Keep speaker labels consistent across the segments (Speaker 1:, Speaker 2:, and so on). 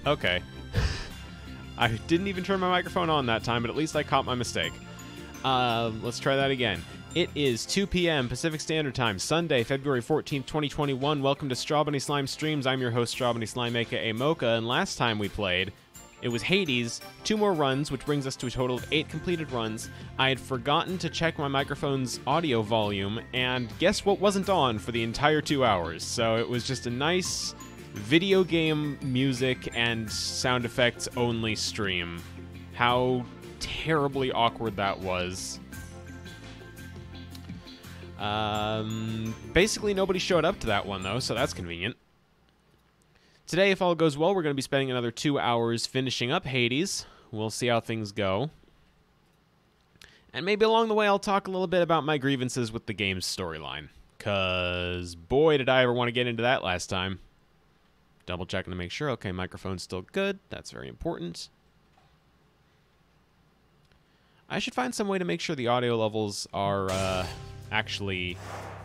Speaker 1: Okay. I didn't even turn my microphone on that time, but at least I caught my mistake. Let's try that again. It is 2 p.m. Pacific Standard Time, Sunday, February 14th, 2021. Welcome to Strawbunny Slime Streams. I'm your host, Strawbunny Slime, aka Mocha, and last time we played, it was Hades, 2 more runs, which brings us to a total of 8 completed runs. I had forgotten to check my microphone's audio volume, and guess what wasn't on for the entire 2 hours? So it was just a nice video game music and sound effects only stream. How terribly awkward that was. Basically nobody showed up to that one though, so that's convenient. Today, if all goes well, we're going to be spending another 2 hours finishing up Hades. We'll see how things go. And maybe along the way I'll talk a little bit about my grievances with the game's storyline. 'Cause boy did I ever want to get into that last time. Double checking to make sure. Okay, microphone's still good. That's very important. I should find some way to make sure the audio levels are actually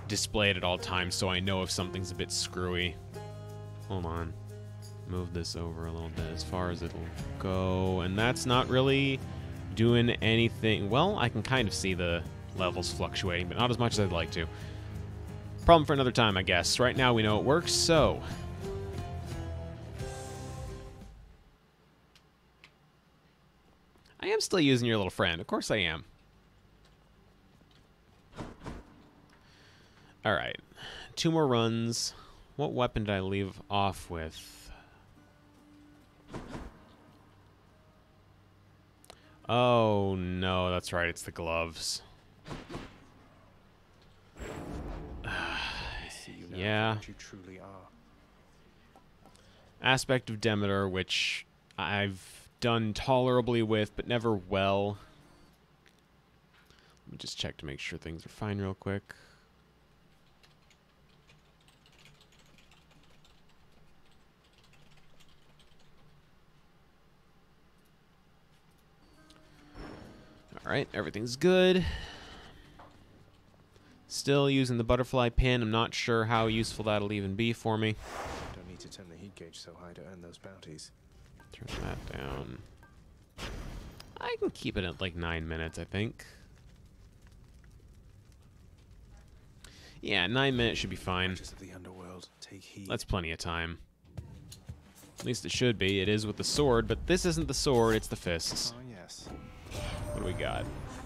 Speaker 1: displayed at all times so I know if something's a bit screwy. Hold on. Move this over a little bit as far as it'll go. And that's not really doing anything. Well, I can kind of see the levels fluctuating, but not as much as I'd like to. Problem for another time, I guess. Right now we know it works, so... I am still using your little friend. Of course I am. Alright. 2 more runs. What weapon did I leave off with? Oh, no, that's right. It's the gloves. Yeah.
Speaker 2: You truly are.
Speaker 1: Aspect of Demeter, which I've done tolerably with, but never well. Let me just check to make sure things are fine real quick. Alright, everything's good. Still using the butterfly pin. I'm not sure how useful that'll even be for me.
Speaker 2: Don't need to turn the heat gauge so high to earn those bounties.
Speaker 1: Turn that down. I can keep it at like 9 minutes, I think. Yeah, 9 minutes should be fine.
Speaker 2: Of the underworld, take heed.
Speaker 1: That's plenty of time. At least it should be. It is with the sword, but this isn't the sword, it's the fists.
Speaker 2: Oh, yes.
Speaker 1: What do we got?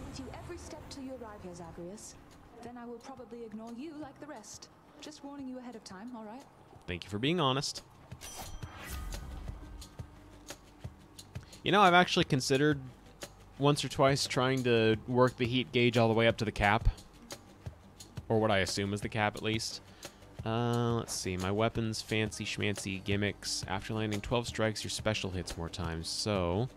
Speaker 3: With you every step till you arrive here, Zagreus. Then I will probably ignore you like the rest. Just warning you ahead of time, all right?
Speaker 1: Thank you for being honest. You know, I've actually considered once or twice trying to work the heat gauge all the way up to the cap. Or what I assume is the cap, at least. Let's see. My weapons, fancy schmancy gimmicks. After landing 12 strikes, your special hits more times. So...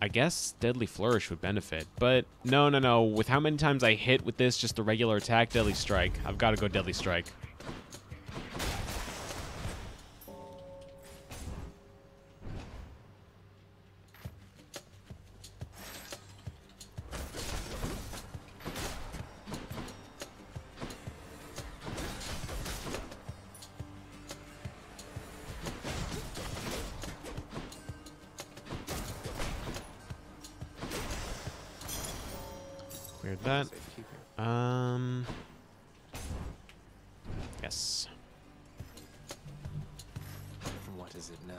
Speaker 1: I guess Deadly Flourish would benefit, but no. With how many times I hit with this, just the regular attack, Deadly Strike. I've got to go Deadly Strike. Cleared that. Yes.
Speaker 2: What is it now?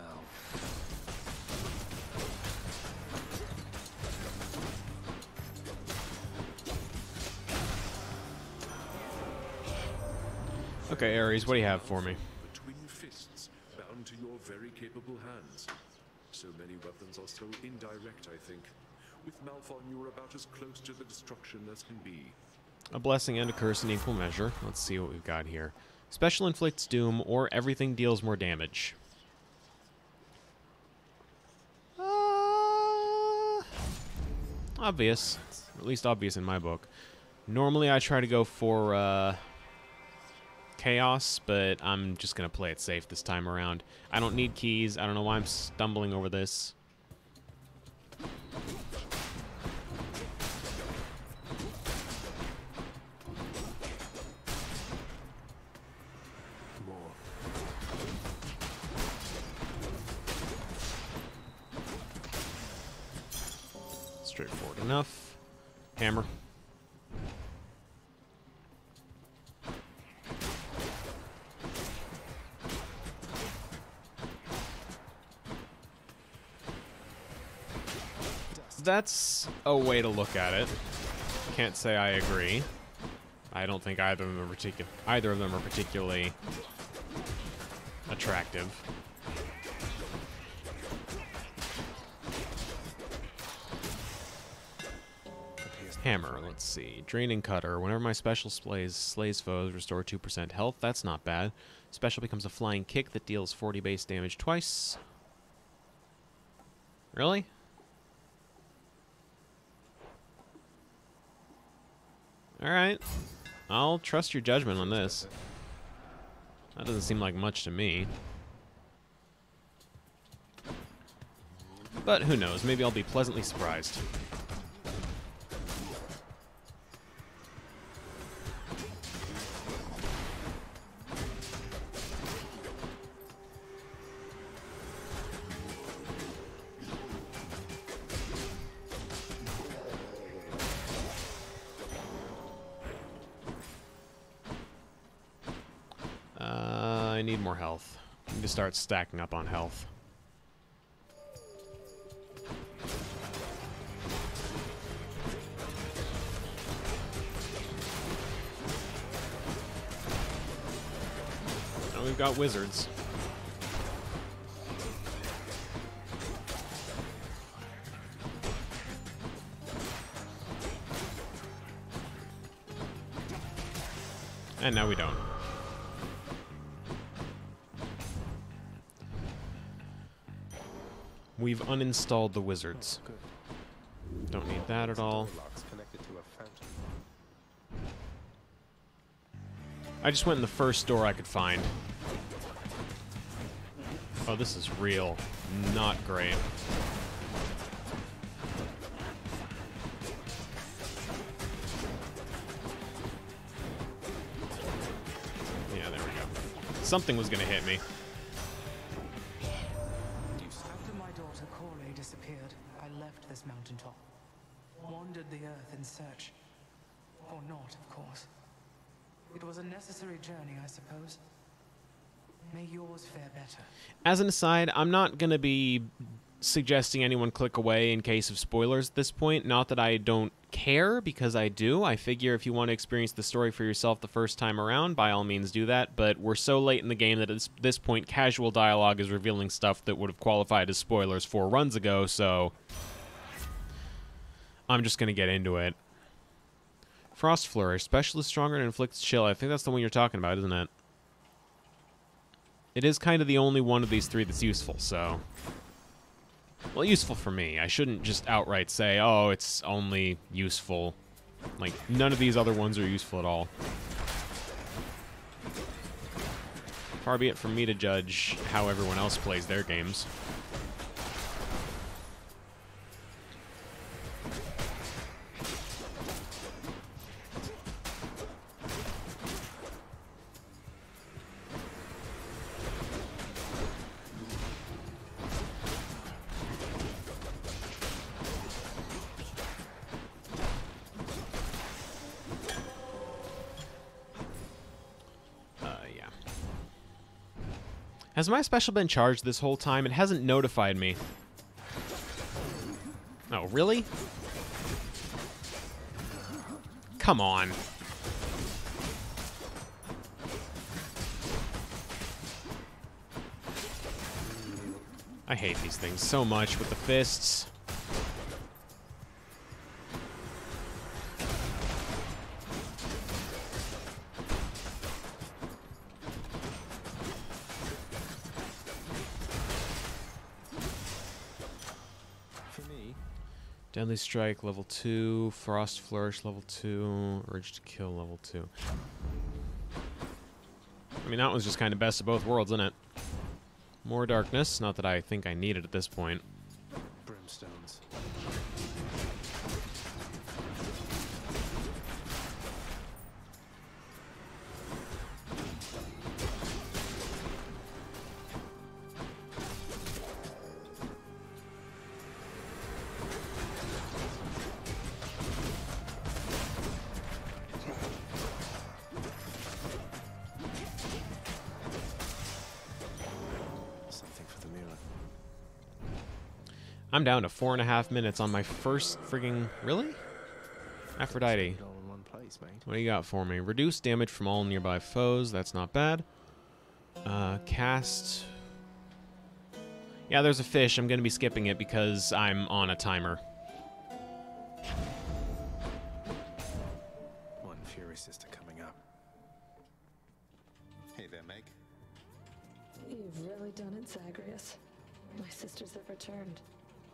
Speaker 1: Okay, Ares, what do you have for me?
Speaker 4: The twin fists bound to your very capable hands. So many weapons are so indirect, I think. With Malphon, you are about as close to the destruction as can be.
Speaker 1: A blessing and a curse in equal measure. Let's see what we've got here. Special inflicts doom, or everything deals more damage. Obvious. Or at least obvious in my book. Normally I try to go for chaos, but I'm just going to play it safe this time around. I don't need keys. I don't know why I'm stumbling over this. Straightforward enough. Hammer. That's a way to look at it. Can't say I agree. I don't think either of them are particularly attractive. Hammer, let's see. Draining Cutter. Whenever my special slays foes, restore 2% health. That's not bad. Special becomes a flying kick that deals 40 base damage twice. Really? Alright. I'll trust your judgment on this. That doesn't seem like much to me. But who knows? Maybe I'll be pleasantly surprised. I need more health. I need to start stacking up on health. Now we've got wizards. And now we don't. We've uninstalled the wizards. Don't need that at all. I just went in the first door I could find. Oh, this is real. Not great. Yeah, there we go. Something was gonna hit me.
Speaker 5: This mountaintop, wandered the earth in search, or not, of course. It was a necessary journey, I suppose. May yours fare better.
Speaker 1: As an aside, I'm not going to be suggesting anyone click away in case of spoilers at this point. Not that I don't care, because I do. I figure if you want to experience the story for yourself the first time around, by all means do that, but we're so late in the game that at this point, casual dialogue is revealing stuff that would have qualified as spoilers 4 runs ago, so I'm just going to get into it. Frost Flourish. Special is stronger and inflicts chill. I think that's the one you're talking about, isn't it? It is kind of the only one of these 3 that's useful, so... Well, useful for me. I shouldn't just outright say, oh, it's only useful. Like, none of these other ones are useful at all. Far be it from me to judge how everyone else plays their games. Has my special been charged this whole time? It hasn't notified me. Oh, really? Come on. I hate these things so much with the fists. Deadly Strike, level 2. Frost Flourish, level 2. Urge to Kill, level 2. I mean, that was just kind of best of both worlds, isn't it? More darkness. Not that I think I need it at this point.
Speaker 2: Brimstones.
Speaker 1: I'm down to 4.5 minutes on my first frigging... Really? Aphrodite.
Speaker 2: All in one place, mate.
Speaker 1: What do you got for me? Reduce damage from all nearby foes. That's not bad. Cast... Yeah, there's a fish. I'm going to be skipping it because I'm on a timer.
Speaker 2: One Fury Sister coming up.
Speaker 6: Hey there, Meg.
Speaker 7: You've really done it, Zagreus. My sisters have returned.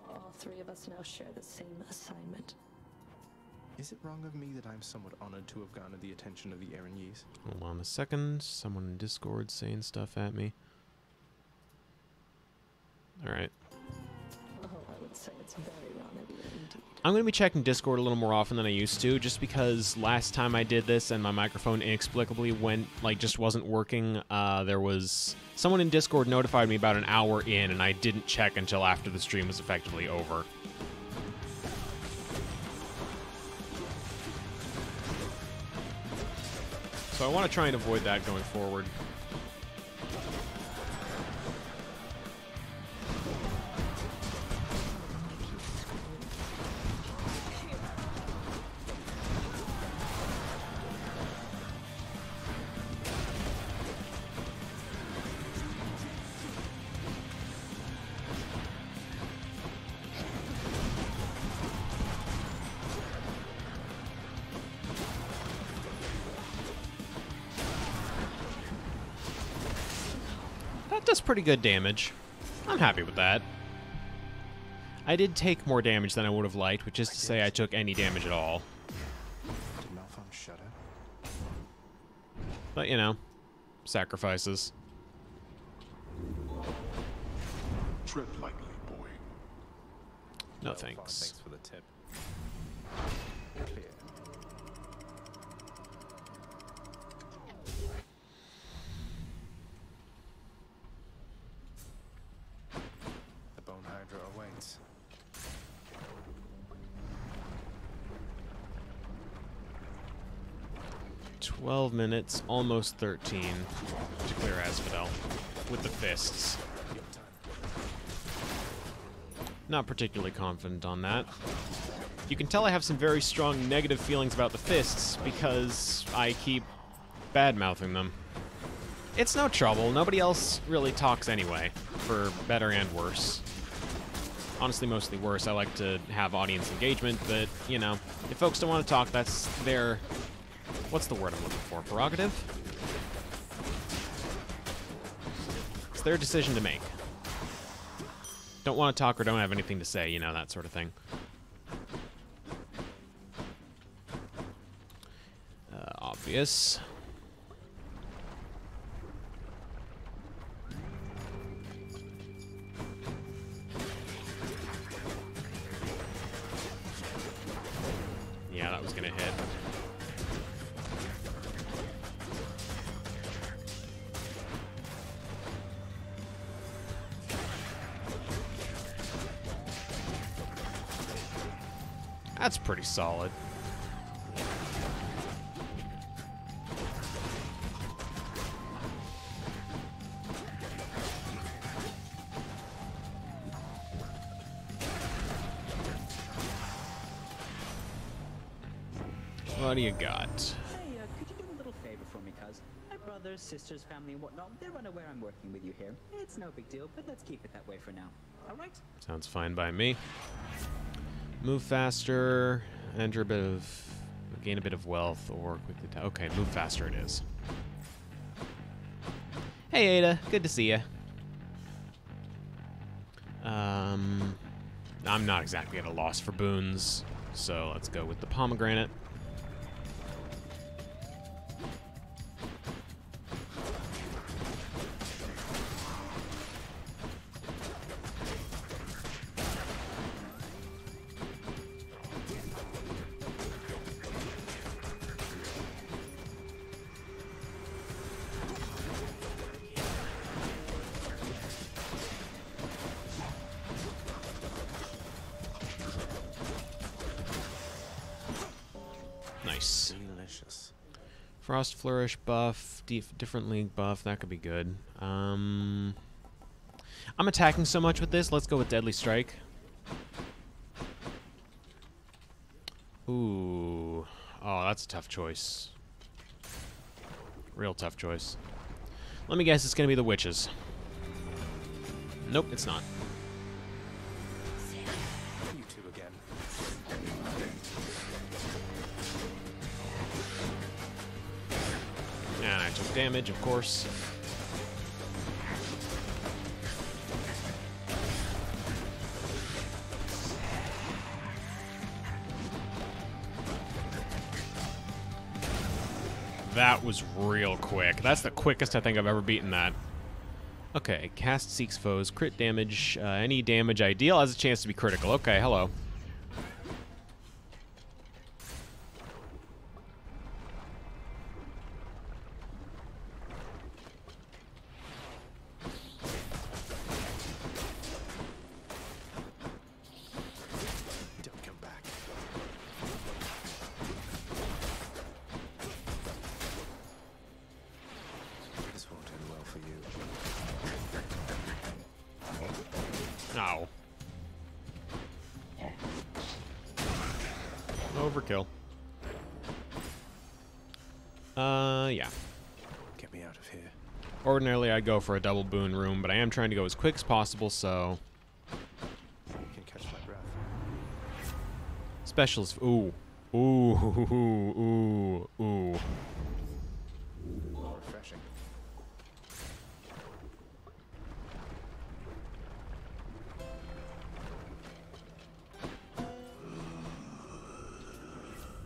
Speaker 7: All three of us now share the same assignment.
Speaker 2: Is it wrong of me that I'm somewhat honored to have garnered the attention of the Erinese?
Speaker 1: Hold on a second. Someone in Discord saying stuff at me. Alright.
Speaker 7: Oh, I would say it's very wrong of you indeed.
Speaker 1: I'm going to be checking Discord a little more often than I used to, just because last time I did this and my microphone inexplicably went, like, just wasn't working. There was... Someone in Discord notified me about an hour in, and I didn't check until after the stream was effectively over. So I want to try and avoid that going forward. Does pretty good damage. I'm happy with that. I did take more damage than I would have liked, which is to say I took any damage at all.
Speaker 2: Did Malphon shudder?
Speaker 1: But, you know, sacrifices.
Speaker 6: Tread lightly, boy.
Speaker 1: No
Speaker 2: Malphon,
Speaker 1: thanks.
Speaker 2: Thanks for the tip. Clear. The Bone Hydra awaits.
Speaker 1: $12 minutes, almost 13 to clear Asphodel with the fists. Not particularly confident on that. You can tell I have some very strong negative feelings about the fists because I keep bad-mouthing them. It's no trouble. Nobody else really talks anyway, for better and worse. Honestly, mostly worse. I like to have audience engagement, but, you know, if folks don't want to talk, that's their... What's the word I'm looking for? Prerogative? It's their decision to make. Don't want to talk or don't have anything to say, you know, that sort of thing. Obvious. Yeah, that was gonna hit. That's pretty solid. What do you got?
Speaker 8: Hey, could you do a little favor for me, cuz? My brothers, sisters, family, and whatnot, they're unaware I'm working with you here. It's no big deal, but let's keep it that way for now. Alright?
Speaker 1: Sounds fine by me. Move faster, enter a bit of... gain a bit of wealth, or quickly... okay, move faster it is. Hey, Ada. Good to see you. I'm not exactly at a loss for boons, so let's go with the pomegranate. Nice.
Speaker 2: Delicious.
Speaker 1: Frost Flourish buff, different league buff, that could be good. I'm attacking so much with this, let's go with Deadly Strike. Ooh. Oh, that's a tough choice. Real tough choice. Let me guess it's gonna be the witches. Nope, it's not.
Speaker 2: You two again.
Speaker 1: And I took damage, of course. That was real quick. That's the quickest I think I've ever beaten that. Okay, cast seeks foes, crit damage. Any damage I deal has a chance to be critical. Okay, hello.
Speaker 2: Don't come back. This won't end well for you.
Speaker 1: Ow. Overkill. Yeah.
Speaker 2: Get me out of here.
Speaker 1: Ordinarily, I'd go for a double boon room, but I am trying to go as quick as possible, so...
Speaker 2: You can catch my breath.
Speaker 1: Specials... Ooh. Ooh. Ooh. Ooh.
Speaker 2: Refreshing.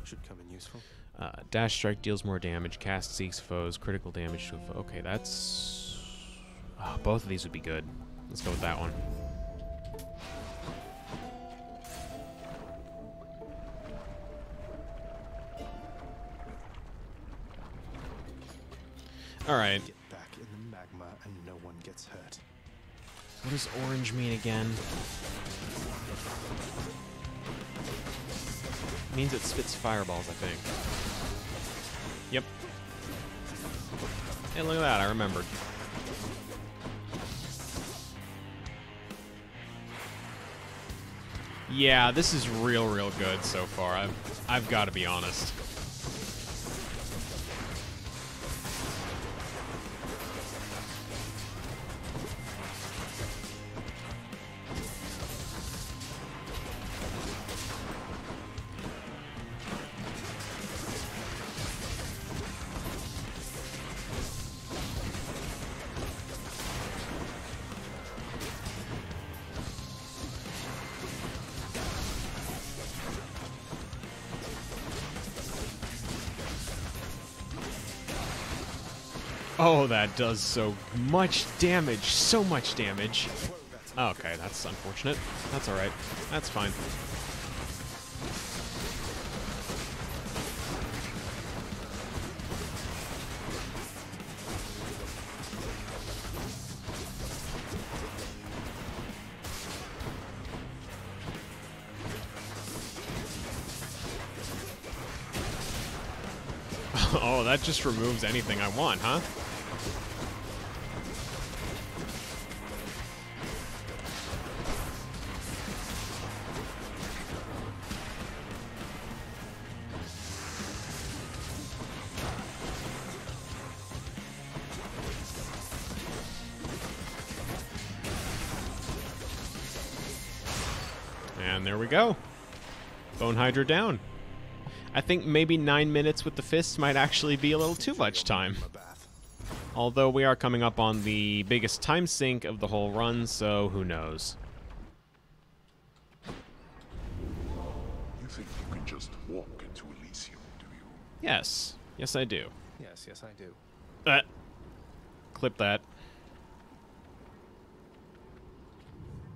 Speaker 2: Should come in useful.
Speaker 1: Dash strike deals more damage. Cast seeks foes. Critical damage to a foe. Okay, that's... Oh, both of these would be good. Let's go with that one. Alright.
Speaker 2: Get back in the magma and no one gets hurt.
Speaker 1: What does orange mean again? It means it spits fireballs, I think. Yep. Hey, look at that, I remembered. Yeah, this is real good so far. I've got to be honest. Oh, that does so much damage. So much damage. Okay, that's unfortunate. That's alright. That's fine. Oh, that just removes anything I want, huh? And there we go. Bone Hydra down. I think maybe 9 minutes with the fists might actually be a little too much time. Although we are coming up on the biggest time sink of the whole run, so who knows.
Speaker 6: You think you can just walk into Elysium, do you?
Speaker 1: Yes. Yes, I do.
Speaker 2: Yes, yes, I do.
Speaker 1: Clip that.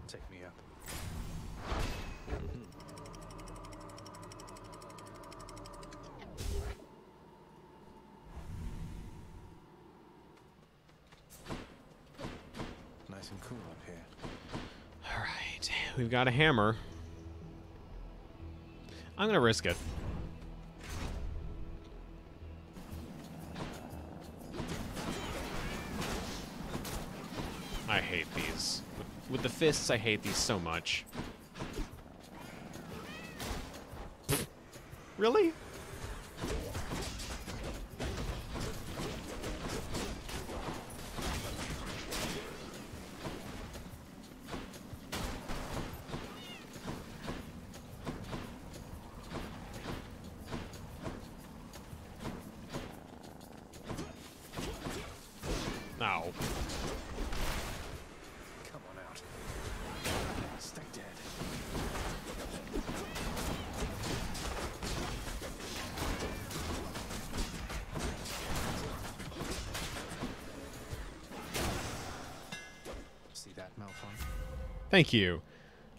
Speaker 2: Take me up. Nice and cool up here.
Speaker 1: Alright. We've got a hammer. I'm gonna risk it. I hate these. With the fists, I hate these so much. Really? Ow.
Speaker 2: Come on out. Stay dead. See that, Malphon?
Speaker 1: Thank you.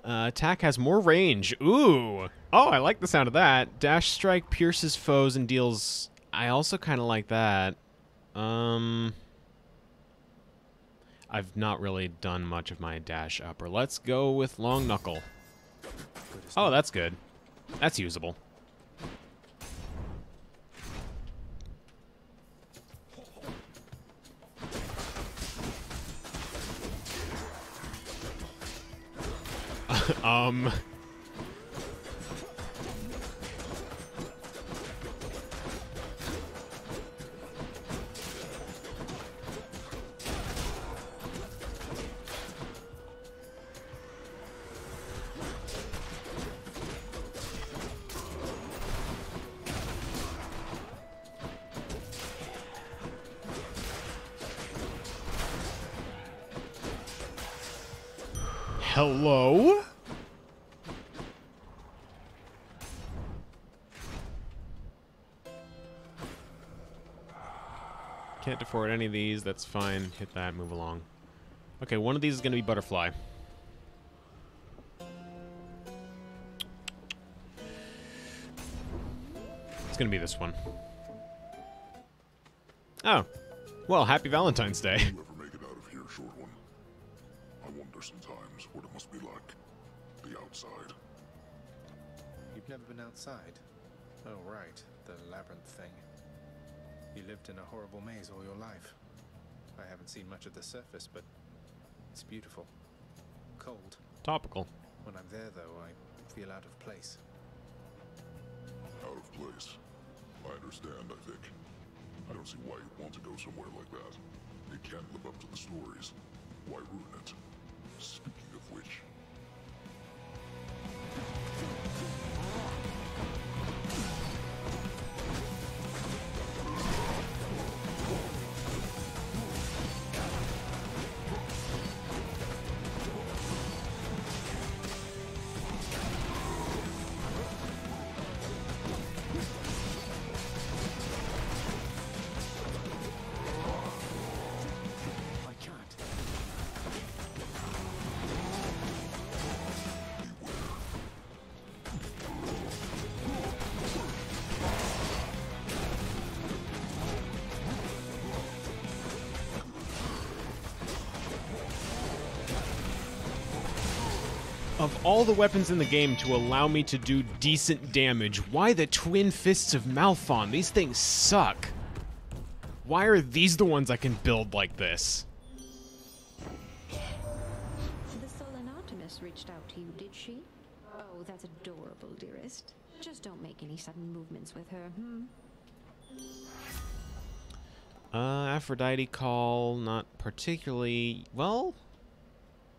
Speaker 1: Attack has more range. Ooh. Oh, I like the sound of that. Dash strike pierces foes and deals... I also kind of like that. I've not really done much of my dash upper. Let's go with long knuckle. Oh, that's good. That's usable. Hello? Can't afford any of these. That's fine. Hit that. Move along. Okay, one of these is going to be butterfly. It's going to be this one. Oh. Well, happy Valentine's Day.
Speaker 6: You ever make it out of here, short one? I wonder sometimes what it must be like. The outside.
Speaker 2: You've never been outside? Oh, right. The labyrinth thing. You lived in a horrible maze all your life. I haven't seen much of the surface, but it's beautiful. Cold.
Speaker 1: Topical.
Speaker 2: When I'm there, though, I feel out of place.
Speaker 6: Out of place. I understand, I think. I don't see why you'd want to go somewhere like that. It can't live up to the stories. Why ruin it? Speaking of which...
Speaker 1: Of all the weapons in the game to allow me to do decent damage, why the Twin Fists of Malphon? These things suck. Why are these the ones I can build like this?
Speaker 9: The Sullen Optimist reached out to you, did she? Oh, that's adorable, dearest. Just don't make any sudden movements with her,
Speaker 1: Aphrodite Call, not particularly... Well,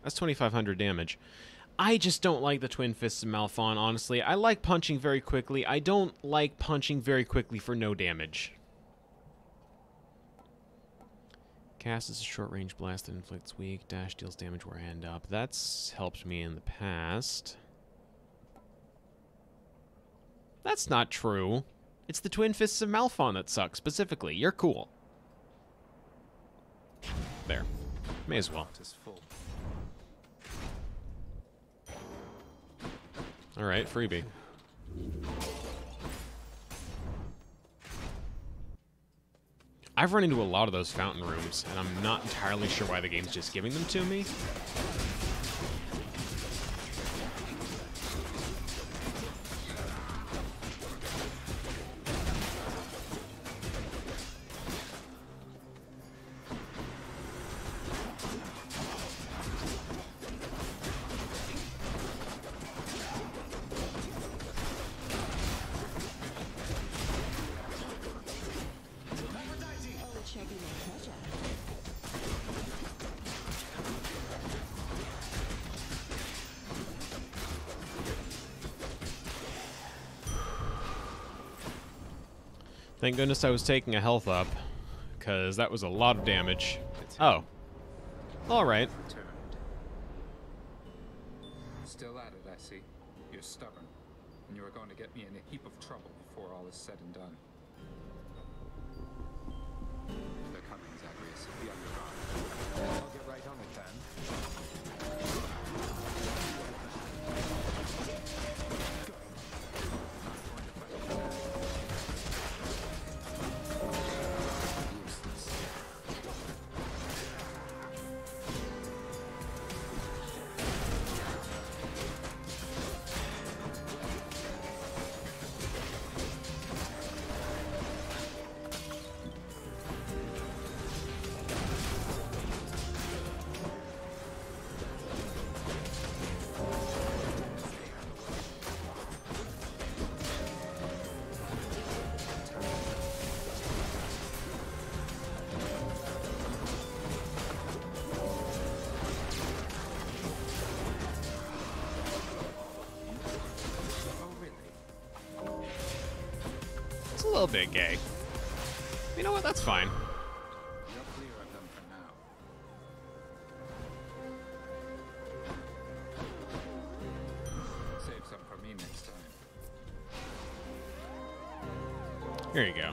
Speaker 1: that's 2,500 damage. I just don't like the Twin Fists of Malphon, honestly. I like punching very quickly. I don't like punching very quickly for no damage. Cast is a short-range blast that inflicts weak. Dash deals damage where I end up. That's helped me in the past. That's not true. It's the Twin Fists of Malphon that suck, specifically. You're cool. There. May as well. Alright, freebie. I've run into a lot of those fountain rooms, and I'm not entirely sure why the game's just giving them to me. Thank goodness I was taking a health up, because that was a lot of damage. Oh. Alright.
Speaker 10: Still at it, I see. You're stubborn, and you are going to get me in a heap of trouble before all is said and done. They're coming, Zagreus. Be on your guard.
Speaker 2: I'll get right on it then.
Speaker 1: It's a little bit gay. You know what? That's fine.
Speaker 10: You're clear of them for now. Save some for me next time.
Speaker 1: Here you go.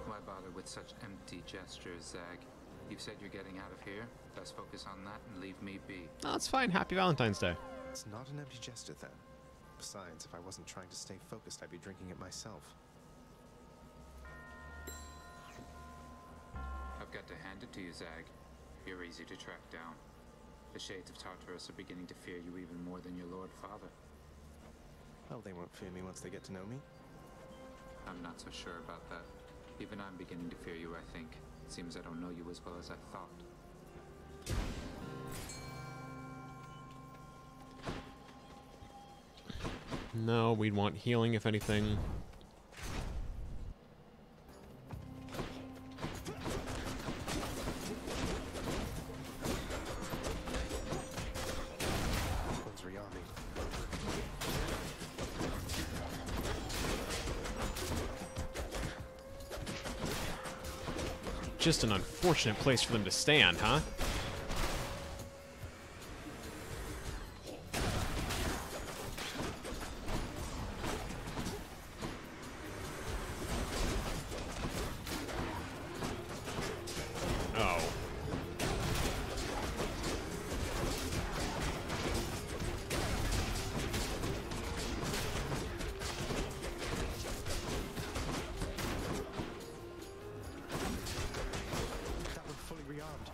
Speaker 10: Why bother with such empty gestures, Zag? You've said you're getting out of here. Let's focus on that and leave me be.
Speaker 1: No, it's fine. Happy Valentine's Day.
Speaker 2: It's not an empty gesture then. Besides, if I wasn't trying to stay focused, I'd be drinking it myself.
Speaker 10: I've got to hand it to you, Zag. You're easy to track down. The shades of Tartarus are beginning to fear you even more than your Lord Father.
Speaker 2: Oh, they won't fear me once they get to know me?
Speaker 10: I'm not so sure about that. Even I'm beginning to fear you, I think. Seems I don't know you as well as I thought.
Speaker 1: No, we'd want healing if anything.
Speaker 2: One's rearming.
Speaker 1: Just an unfortunate place for them to stand, huh? Oh.
Speaker 2: That one fully rearmed.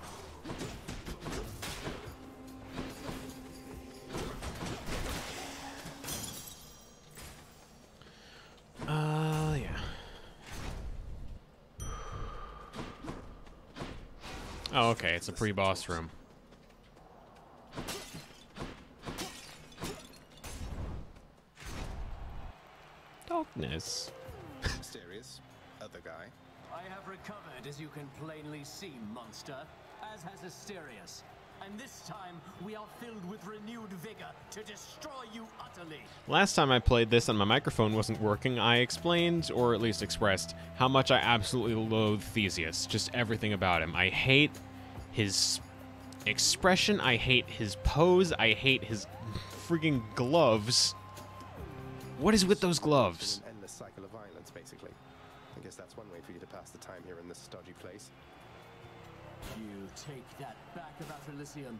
Speaker 1: Yeah. Oh, okay, it's a pre-boss room. Darkness.
Speaker 2: Mysterious. Other guy.
Speaker 11: I have recovered, as you can plainly see, monster, as has Asterius. And this time, we are filled with renewed vigor to destroy you utterly.
Speaker 1: Last time I played this and my microphone wasn't working, I explained, or at least expressed, how much I absolutely loathe Theseus. Just everything about him. I hate his expression, I hate his pose, I hate his freaking gloves. What is with those gloves?
Speaker 2: An endless cycle of violence, basically. I guess that's one way for you to pass the time here in this stodgy place.
Speaker 11: You take that back about Elysium.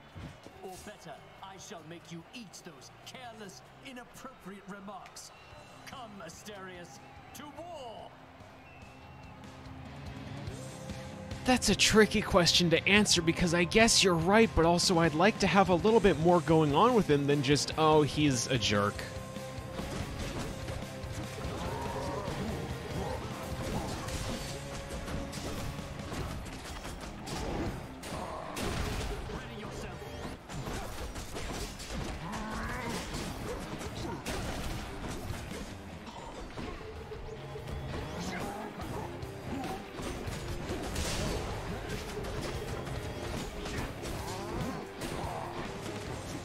Speaker 11: Or better, I shall make you eat those careless, inappropriate remarks. Come, Asterius, to war!
Speaker 1: That's a tricky question to answer because I guess you're right, but also I'd like to have a little bit more going on with him than just, oh, he's a jerk.
Speaker 11: Ready yourself.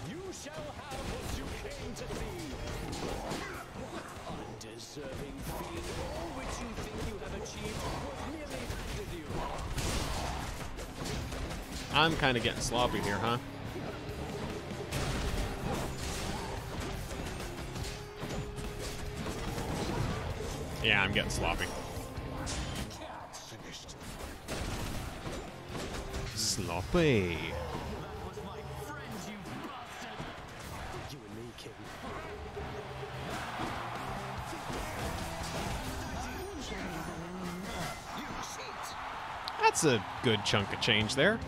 Speaker 11: You shall have what you came to see.
Speaker 1: I'm kind of getting sloppy here, huh? Yeah, I'm getting sloppy. Sloppy. That's a good chunk of change there.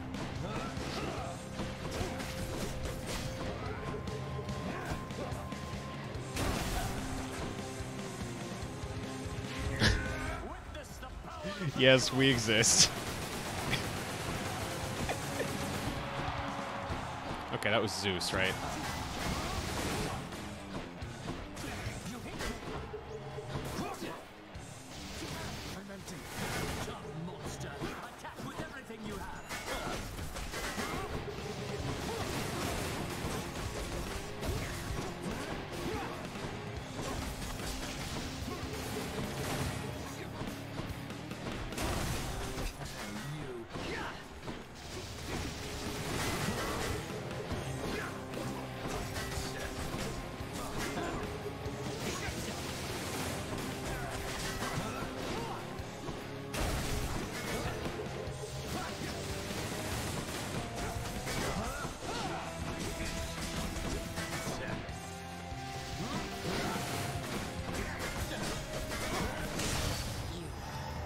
Speaker 1: Yes, we exist. Okay, that was Zeus, right?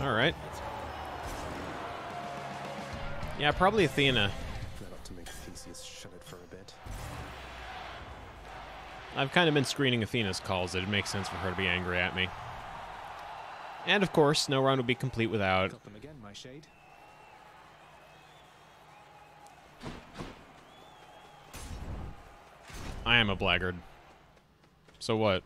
Speaker 1: Alright. Yeah, probably Athena.
Speaker 2: Not to make Theseus shut it for a bit.
Speaker 1: I've kind of been screening Athena's calls. It makes sense for her to be angry at me. And of course, no round would be complete without...
Speaker 2: Got them again, my shade.
Speaker 1: I am a blackguard. So what?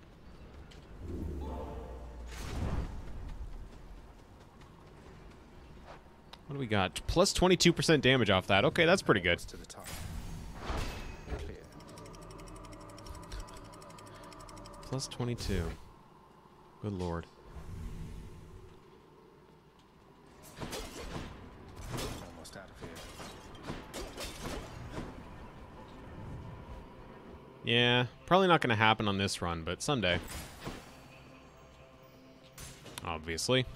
Speaker 1: What do we got? Plus 22% damage off that. Okay, that's pretty good.
Speaker 2: To the top. Clear.
Speaker 1: Plus 22. Good lord.
Speaker 2: Almost out of here.
Speaker 1: Yeah, probably not going to happen on this run, but someday. Obviously.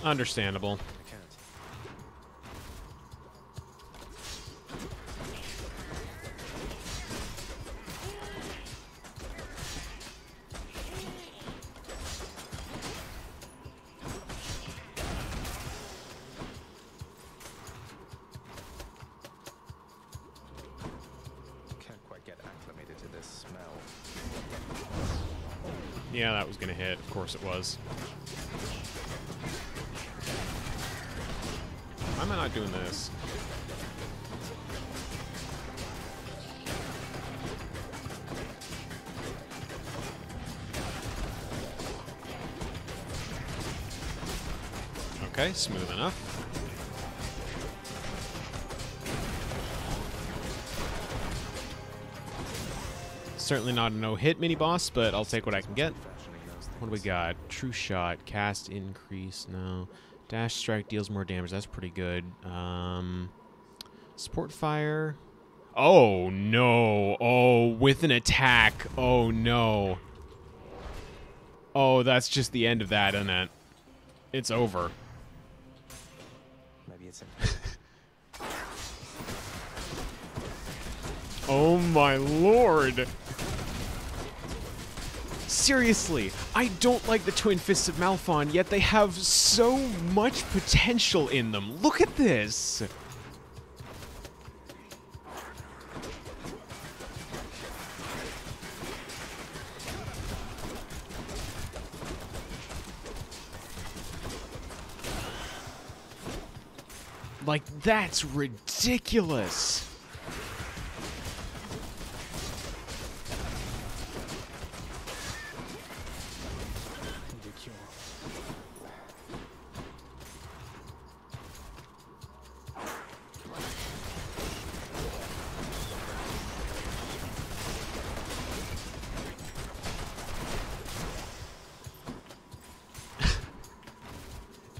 Speaker 1: Understandable.
Speaker 2: I can't. Can't quite get acclimated to this smell.
Speaker 1: Yeah, that was going to hit. Of course it was. Why am I not doing this? Okay, smooth enough. Certainly not a no-hit mini-boss, but I'll take what I can get. What do we got? True shot, cast increase, no. Dash strike deals more damage. That's pretty good. Support fire. Oh, no. Oh, with an attack. Oh, no. Oh, that's just the end of that, isn't it? It's over.
Speaker 2: Maybe it's
Speaker 1: Oh, my lord. Seriously, I don't like the Twin Fists of Malphon, yet they have so much potential in them. Look at this! Like, that's ridiculous.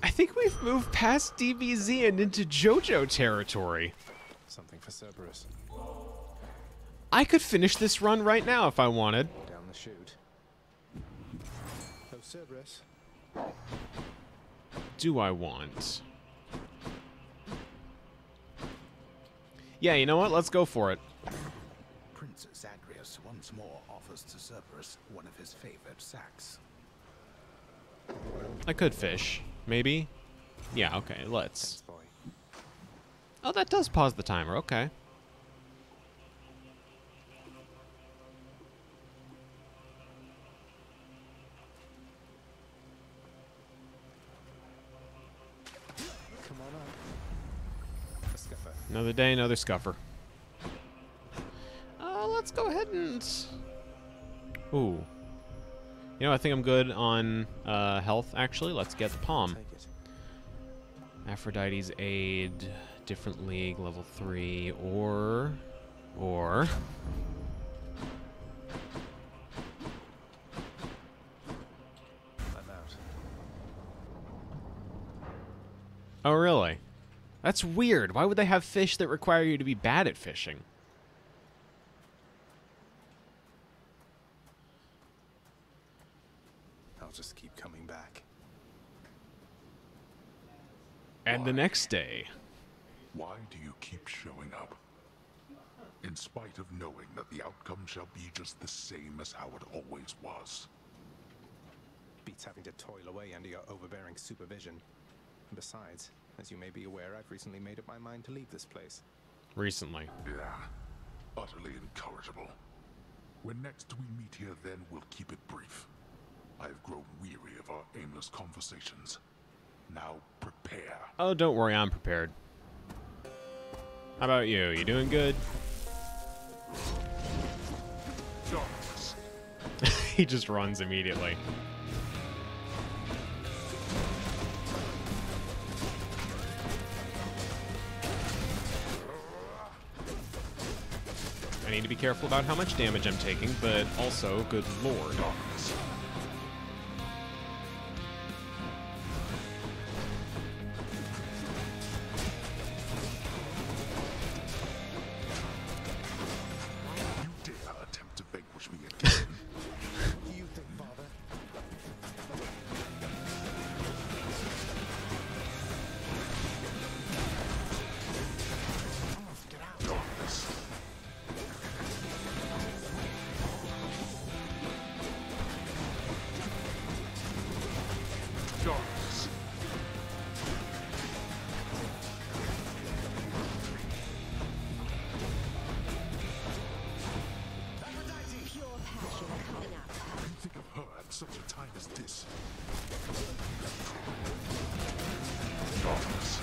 Speaker 1: I think we've moved past DBZ and into JoJo territory.
Speaker 2: Something for Cerberus.
Speaker 1: I could finish this run right now if I wanted.
Speaker 2: Down the chute. Oh, Cerberus.
Speaker 1: Do I want? Yeah, you know what? Let's go for it.
Speaker 12: Prince Zagreus once more offers to Cerberus one of his favorite sacks.
Speaker 1: I could fish. Maybe? Yeah, okay, let's. Oh, that does pause the timer, okay.
Speaker 2: Come on up. A scuffer.
Speaker 1: Another day, another scuffer. Let's go ahead and... Ooh. You know, I think I'm good on health, actually. Let's get the palm. Aphrodite's Aid, different league, level 3, or... I'm
Speaker 2: out.
Speaker 1: Oh, really? That's weird. Why would they have fish that require you to be bad at fishing?
Speaker 2: I'll just keep coming back.
Speaker 1: And the next day.
Speaker 6: Why do you keep showing up? In spite of knowing that the outcome shall be just the same as how it always was.
Speaker 2: Beats having to toil away under your overbearing supervision. Besides, as you may be aware, I've recently made up my mind to leave this place.
Speaker 1: Recently.
Speaker 6: Yeah, utterly incorrigible. When next we meet here, then we'll keep it brief. I've grown weary of our aimless conversations. Now prepare.
Speaker 1: Oh, don't worry, I'm prepared. How about you? You doing good?
Speaker 6: Darkness.
Speaker 1: He just runs immediately. I need to be careful about how much damage I'm taking, but also, good lord.
Speaker 6: Darkness. You dare attempt to vanquish me again?
Speaker 12: You think, Father? Get out.
Speaker 6: Darkness. Darkness.
Speaker 9: Pure passion coming up.
Speaker 6: You think of her at such a time as this? Darkness.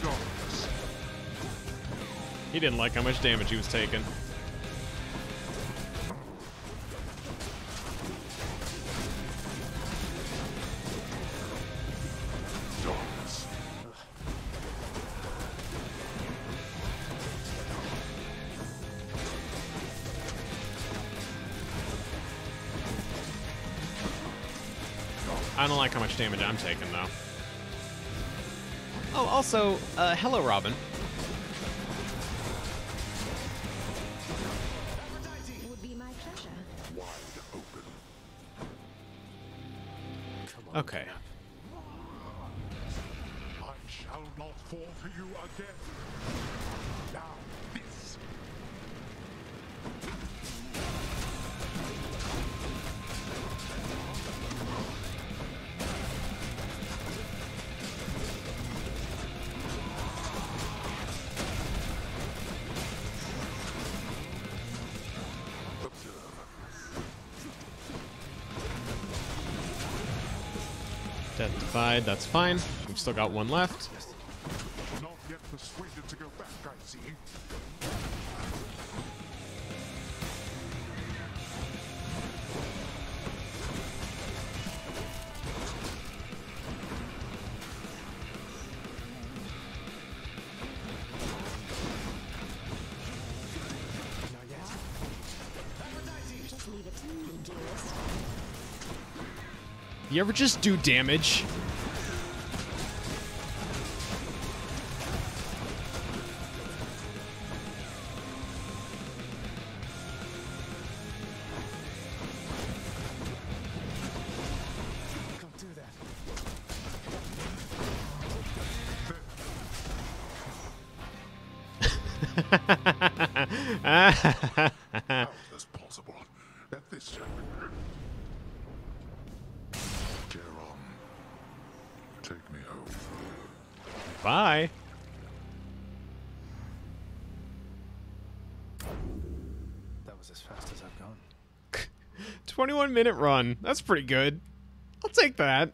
Speaker 6: Darkness.
Speaker 1: He didn't like how much damage he was taking.
Speaker 6: Darkness.
Speaker 1: I don't like how much damage I'm taking, though. Oh, also, hello, Robin.
Speaker 9: Would be my pleasure.
Speaker 6: Wide open.
Speaker 1: Okay.
Speaker 6: I shall not fall to you again. Now, this.
Speaker 1: Death Defied, that's fine. We've still got one left.
Speaker 6: Not yet persuaded to go back, I see.
Speaker 9: Just leave it to me, dearest.
Speaker 1: You ever just do damage?
Speaker 2: Don't do that.
Speaker 6: How is this possible? At this Jerome, take me home.
Speaker 1: Bye.
Speaker 2: That was as fast as I've gone.
Speaker 1: 21-minute run. That's pretty good. I'll take that.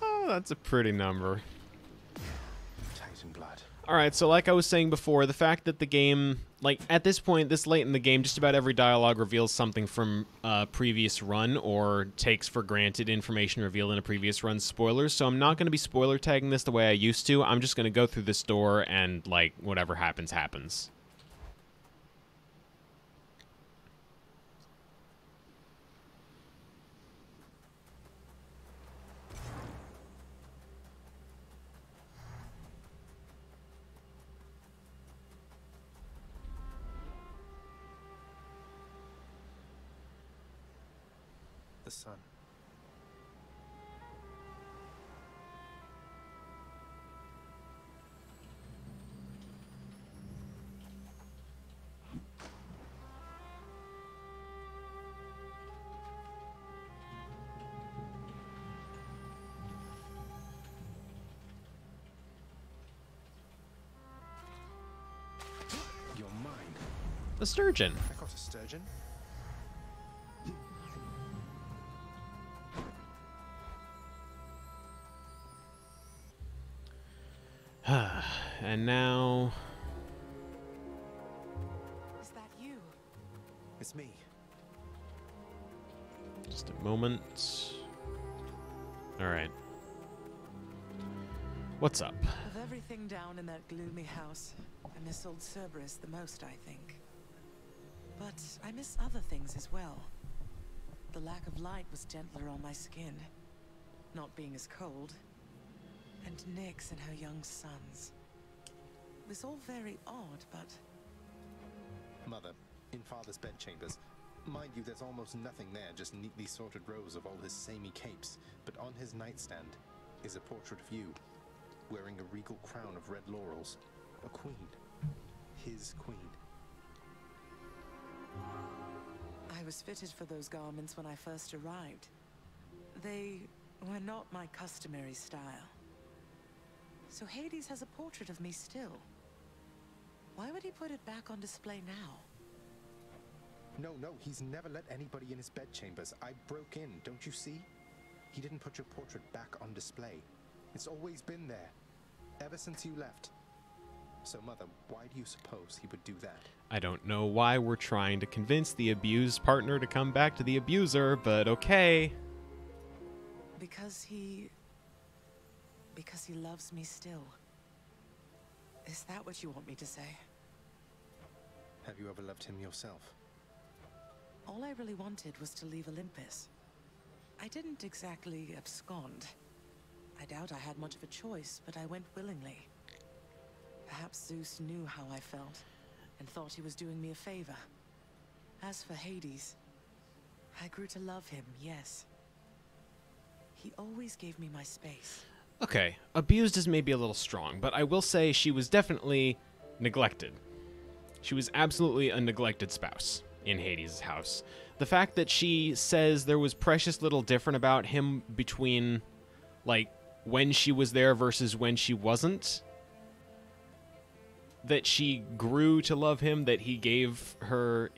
Speaker 1: Oh, that's a pretty number.
Speaker 2: Titan blood.
Speaker 1: Alright, so like I was saying before, the fact that the game, like, at this point, this late in the game, just about every dialogue reveals something from a previous run or takes for granted information revealed in a previous run's spoilers, so I'm not going to be spoiler tagging this the way I used to. I'm just going to go through this door and, like, whatever happens, happens.
Speaker 2: The sun. You're mine.
Speaker 1: A sturgeon.
Speaker 2: I got a sturgeon.
Speaker 1: And now...
Speaker 5: Is that you?
Speaker 2: It's me.
Speaker 1: Just a moment. Alright. What's up?
Speaker 5: Of everything down in that gloomy house, I miss old Cerberus the most, I think. But I miss other things as well. The lack of light was gentler on my skin, not being as cold. And Nyx and her young sons. It was all very odd, but...
Speaker 2: Mother, in Father's bedchambers. Mind you, there's almost nothing there, just neatly sorted rows of all his samey capes. But on his nightstand is a portrait of you, wearing a regal crown of red laurels. A queen. His queen.
Speaker 5: I was fitted for those garments when I first arrived. They were not my customary style. So Hades has a portrait of me still. Why would he put it back on display now?
Speaker 2: No, he's never let anybody in his bedchambers. I broke in, don't you see? He didn't put your portrait back on display. It's always been there, ever since you left. So, Mother, why do you suppose he would do that?
Speaker 1: I don't know why we're trying to convince the abused partner to come back to the abuser, but okay.
Speaker 5: Because he loves me still. Is that what you want me to say?
Speaker 2: Have you ever loved him yourself?
Speaker 5: All I really wanted was to leave Olympus. I didn't exactly abscond. I doubt I had much of a choice, but I went willingly. Perhaps Zeus knew how I felt, and thought he was doing me a favor. As for Hades, I grew to love him, yes. He always gave me my space.
Speaker 1: Okay, abused is maybe a little strong, but I will say she was definitely neglected. She was absolutely a neglected spouse in Hades' house. The fact that she says there was precious little different about him between, like, when she was there versus when she wasn't. That she grew to love him, that he gave her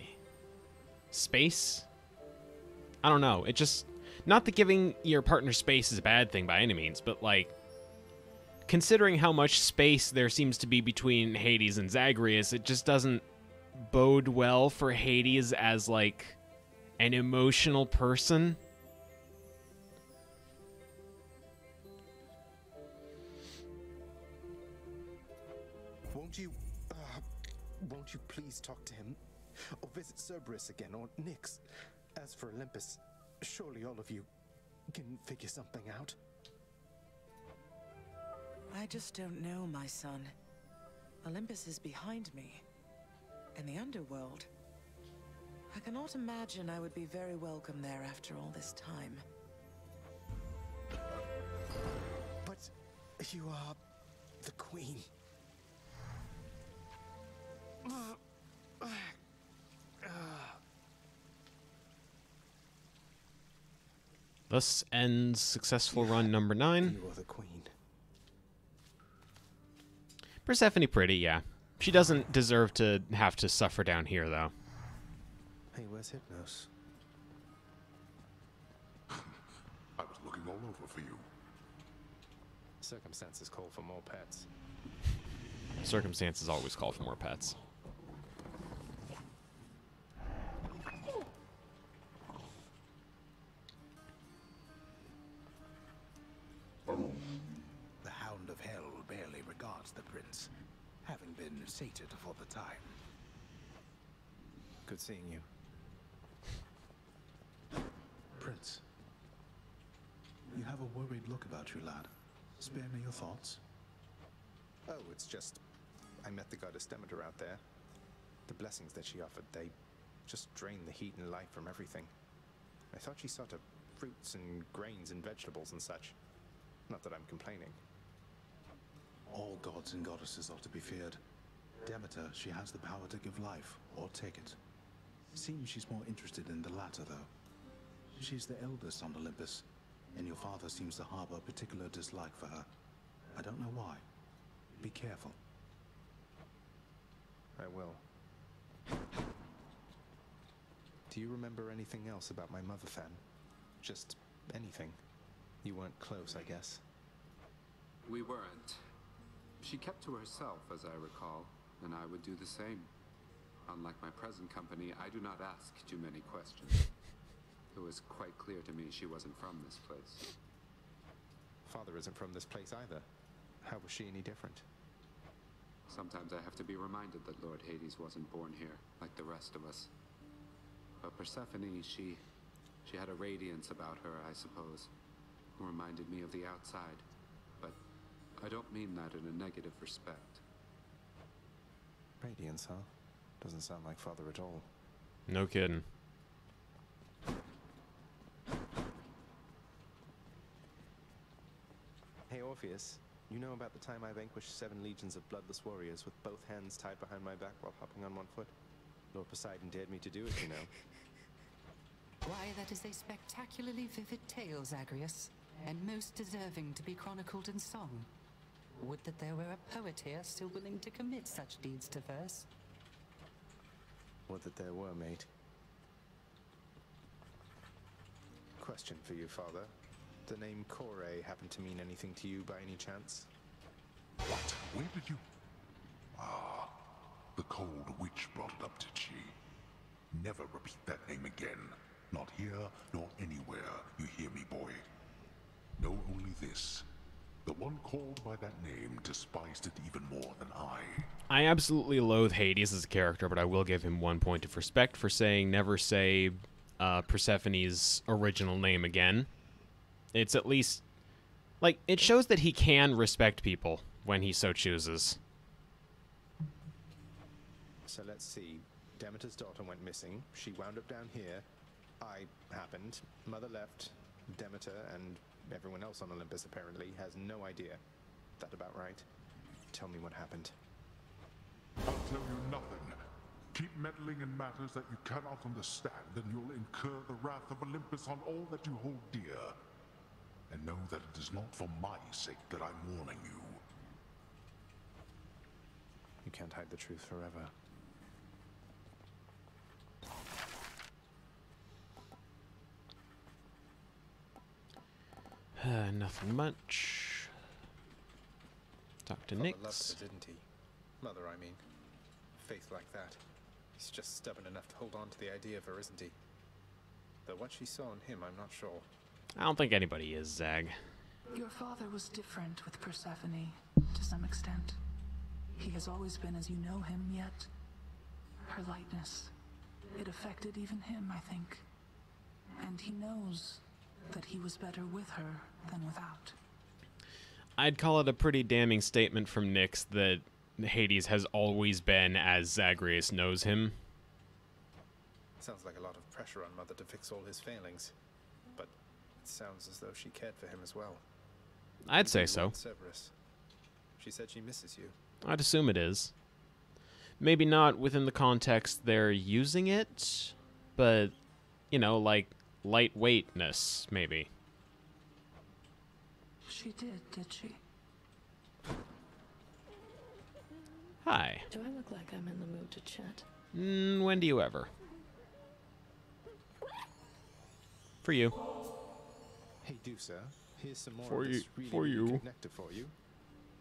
Speaker 1: space. I don't know. It just... Not that giving your partner space is a bad thing by any means, but, like, considering how much space there seems to be between Hades and Zagreus, it just doesn't bode well for Hades as, like, an emotional person.
Speaker 2: Won't you please talk to him? Or visit Cerberus again, or Nyx? As for Olympus, surely all of you can figure something out.
Speaker 5: I just don't know, my son. Olympus is behind me. In the underworld. I cannot imagine I would be very welcome there after all this time.
Speaker 2: But you are the queen.
Speaker 1: Thus ends successful run number 9.
Speaker 2: You are the queen.
Speaker 1: Persephone pretty, yeah. She doesn't deserve to have to suffer down here, though.
Speaker 2: Hey, where's Hypnos?
Speaker 6: I was looking all over for you.
Speaker 2: Circumstances call for more pets.
Speaker 1: Circumstances always call for more pets.
Speaker 12: The Hound of Hell barely regards the prince, having been sated for the time.
Speaker 2: Good seeing you.
Speaker 12: Prince, you have a worried look about you, lad. Spare me your thoughts.
Speaker 2: Oh, it's just... I met the goddess Demeter out there. The blessings that she offered, they just drain the heat and life from everything. I thought she saw to fruits and grains and vegetables and such. Not that I'm complaining.
Speaker 12: All gods and goddesses are to be feared. Demeter, she has the power to give life, or take it. Seems she's more interested in the latter, though. She's the eldest on Olympus, and your father seems to harbor a particular dislike for her. I don't know why. Be careful.
Speaker 2: I will. Do you remember anything else about my mother, Fan? Just anything? You weren't close, I guess.
Speaker 10: We weren't. She kept to herself, as I recall, and I would do the same. Unlike my present company, I do not ask too many questions. It was quite clear to me she wasn't from this place.
Speaker 2: Father isn't from this place either. How was she any different?
Speaker 10: Sometimes I have to be reminded that Lord Hades wasn't born here, like the rest of us. But Persephone, she had a radiance about her, I suppose. Reminded me of the outside. But I don't mean that in a negative respect.
Speaker 2: Radiance, huh? Doesn't sound like Father at all.
Speaker 1: No kidding.
Speaker 2: Hey, Orpheus. You know about the time I vanquished 7 legions of bloodless warriors with both hands tied behind my back while hopping on one foot? Lord Poseidon dared me to do it, you know.
Speaker 5: Why, that is a spectacularly vivid tale, Zagreus, and most deserving to be chronicled in song. Would that there were a poet here still willing to commit such deeds to verse.
Speaker 2: Would that there were, mate. Question for you, Father. The name Kore happen to mean anything to you by any chance?
Speaker 6: What? Where did you... Ah, the cold witch brought it up, did she? Never repeat that name again. Not here, nor anywhere. You hear me, boy? Know only this. The one called by that name despised it even more than I.
Speaker 1: I absolutely loathe Hades as a character, but I will give him 1 point of respect for saying never say Persephone's original name again. It's at least... like, it shows that he can respect people when he so chooses.
Speaker 2: So let's see. Demeter's daughter went missing. She wound up down here. I happened. Mother left. Demeter and everyone else on Olympus apparently has no idea. That about right? Tell me what happened.
Speaker 6: I'll tell you nothing. Keep meddling in matters that you cannot understand, and you'll incur the wrath of Olympus on all that you hold dear. And know that it is not for my sake that I'm warning you.
Speaker 2: You can't hide the truth forever.
Speaker 1: Nothing much. Talk to
Speaker 2: Father
Speaker 1: Nyx.
Speaker 2: loved her, didn't he? Mother, I mean. Faith like that. He's just stubborn enough to hold on to the idea of her, isn't he? Though what she saw in him, I'm not sure.
Speaker 1: I don't think anybody is, Zag.
Speaker 5: Your father was different with Persephone, to some extent. He has always been as you know him, yet her lightness, it affected even him, I think. And he knows that he was better with her than without.
Speaker 1: I'd call it a pretty damning statement from Nyx that Hades has always been as Zagreus knows him.
Speaker 2: Sounds like a lot of pressure on Mother to fix all his failings. But it sounds as though she cared for him as well.
Speaker 1: I'd say so.
Speaker 2: Cerberus. She said she misses you.
Speaker 1: I'd assume it is. Maybe not within the context they're using it, but, you know, like lightweightness, maybe.
Speaker 5: She did she?
Speaker 1: Hi.
Speaker 7: Do I look like I'm in the mood to chat?
Speaker 1: When do you ever? For you.
Speaker 2: Hey, do sir. Here's some more
Speaker 1: For
Speaker 2: of
Speaker 1: you-
Speaker 2: this really,
Speaker 1: for
Speaker 2: really
Speaker 1: you.
Speaker 2: good nectar for you.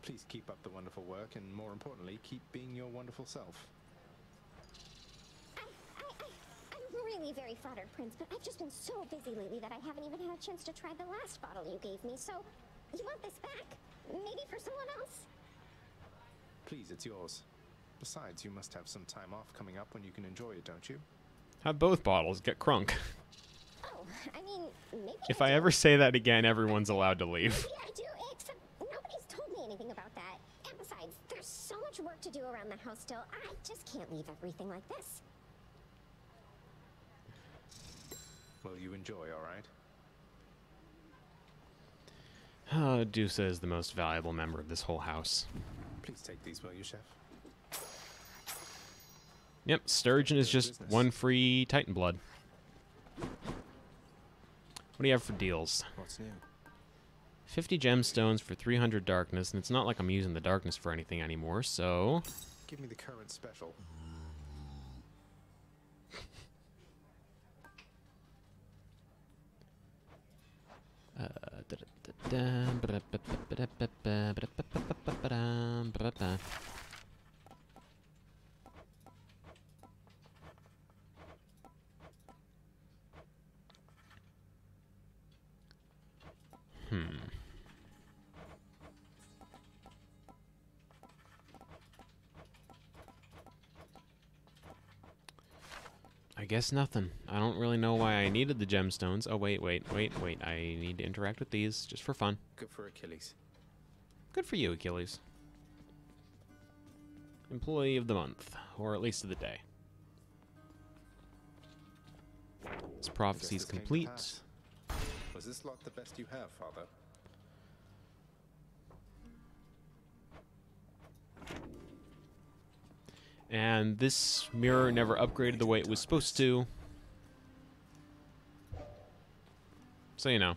Speaker 2: Please keep up the wonderful work, and more importantly, keep being your wonderful self.
Speaker 13: I'm really very flattered, Prince, but I've just been so busy lately that I haven't even had a chance to try the last bottle you gave me, so you want this back? Maybe for someone else?
Speaker 2: Please, it's yours. Besides, you must have some time off coming up when you can enjoy it, don't you?
Speaker 1: Have both bottles. Get crunk.
Speaker 13: Oh, I mean, maybe
Speaker 1: If I ever say that again, everyone's allowed to leave.
Speaker 13: maybe I do, except nobody's told me anything about that. And besides, there's so much work to do around the house still. I just can't leave everything like this.
Speaker 2: Well, you enjoy, all right?
Speaker 1: Dusa is the most valuable member of this whole house.
Speaker 2: Please take these, will you, Chef?
Speaker 1: Yep, Sturgeon is just one free Titan blood. What do you have for deals?
Speaker 2: What's new?
Speaker 1: 50 gemstones for 300 darkness, and it's not like I'm using the darkness for anything anymore, so...
Speaker 2: Give me the current special.
Speaker 1: I guess nothing. I don't really know why I needed the gemstones. Oh, wait. I need to interact with these just for fun.
Speaker 2: Good for Achilles.
Speaker 1: Good for you, Achilles. Employee of the month, or at least of the day. This prophecy is
Speaker 2: Guess this came to
Speaker 1: complete.
Speaker 2: pass. Was this lot the best you have, Father?
Speaker 1: And this mirror never upgraded the way it was supposed to. So, you know.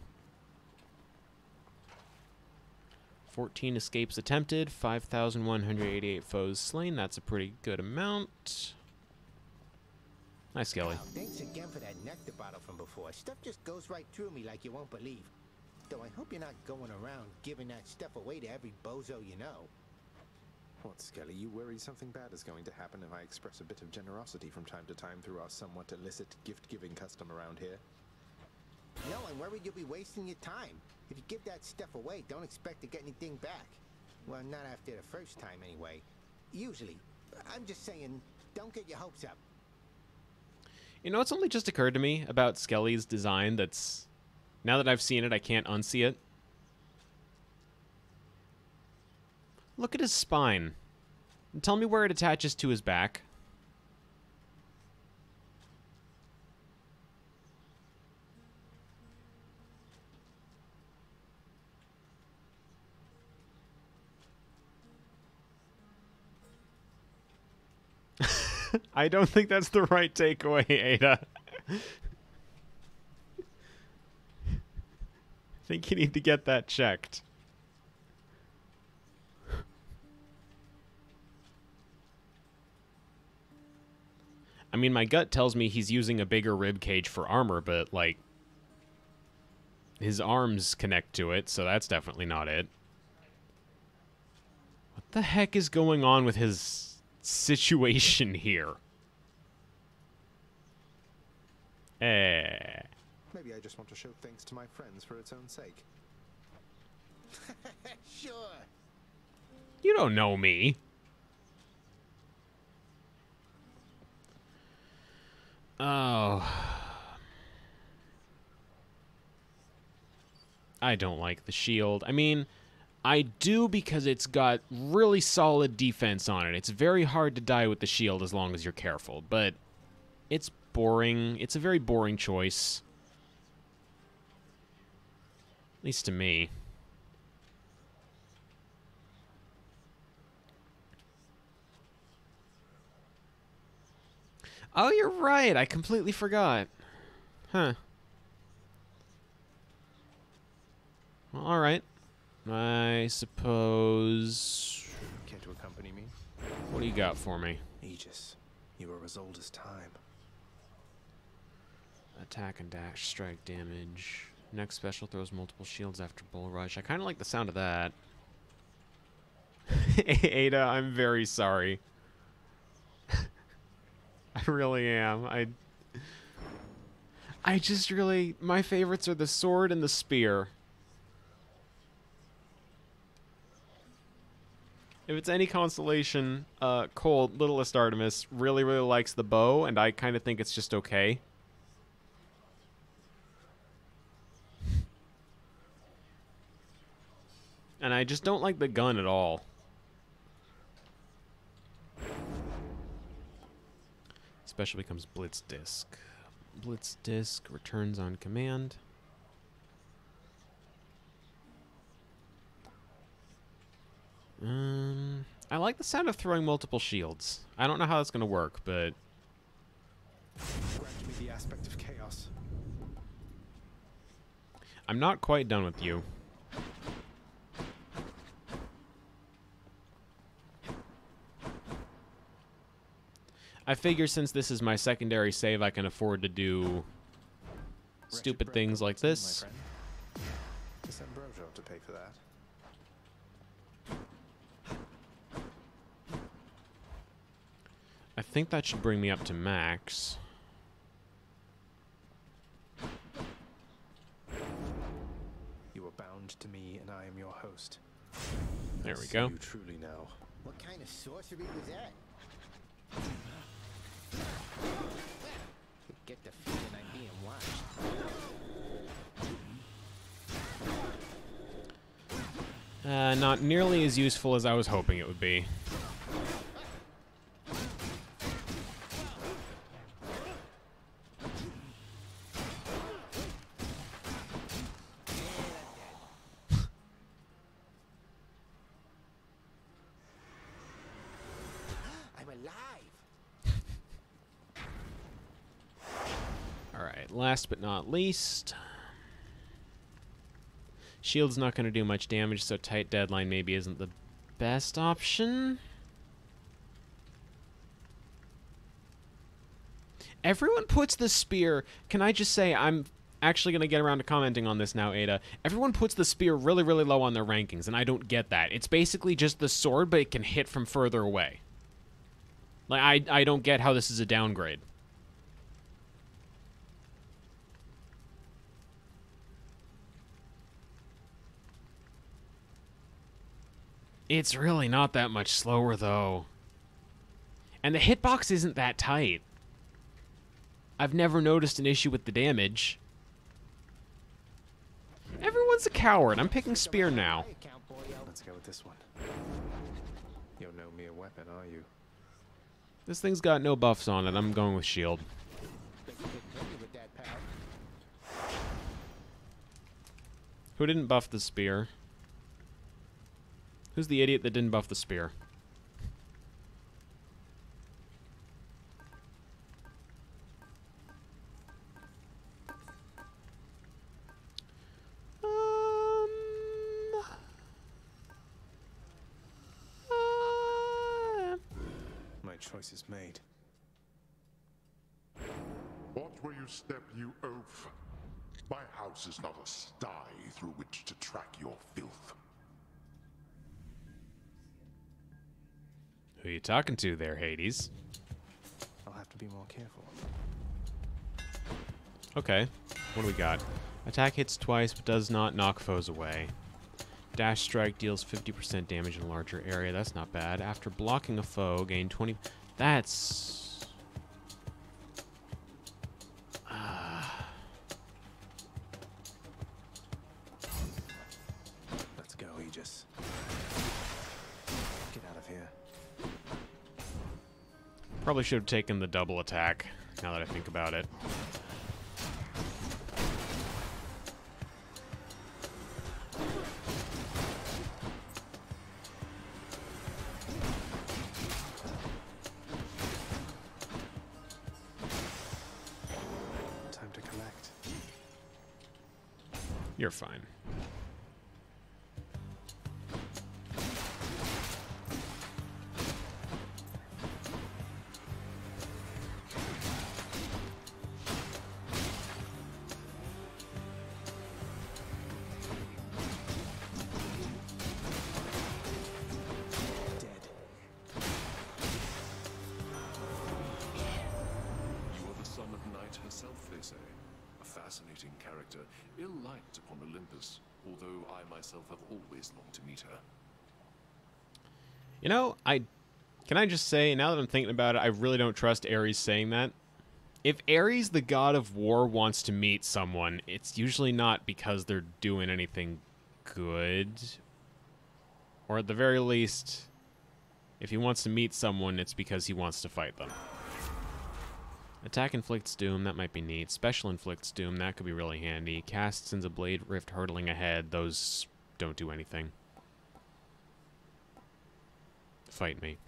Speaker 1: 14 escapes attempted, 5,188 foes slain. That's a pretty good amount. Nice, Skelly.
Speaker 14: Wow, thanks again for that nectar bottle from before. Stuff just goes right through me like you won't believe. Though I hope you're not going around giving that stuff away to every bozo you know.
Speaker 2: What, Skelly? You worry something bad is going to happen if I express a bit of generosity from time to time through our somewhat illicit gift-giving custom around here?
Speaker 14: No, I'm worried you'll be wasting your time. If you give that stuff away, don't expect to get anything back. Well, not after the first time, anyway. Usually. I'm just saying, don't get your hopes up.
Speaker 1: You know, it's only just occurred to me about Skelly's design that's... Now that I've seen it, I can't unsee it. Look at his spine. And tell me where it attaches to his back. I don't think that's the right takeaway, Ada. I think you need to get that checked. I mean, my gut tells me he's using a bigger rib cage for armor, but, like, his arms connect to it, so that's definitely not it. What the heck is going on with his situation here?
Speaker 2: Maybe I just want to show thanks to my friends for its own sake.
Speaker 14: Sure.
Speaker 1: You don't know me. Oh. I don't like the shield. I mean, I do because it's got really solid defense on it. It's very hard to die with the shield as long as you're careful, but it's boring. It's a very boring choice. At least to me. Oh, you're right. I completely forgot. Huh. Well, all right. I suppose...
Speaker 2: Care to accompany me?
Speaker 1: What do you got for me?
Speaker 2: Aegis, you are as old as time.
Speaker 1: Attack and dash, strike damage. Next special throws multiple shields after bull rush. I kind of like the sound of that. Ada, I'm very sorry. I really am. I just really... My favorites are the sword and the spear. If it's any consolation, Cole, Littlest Artemis, really, really likes the bow, and I kind of think it's just okay. And I just don't like the gun at all. Special becomes Blitz Disc. Blitz Disc returns on command. I like the sound of throwing multiple shields. I don't know how that's going to work, but...
Speaker 2: Grant me the aspect of chaos.
Speaker 1: I'm not quite done with you. I figure since this is my secondary save, I can afford to do stupid things like this.
Speaker 2: Is Ambrosia to pay for that?
Speaker 1: I think that should bring me up to max.
Speaker 2: You are bound to me, and I am your host.
Speaker 1: There we go.
Speaker 2: You truly know.
Speaker 14: What kind of sorcery was that? Get the feeling I'm being watched.
Speaker 1: Not nearly as useful as I was hoping it would be.
Speaker 14: I'm alive.
Speaker 1: Alright, last but not least. Shield's not going to do much damage, so tight deadline maybe isn't the best option. Everyone puts the spear... Can I just say, I'm actually going to get around to commenting on this now, Ada. Everyone puts the spear really, really low on their rankings, and I don't get that. It's basically just the sword, but it can hit from further away. Like, I don't get how this is a downgrade. It's really not that much slower, though. And the hitbox isn't that tight. I've never noticed an issue with the damage. Everyone's a coward. I'm picking spear now.
Speaker 2: Let's go with this one. You're no mere weapon, are you?
Speaker 1: This thing's got no buffs on it. I'm going with shield. Who didn't buff the spear? Who's the idiot that didn't buff the spear?
Speaker 2: My choice is made.
Speaker 6: What will you step, you oaf? My house is not a sty through which to track your filth.
Speaker 1: Who you talking to there, Hades?
Speaker 2: I'll have to be more careful.
Speaker 1: Okay, what do we got? Attack hits twice but does not knock foes away. Dash strike deals 50% damage in a larger area. That's not bad. After blocking a foe, gain 20... That's...
Speaker 2: Let's go, Aegis. Get out of here.
Speaker 1: Probably should have taken the double attack, now that I think about it.
Speaker 2: Time to collect.
Speaker 1: You're fine.
Speaker 4: Herself, they say. A fascinating character, ill-liked upon Olympus, although I myself have always longed to meet her.
Speaker 1: You know, can I just say, now that I'm thinking about it, I really don't trust Ares saying that. If Ares, the god of war, wants to meet someone, it's usually not because they're doing anything good. Or at the very least, if he wants to meet someone, it's because he wants to fight them. Attack inflicts doom, that might be neat. Special inflicts doom, that could be really handy. Cast sends a blade rift hurtling ahead, those don't do anything. Fight me.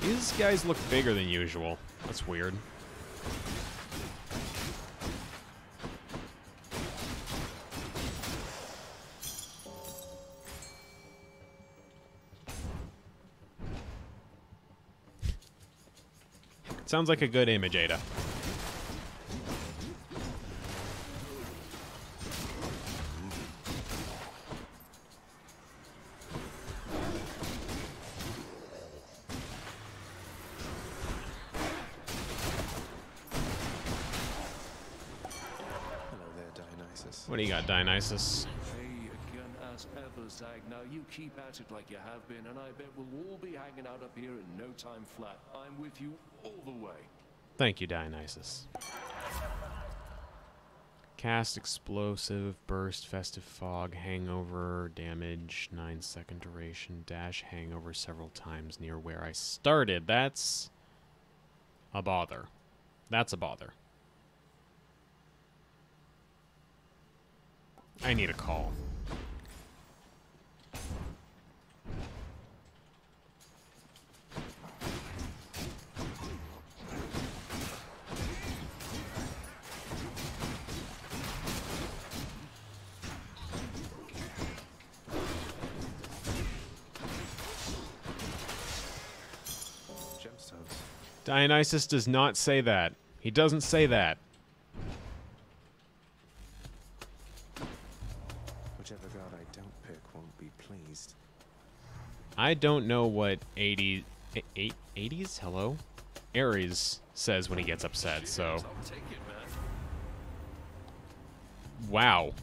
Speaker 1: These guys look bigger than usual. That's weird. Sounds like a good image, Ada.
Speaker 2: Hello there, Dionysus.
Speaker 1: What do you got, Dionysus?
Speaker 4: Hey, again as ever, Zag. Now you keep at it like you have been, and I bet we'll all be hanging out up here in no time flat. I'm with you all the way.
Speaker 1: Thank you, Dionysus. Cast explosive, burst, festive fog, hangover, damage, 9-second duration, dash hangover several times near where I started. That's a bother. That's a bother. I need a call. Dionysus does not say that. He doesn't say that.
Speaker 2: Whichever god I don't pick won't be pleased.
Speaker 1: I don't know what 80s? Hello? Ares says when he gets upset, so...
Speaker 4: I'll take it, man.
Speaker 1: Wow.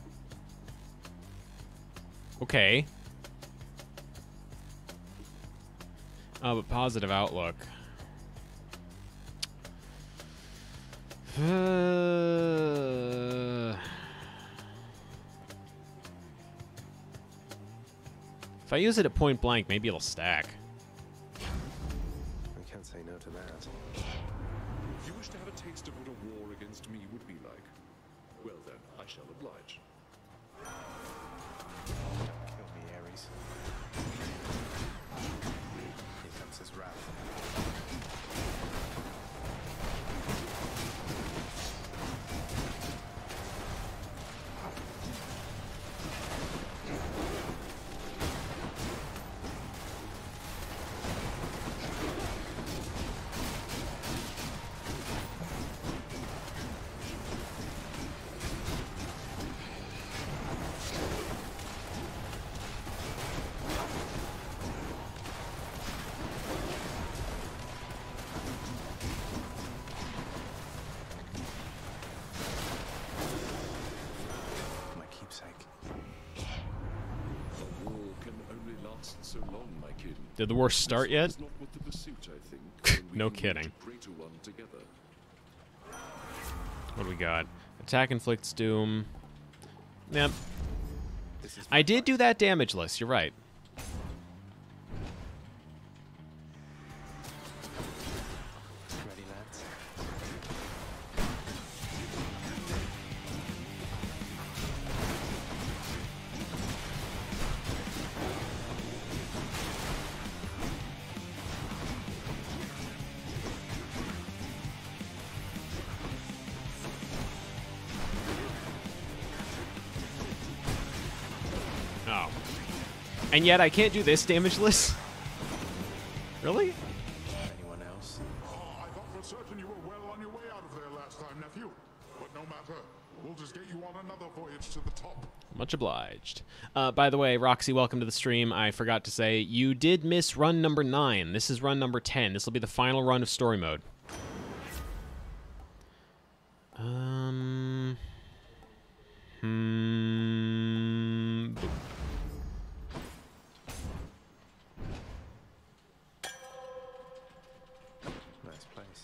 Speaker 1: Okay. But positive outlook. If I use it at point blank, maybe it'll stack.
Speaker 2: I can't say no to that.
Speaker 4: You wish to have a taste of what a war against me would be like? Well then, I shall oblige.
Speaker 2: Don't kill me, Ares. Here comes his wrath.
Speaker 4: last so long, my kid.
Speaker 1: Did the war start yet?
Speaker 4: This is not what the pursuit, I think, when we
Speaker 1: No
Speaker 4: can
Speaker 1: kidding.
Speaker 4: reach a greater one together.
Speaker 1: What do we got? Attack inflicts doom. Yep. I did do that damage list. You're right.
Speaker 2: Ready, lads?
Speaker 1: Oh. And yet I can't do this damage list? Really?
Speaker 2: Anyone else?
Speaker 6: I thought for certain you were well on your way out of there last time, nephew. But no matter. We'll just get you on another voyage to the top.
Speaker 1: Much obliged. By the way, Roxy, welcome to the stream. I forgot to say, you did miss run number 9. This is run number 10. This will be the final run of story mode.
Speaker 2: Nice place.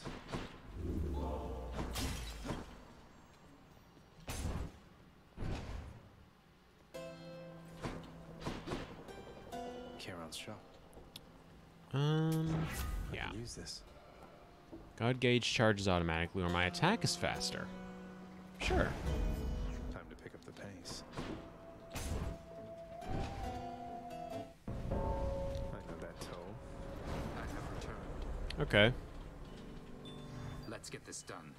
Speaker 2: Kieran's shop.
Speaker 1: Yeah.
Speaker 2: Use this.
Speaker 1: God gauge charges automatically, or my attack is faster. Sure.
Speaker 2: Time to pick up the pace. I know that toll.
Speaker 10: I have returned.
Speaker 1: Okay.
Speaker 10: Let's get this done.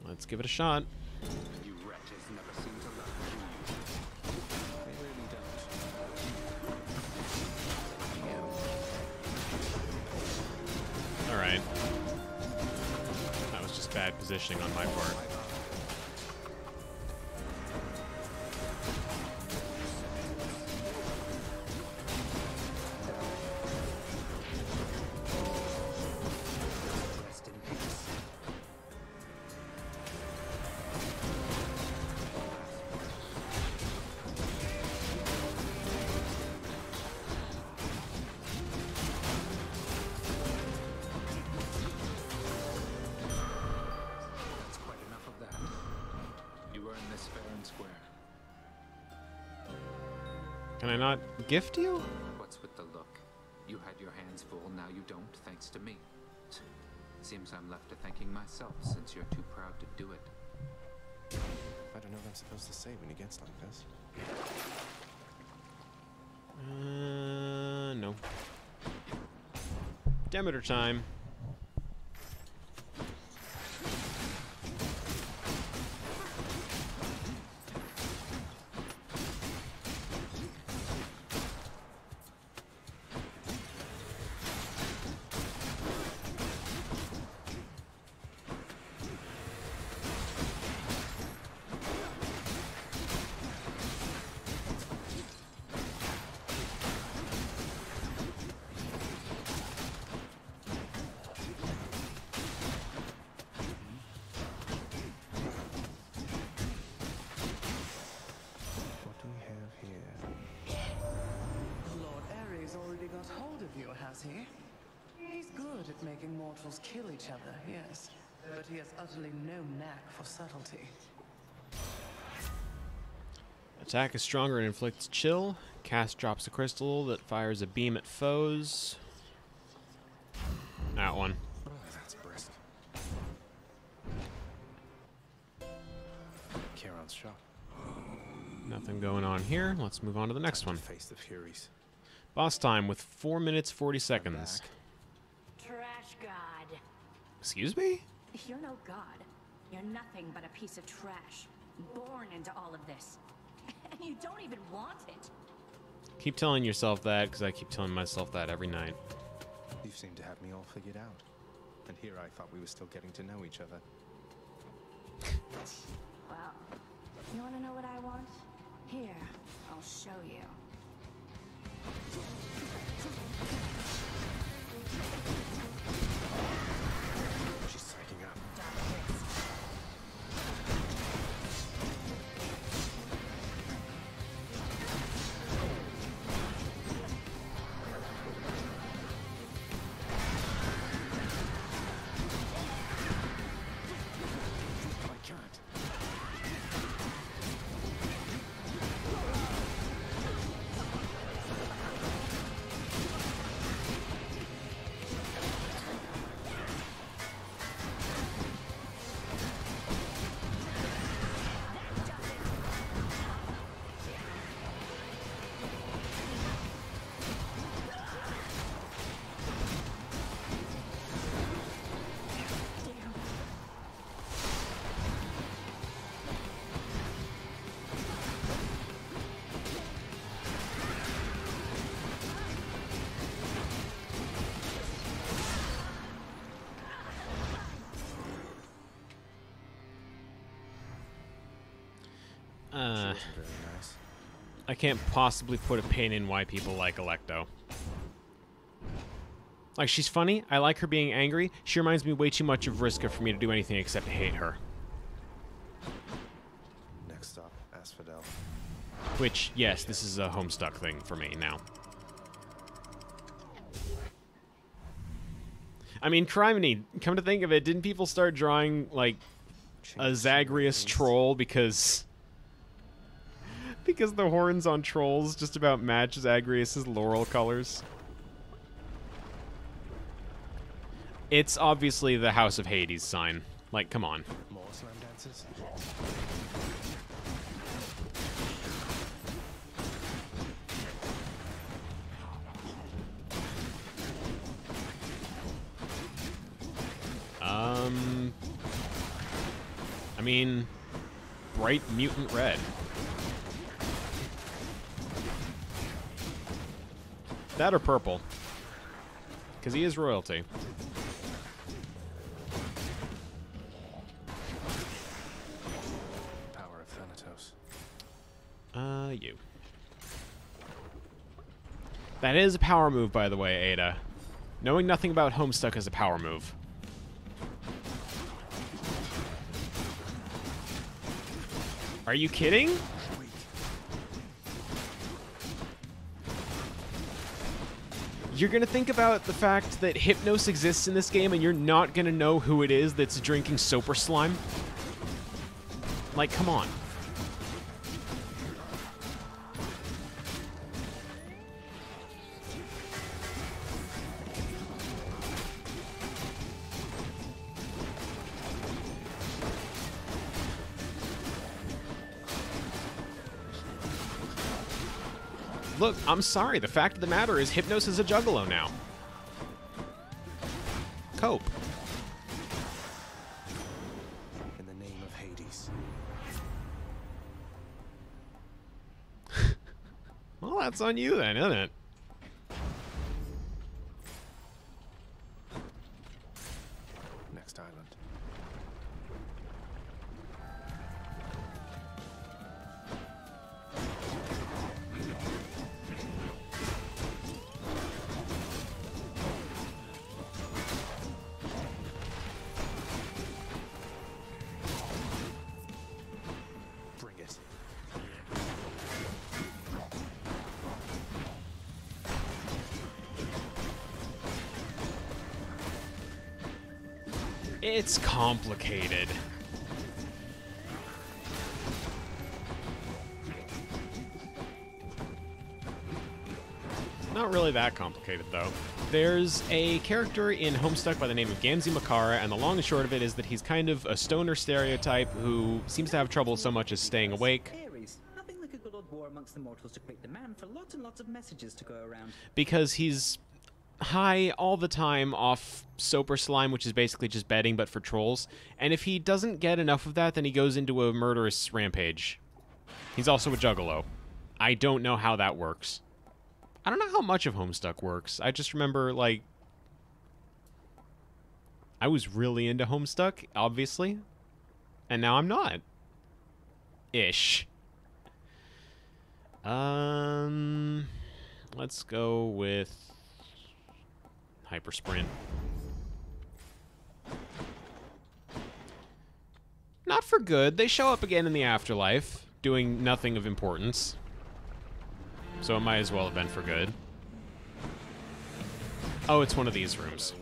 Speaker 1: Let's give it a shot.
Speaker 10: You wretches never seem to learn, do you?
Speaker 2: They really don't.
Speaker 1: Alright. That was just bad positioning on my part.
Speaker 10: Rest in peace. That's quite enough of that. You earned this fair and square.
Speaker 1: Can I not gift you?
Speaker 10: What's with the look? You had your hands full, now you don't, thanks to me. Seems I'm left to thanking myself, since you're too proud to do it.
Speaker 2: I don't know what I'm supposed to say when he gets like this.
Speaker 1: No. Demeter time.
Speaker 2: What do we have here?
Speaker 5: Lord Ares already got hold of you, has he? He's good at making mortals kill each other, yes. But he has utterly no knack for subtlety.
Speaker 1: Attack is stronger and inflicts chill. Cast drops a crystal that fires a beam at foes. That one.
Speaker 2: Oh, that's brisk. Kieran's shop.
Speaker 1: Nothing going on here. Let's move on to the next one.
Speaker 2: Face the Furies.
Speaker 1: Boss time with 4 minutes 40 seconds.
Speaker 15: Trash god.
Speaker 1: Excuse me?
Speaker 15: You're no god. You're nothing but a piece of trash. Born into all of this. And you don't even want it.
Speaker 1: Keep telling yourself that, because I keep telling myself that every night.
Speaker 2: You seem to have me all figured out. And here I thought we were still getting to know each other.
Speaker 15: Well, you want to know what I want? Here, I'll show you.
Speaker 2: She's psyching up. wasn't very nice.
Speaker 1: I can't possibly put a pin in why people like Electo. Like, she's funny. I like her being angry. She reminds me way too much of Vriska for me to do anything except hate her.
Speaker 2: Next stop, Asphodel.
Speaker 1: Which, yes, this is a Homestuck thing for me now. I mean, Criminy, come to think of it, didn't people start drawing, like, a Zagreus troll because the horns on trolls just about match Zagreus's laurel colors? It's obviously the House of Hades sign. Like, come on.
Speaker 2: More slam dances?
Speaker 1: I mean, bright mutant red. That or purple. Because he is royalty.
Speaker 2: Power of Thanatos.
Speaker 1: You. That is a power move, by the way, Ada. Knowing nothing about Homestuck is a power move. Are you kidding? You're gonna think about the fact that Hypnos exists in this game and you're not gonna know who it is that's drinking Soper Slime? Like, come on. Look, I'm sorry. The fact of the matter is Hypnos is a juggalo now. Cope.
Speaker 2: In the name of Hades.
Speaker 1: Well, that's on you then, isn't it?
Speaker 2: Next island.
Speaker 1: It's complicated. Not really that complicated, though. There's a character in Homestuck by the name of Gamzee Makara, and the long and short of it is that he's kind of a stoner stereotype who seems to have trouble so much as staying awake.
Speaker 8: Nothing like a good old war amongst the mortals to create demand for lots and lots of messages to go around.
Speaker 1: Because he's high all the time off Soper Slime, which is basically just betting but for trolls. And if he doesn't get enough of that, then he goes into a murderous rampage. He's also a juggalo. I don't know how that works. I don't know how much of Homestuck works. I just remember, like, I was really into Homestuck, obviously. And now I'm not. Ish. Let's go with Hyper Sprint. Not for good. They show up again in the afterlife, doing nothing of importance. So it might as well have been for good. Oh, it's one of these rooms.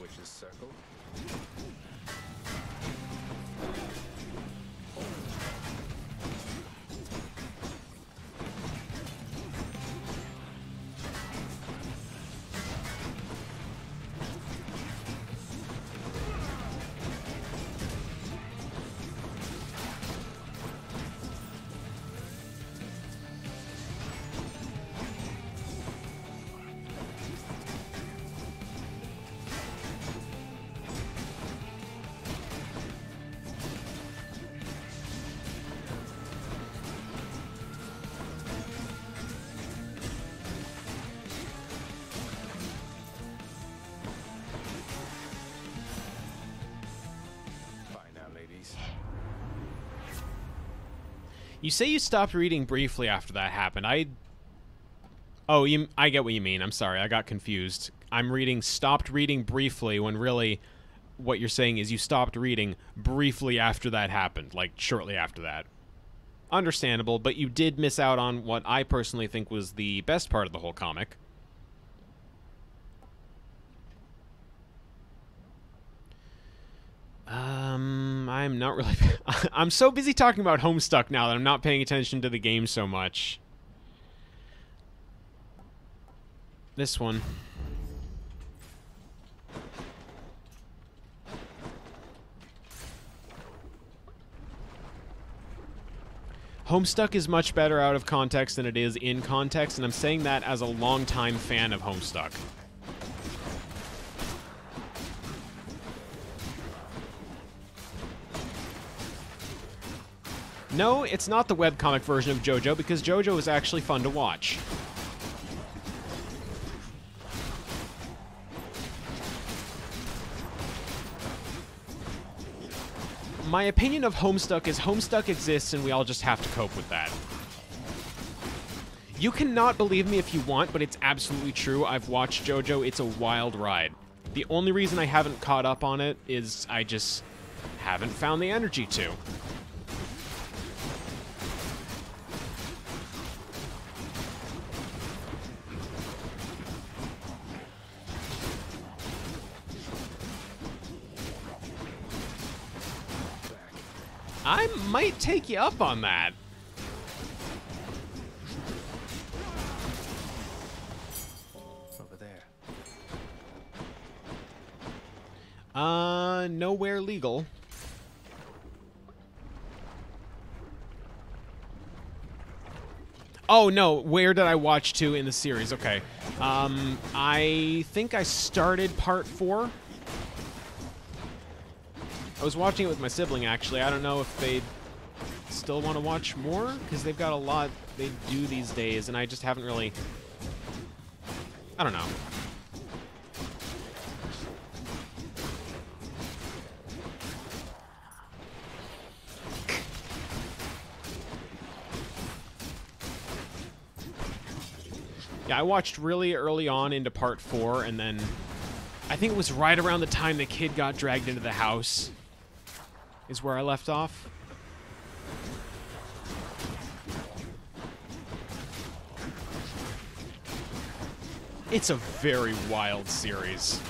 Speaker 1: You say you stopped reading briefly after that happened. I get what you mean. I'm sorry. I got confused. I'm reading stopped reading briefly when really what you're saying is you stopped reading briefly after that happened, like shortly after that. Understandable, but you did miss out on what I personally think was the best part of the whole comic. I'm not really... I'm so busy talking about Homestuck now that I'm not paying attention to the game so much. This one. Homestuck is much better out of context than it is in context, and I'm saying that as a longtime fan of Homestuck. No, it's not the webcomic version of JoJo, because JoJo is actually fun to watch. My opinion of Homestuck is Homestuck exists and we all just have to cope with that. You cannot believe me if you want, but it's absolutely true. I've watched JoJo. It's a wild ride. The only reason I haven't caught up on it is I just haven't found the energy to. I might take you up on that.
Speaker 2: Over there.
Speaker 1: Nowhere legal. Oh, no. Where did I watch to in the series? Okay. I think I started part 4. I was watching it with my sibling, actually. I don't know if they still want to watch more, because they've got a lot they do these days, and I just haven't really... I don't know. Yeah, I watched really early on into part 4, and then I think it was right around the time the kid got dragged into the house is where I left off. It's a very wild series.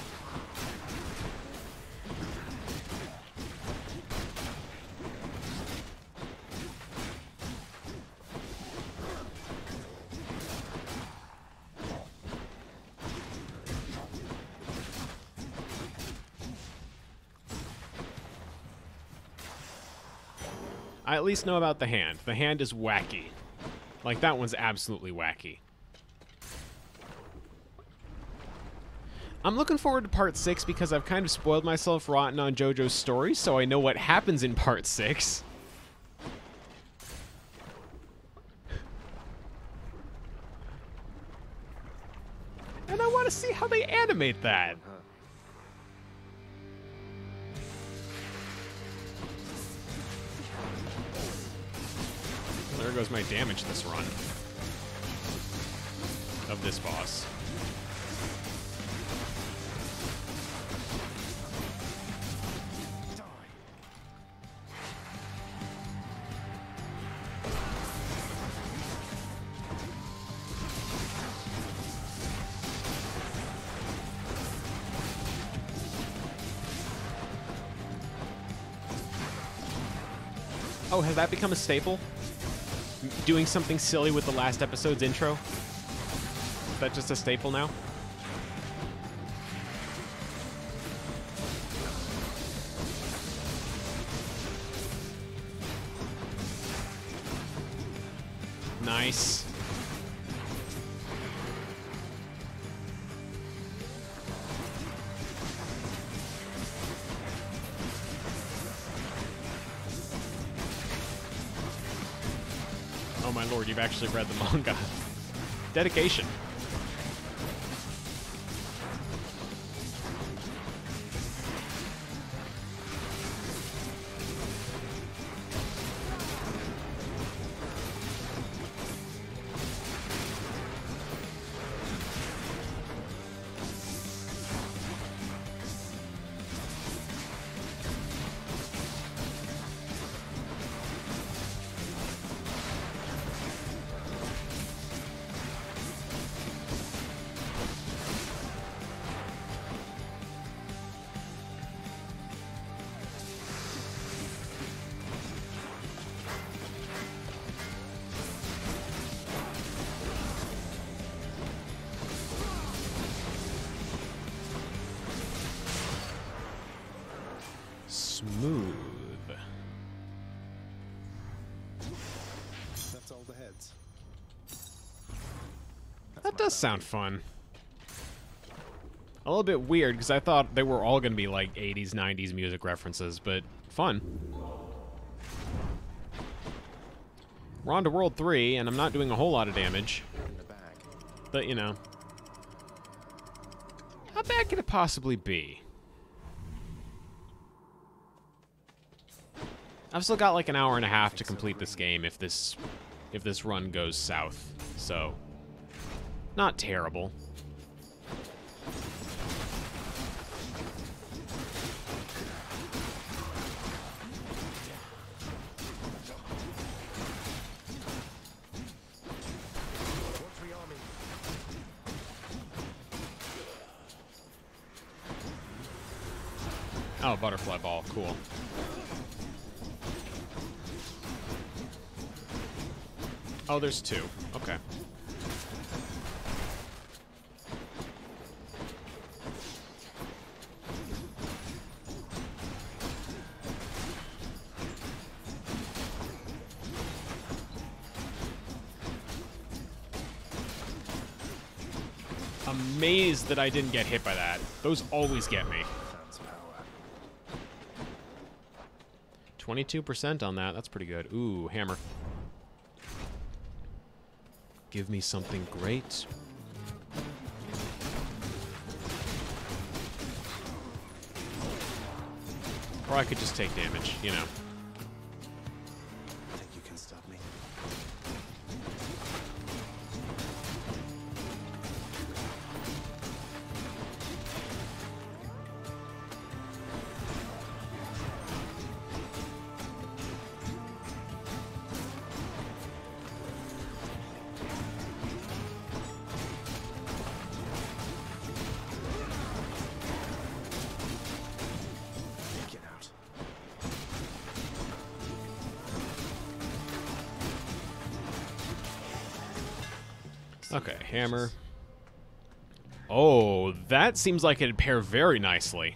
Speaker 1: I at least know about the hand. The hand is wacky. Like, that one's absolutely wacky. I'm looking forward to part 6 because I've kind of spoiled myself rotten on JoJo's story, so I know what happens in part 6. And I want to see how they animate that. There goes my damage this run of this boss. Oh, has that become a staple? Doing something silly with the last episode's intro? Is that just a staple now? Nice. Oh my lord, you've actually read the manga. Dedication. Smooth.
Speaker 2: That's all the heads.
Speaker 1: That does sound fun. A little bit weird, because I thought they were all going to be like 80s, 90s music references, but fun. We're on to World 3, and I'm not doing a whole lot of damage. But, you know. How bad could it possibly be? I've still got like an hour and a half to complete this game if this run goes south. So, not terrible. Oh, butterfly ball, cool. Oh, there's two. Okay. Amazed that I didn't get hit by that. Those always get me. 22% on that. That's pretty good. Ooh, hammer. Give me something great. Or I could just take damage, you know.
Speaker 2: I think you can stop me.
Speaker 1: Okay, hammer. Oh, that seems like it'd pair very nicely.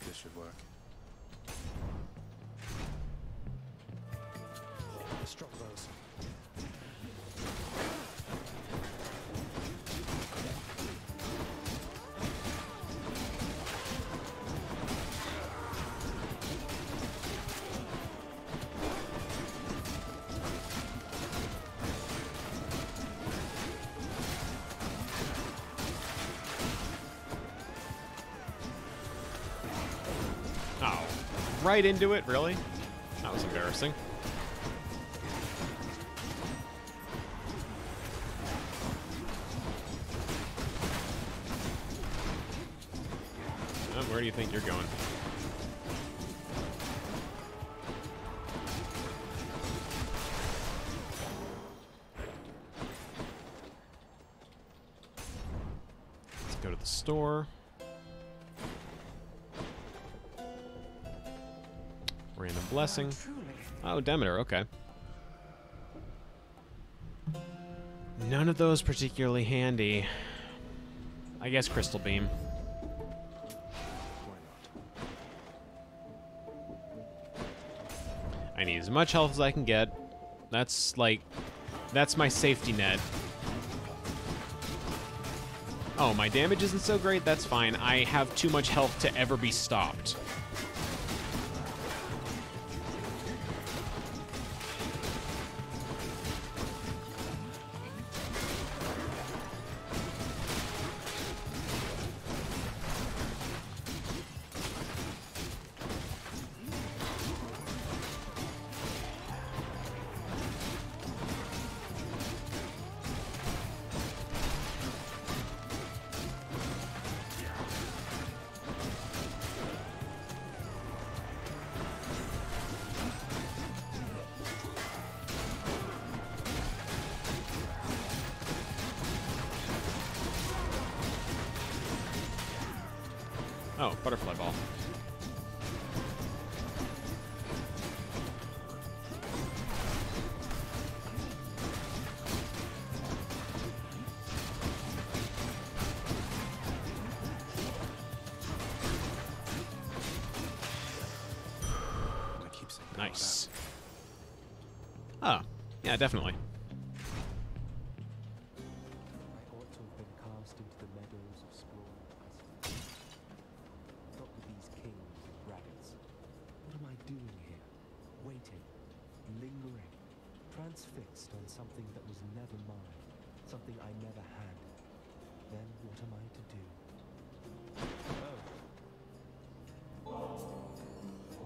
Speaker 2: This should work. Strong those.
Speaker 1: Oh, right into it, really? That was embarrassing. Where do you think you're going? Let's go to the store. Random blessing. Oh, Demeter, okay. None of those particularly handy. I guess Crystal Beam. I need as much health as I can get. That's my safety net. Oh, my damage isn't so great? That's fine. I have too much health to ever be stopped. Oh, butterfly ball. Nice. Oh, yeah, definitely.
Speaker 16: I ought to have been cast into the meadows of Strawbunny, not with these kings and braggats. What am I doing here? Waiting, lingering, transfixed on something that was never mine, something I never had. Then what am I to do?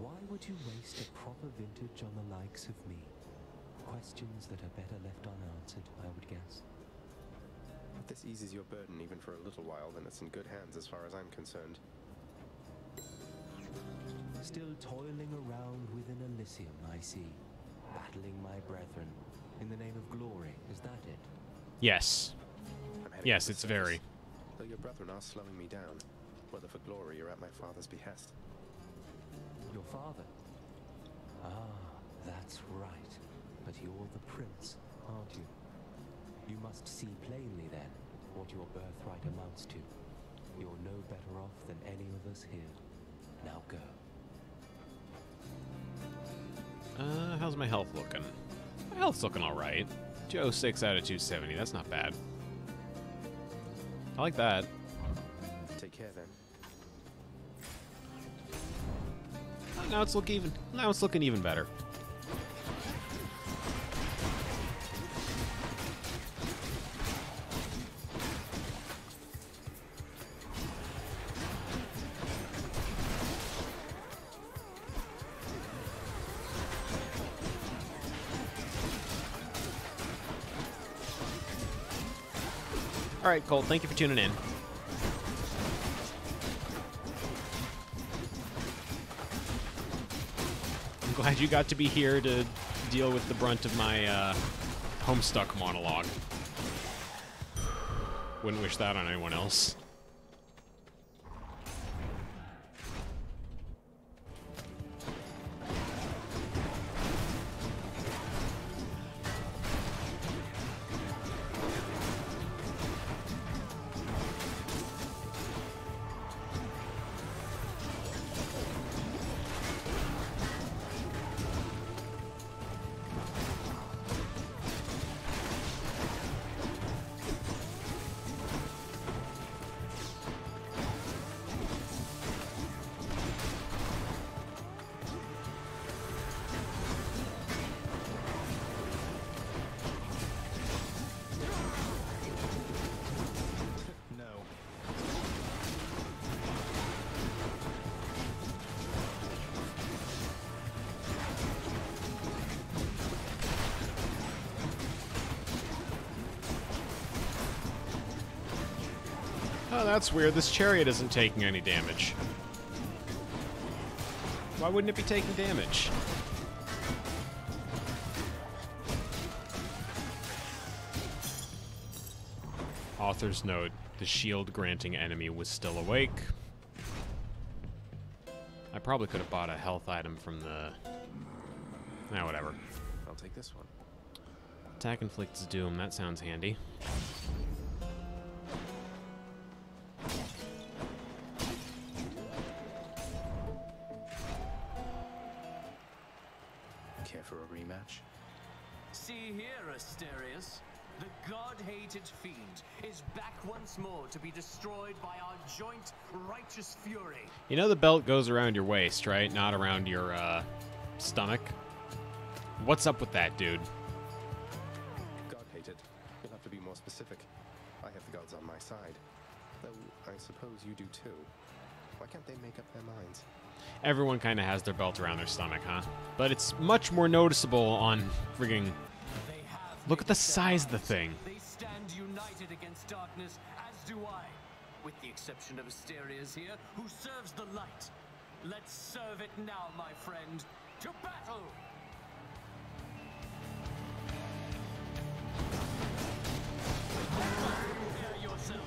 Speaker 16: Why would you waste a proper vintage on the likes of me? Questions that are better left unanswered, I would guess.
Speaker 2: If this eases your burden even for a little while, then it's in good hands as far as I'm concerned.
Speaker 16: Still toiling around within Elysium, I see. Battling my brethren. In the name of glory, is that it?
Speaker 1: Yes. Yes, it's very.
Speaker 2: Though your brethren are slowing me down, whether for glory or at my father's behest.
Speaker 16: Your father? Ah, that's right. But you're the prince, aren't you? You must see plainly, then, what your birthright amounts to. You're no better off than any of us here. Now go.
Speaker 1: How's my health looking? My health's looking alright. 206 out of 270, that's not bad. I like that.
Speaker 2: Take care, then.
Speaker 1: Oh, now it's looking even better. Alright, Colt, thank you for tuning in. I'm glad you got to be here to deal with the brunt of my Homestuck monologue. Wouldn't wish that on anyone else. Oh, that's weird. This chariot isn't taking any damage. Why wouldn't it be taking damage? Author's note, the shield-granting enemy was still awake. I probably could have bought a health item from the... Nah, whatever.
Speaker 2: I'll take this one.
Speaker 1: Attack inflicts doom. That sounds handy.
Speaker 2: Care for a rematch?
Speaker 11: See here, Asterius. The god-hated fiend is back once more to be destroyed by our joint righteous fury.
Speaker 1: You know the belt goes around your waist, right? Not around your, stomach? What's up with that, dude?
Speaker 2: God-hated. You'll have to be more specific. I have the gods on my side. Though, I suppose you do too. Why can't they make up their minds?
Speaker 1: Everyone kind of has their belt around their stomach, huh? But it's much more noticeable on frigging... Look at the size of the thing.
Speaker 11: They stand united against darkness, as do I. With the exception of Asterius here, who serves the light. Let's serve it now, my friend. To battle! Prepare yourself.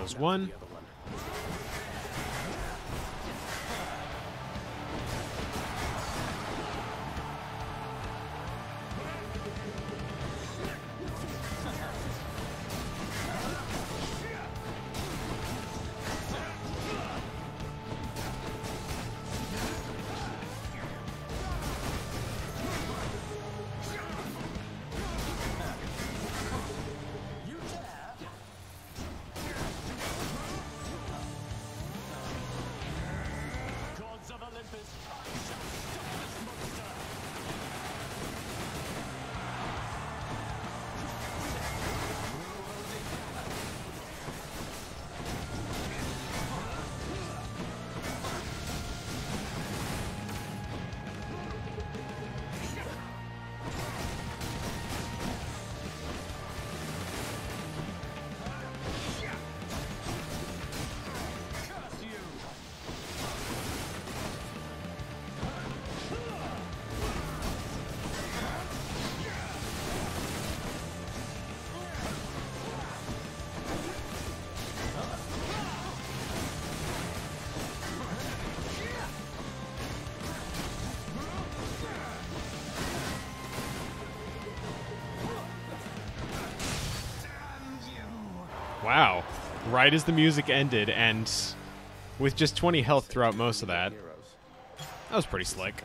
Speaker 1: goes one. Wow. Right as the music ended, and with just 20 health throughout most of that. That was pretty slick.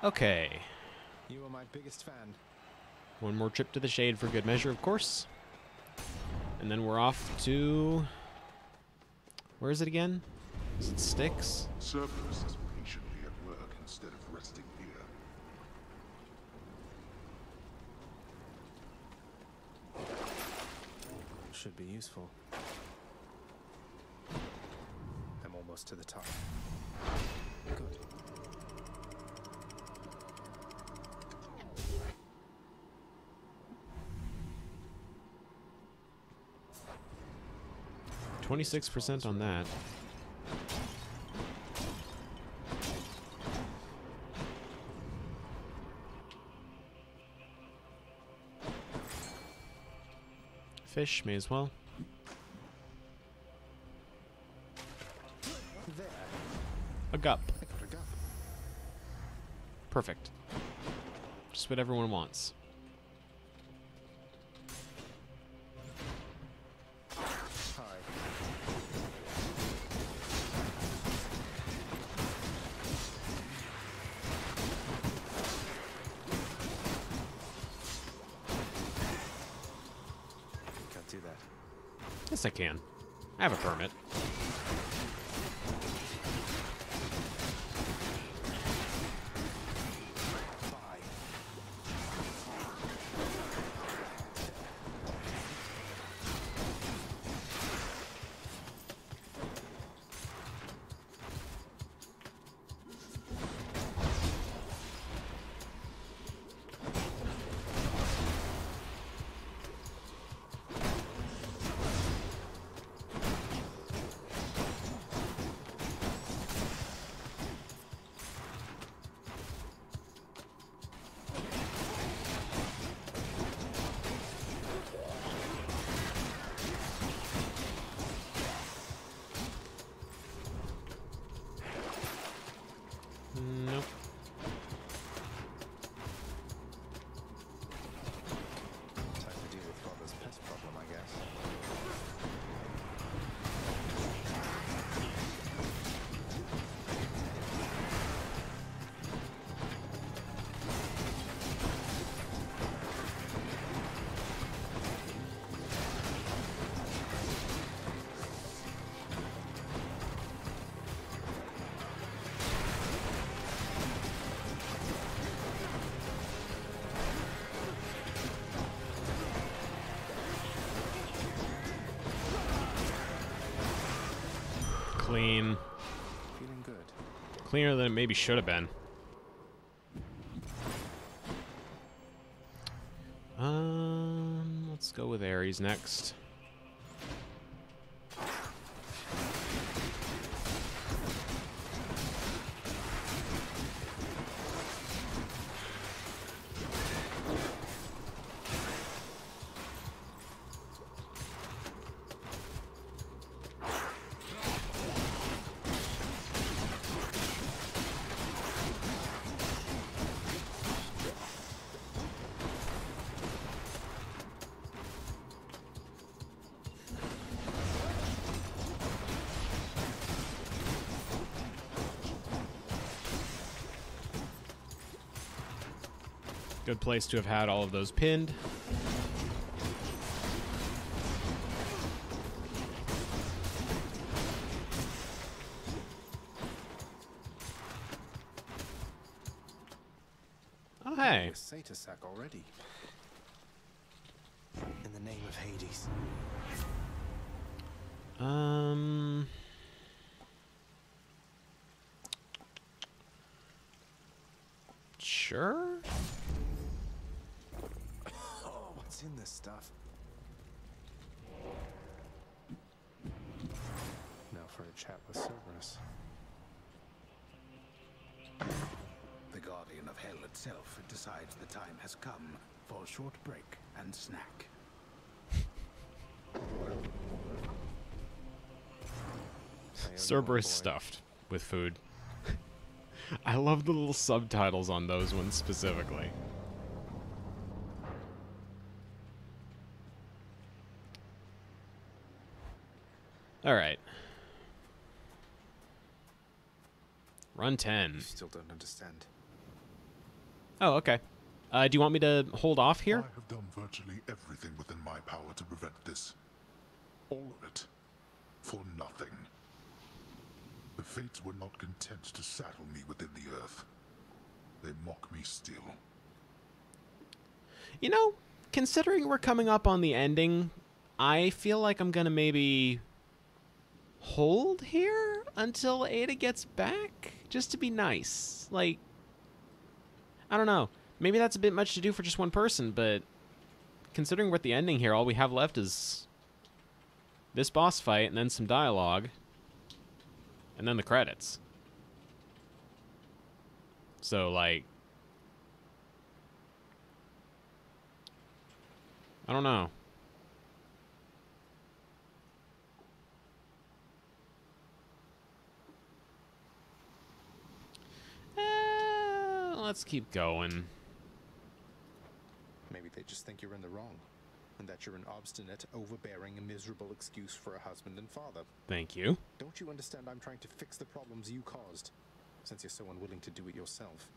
Speaker 1: Okay.
Speaker 2: You are my biggest fan.
Speaker 1: One more trip to the shade for good measure, of course. And then we're off to... Where is it again? Is it Styx?
Speaker 6: Cerberus is patiently at work instead of resting here.
Speaker 2: Should be useful. I'm almost to the top. Good.
Speaker 1: %26 on that. Fish, may as well.
Speaker 2: There.
Speaker 1: A gup.
Speaker 2: I got a gup.
Speaker 1: Perfect. Just what everyone wants. Yes, I can. I have a permit. Nope.
Speaker 2: Time to deal with Father's pest problem, I guess.
Speaker 1: Clean.
Speaker 2: Feeling good.
Speaker 1: Cleaner than it maybe should have been. Let's go with Ares next. Good place to have had all of those pinned. Oh, hey.
Speaker 2: Satyr sack already. In the name of Hades.
Speaker 1: Sure.
Speaker 2: Oh, what's in this stuff? Now for a chat with Cerberus.
Speaker 12: The Guardian of Hell itself decides the time has come for a short break and snack.
Speaker 1: Cerberus stuffed with food. I love the little subtitles on those ones specifically. Alright. Run 10.
Speaker 2: You still don't understand.
Speaker 1: Oh, okay. Do you want me to hold off here?
Speaker 6: I have done virtually everything within my power to prevent this. All of it. For nothing. The Fates were not content to saddle me within the earth. They mock me still.
Speaker 1: You know, considering we're coming up on the ending, I feel like I'm gonna maybe hold here until Ada gets back, just to be nice. Like, I don't know. Maybe that's a bit much to do for just one person, but considering we're at the ending here, all we have left is this boss fight and then some dialogue. And then the credits. So, like, I don't know. Let's keep going.
Speaker 2: Maybe they just think you're in the wrong, and that you're an obstinate, overbearing, and miserable excuse for a husband and father.
Speaker 1: Thank you.
Speaker 2: Don't you understand I'm trying to fix the problems you caused, since you're so unwilling to do it yourself?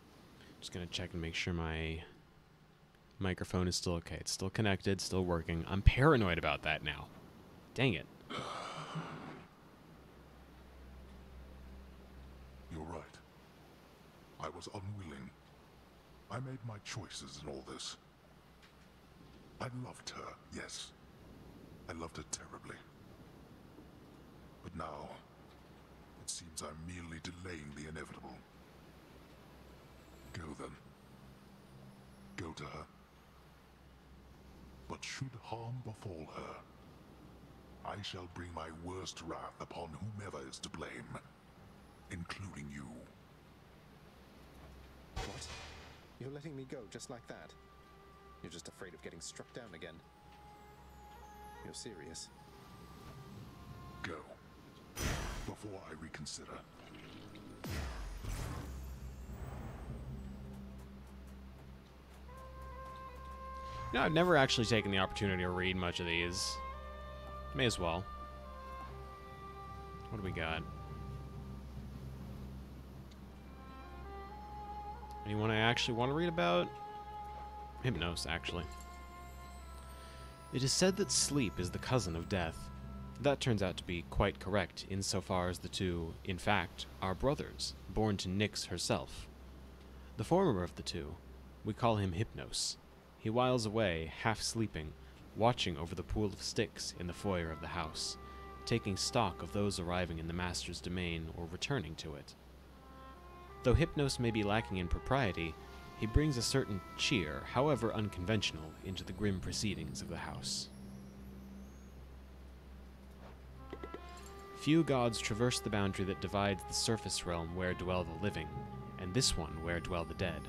Speaker 1: Just gonna check and make sure my microphone is still okay. It's still connected, still working. I'm paranoid about that now. Dang it.
Speaker 6: You're right. I was unwilling. I made my choices in all this. I loved her, yes. I loved her terribly. But now, it seems I'm merely delaying the inevitable. Go then. Go to her. But should harm befall her, I shall bring my worst wrath upon whomever is to blame, including you.
Speaker 2: What? You're letting me go just like that? You're just afraid of getting struck down again. You're serious?
Speaker 6: Go. Before I reconsider.
Speaker 1: You know, I've never actually taken the opportunity to read much of these. May as well. What do we got? Anyone I actually want to read about? Hypnos, actually. It is said that sleep is the cousin of death. That turns out to be quite correct, insofar as the two, in fact, are brothers, born to Nyx herself. The former of the two, we call him Hypnos. He whiles away, half sleeping, watching over the pool of sticks in the foyer of the house, taking stock of those arriving in the master's domain or returning to it. Though Hypnos may be lacking in propriety, he brings a certain cheer, however unconventional, into the grim proceedings of the house. Few gods traverse the boundary that divides the surface realm where dwell the living, and this one where dwell the dead.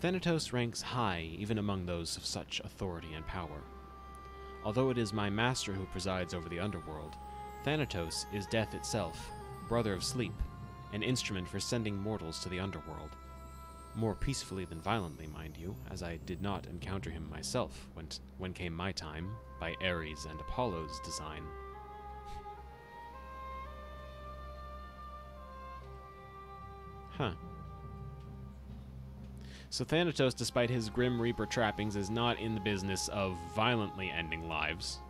Speaker 1: Thanatos ranks high even among those of such authority and power. Although it is my master who presides over the underworld, Thanatos is death itself, brother of sleep, an instrument for sending mortals to the underworld. More peacefully than violently, mind you, as I did not encounter him myself when came my time, by Ares and Apollo's design. Huh. So Thanatos, despite his Grim Reaper trappings, is not in the business of violently ending lives.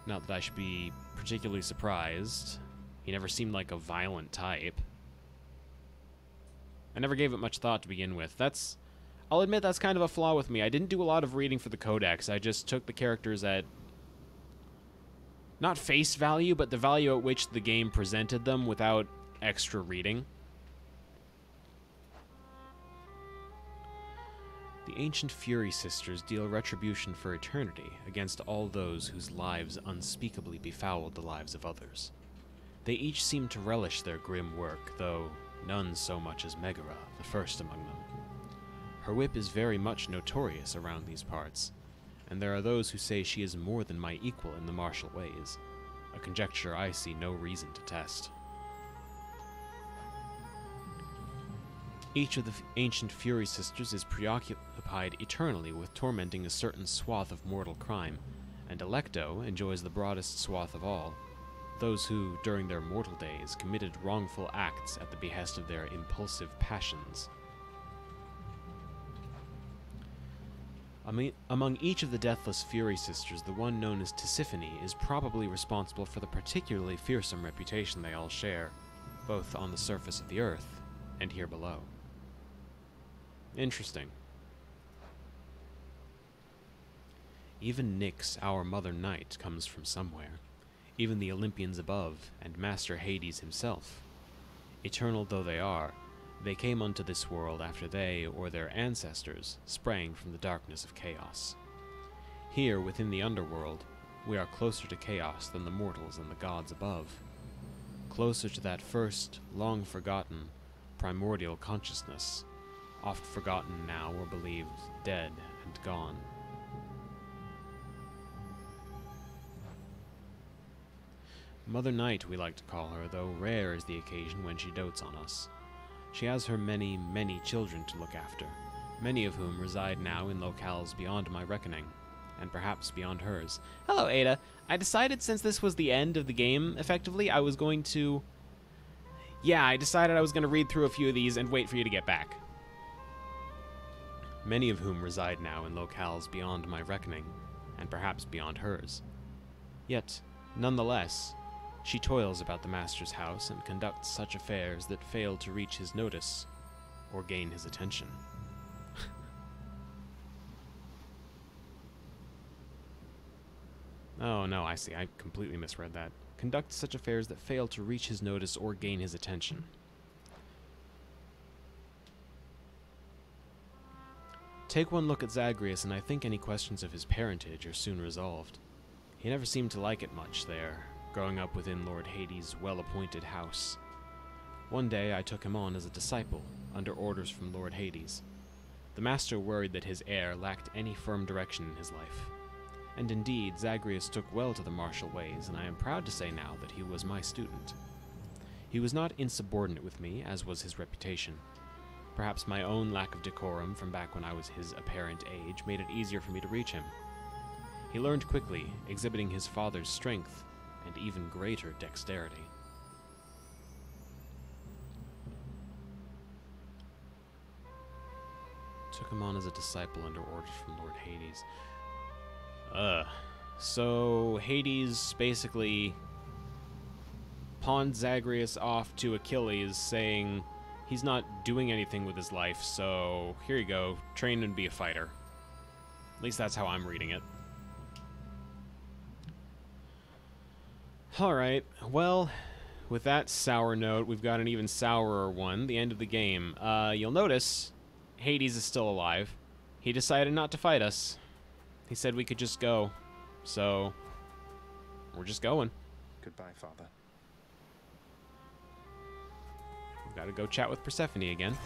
Speaker 1: Not that I should be particularly surprised. He never seemed like a violent type. I never gave it much thought to begin with. I'll admit that's kind of a flaw with me. I didn't do a lot of reading for the Codex. I just took the characters at not face value, but the value at which the game presented them without extra reading. The ancient Fury Sisters deal retribution for eternity against all those whose lives unspeakably befouled the lives of others. They each seem to relish their grim work, though none so much as Megara, the first among them. Her whip is very much notorious around these parts, and there are those who say she is more than my equal in the martial ways, a conjecture I see no reason to test. Each of the ancient Fury Sisters is preoccupied eternally with tormenting a certain swath of mortal crime, and Alecto enjoys the broadest swath of all, those who, during their mortal days, committed wrongful acts at the behest of their impulsive passions. Among each of the Deathless Fury Sisters, the one known as Tisiphone is probably responsible for the particularly fearsome reputation they all share, both on the surface of the earth and here below. Interesting. Even Nyx, our Mother Night, comes from somewhere. Even the Olympians above, and Master Hades himself. Eternal though they are, they came unto this world after they, or their ancestors, sprang from the darkness of chaos. Here, within the underworld, we are closer to chaos than the mortals and the gods above. Closer to that first, long-forgotten, primordial consciousness, oft forgotten now or believed dead and gone. Mother Night, we like to call her, though rare is the occasion when she dotes on us. She has her many, many children to look after, many of whom reside now in locales beyond my reckoning, and perhaps beyond hers. Hello, Ada. I decided since this was the end of the game, effectively, I was going to... Yeah, I decided I was going to read through a few of these and wait for you to get back. Many of whom reside now in locales beyond my reckoning, and perhaps beyond hers. Yet, nonetheless, she toils about the Master's house and conducts such affairs that fail to reach his notice or gain his attention. Oh, no, I see. I completely misread that. Conducts such affairs that fail to reach his notice or gain his attention. Take one look at Zagreus, and I think any questions of his parentage are soon resolved. He never seemed to like it much there, growing up within Lord Hades' well-appointed house. One day I took him on as a disciple, under orders from Lord Hades. The Master worried that his heir lacked any firm direction in his life. And indeed, Zagreus took well to the martial ways, and I am proud to say now that he was my student. He was not insubordinate with me, as was his reputation. Perhaps my own lack of decorum from back when I was his apparent age made it easier for me to reach him. He learned quickly, exhibiting his father's strength and even greater dexterity. Took him on as a disciple under orders from Lord Hades. So Hades basically pawned Zagreus off to Achilles, saying he's not doing anything with his life, so here you go, train and be a fighter. At least that's how I'm reading it. Alright, well, with that sour note, we've got an even sourer one, the end of the game. You'll notice Hades is still alive. He decided not to fight us. He said we could just go. So, we're just going.
Speaker 2: Goodbye, Father.
Speaker 1: We've got to go chat with Persephone again.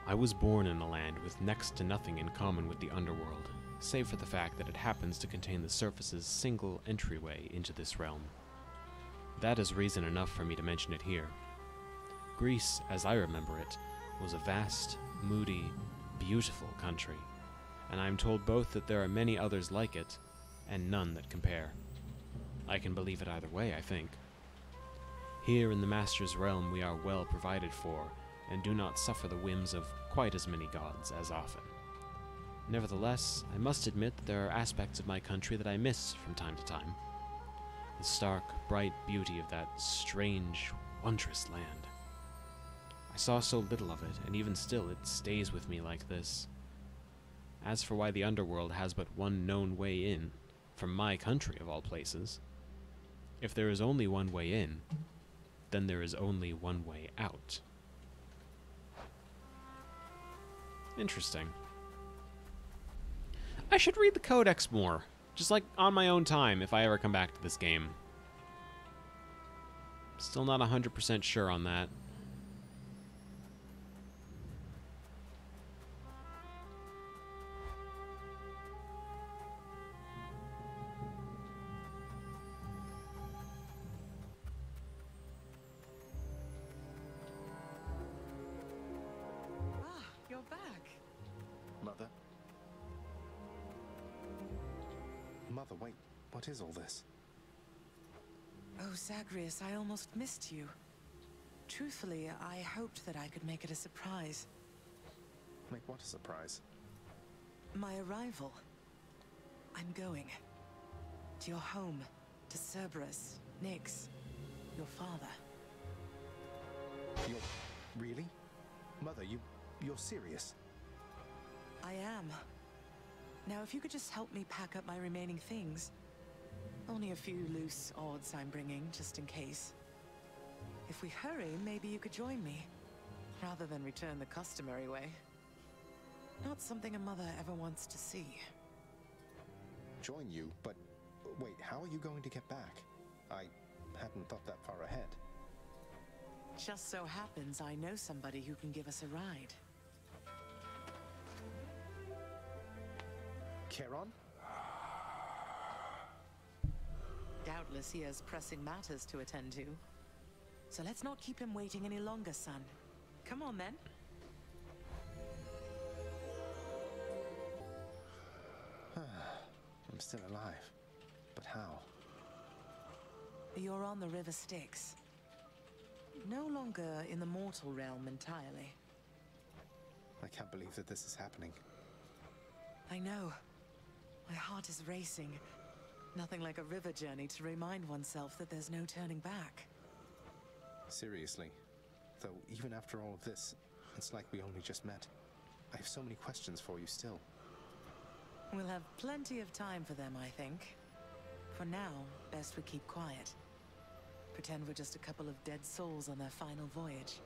Speaker 1: I was born in a land with next to nothing in common with the underworld, save for the fact that it happens to contain the surface's single entryway into this realm. That is reason enough for me to mention it here. Greece, as I remember it, was a vast, moody, beautiful country, and I am told both that there are many others like it, and none that compare. I can believe it either way, I think. Here in the Master's realm we are well provided for, and do not suffer the whims of quite as many gods as often. Nevertheless, I must admit that there are aspects of my country that I miss from time to time. The stark, bright beauty of that strange, wondrous land. I saw so little of it, and even still it stays with me like this. As for why the underworld has but one known way in, from my country of all places, if there is only one way in, then there is only one way out. Interesting. I should read the Codex more, just like on my own time if I ever come back to this game. Still not 100% sure on that.
Speaker 5: You're back.
Speaker 2: Mother? Mother, wait. What is all this?
Speaker 5: Oh, Zagreus, I almost missed you. Truthfully, I hoped that I could make it a surprise.
Speaker 2: Make what a surprise?
Speaker 5: My arrival. I'm going. To your home. To Cerberus, Nyx, your father.
Speaker 2: You're... really? Mother, you're serious?
Speaker 5: I am. Now, if you could just help me pack up my remaining things. Only a few loose odds I'm bringing, just in case. If we hurry, maybe you could join me, rather than return the customary way. Not something a mother ever wants to see.
Speaker 2: Join you? But wait, how are you going to get back? I hadn't thought that far ahead.
Speaker 5: Just so happens I know somebody who can give us a ride.
Speaker 2: Charon?
Speaker 5: Doubtless he has pressing matters to attend to. So let's not keep him waiting any longer, son. Come on, then.
Speaker 2: I'm still alive. But how?
Speaker 5: You're on the River Styx. No longer in the mortal realm entirely.
Speaker 2: I can't believe that this is happening.
Speaker 5: I know. My heart is racing. Nothing like a river journey to remind oneself that there's no turning back.
Speaker 2: Seriously. Though, even after all of this, it's like we only just met. I have so many questions for you still.
Speaker 5: We'll have plenty of time for them, I think. For now, best we keep quiet. Pretend we're just a couple of dead souls on their final voyage.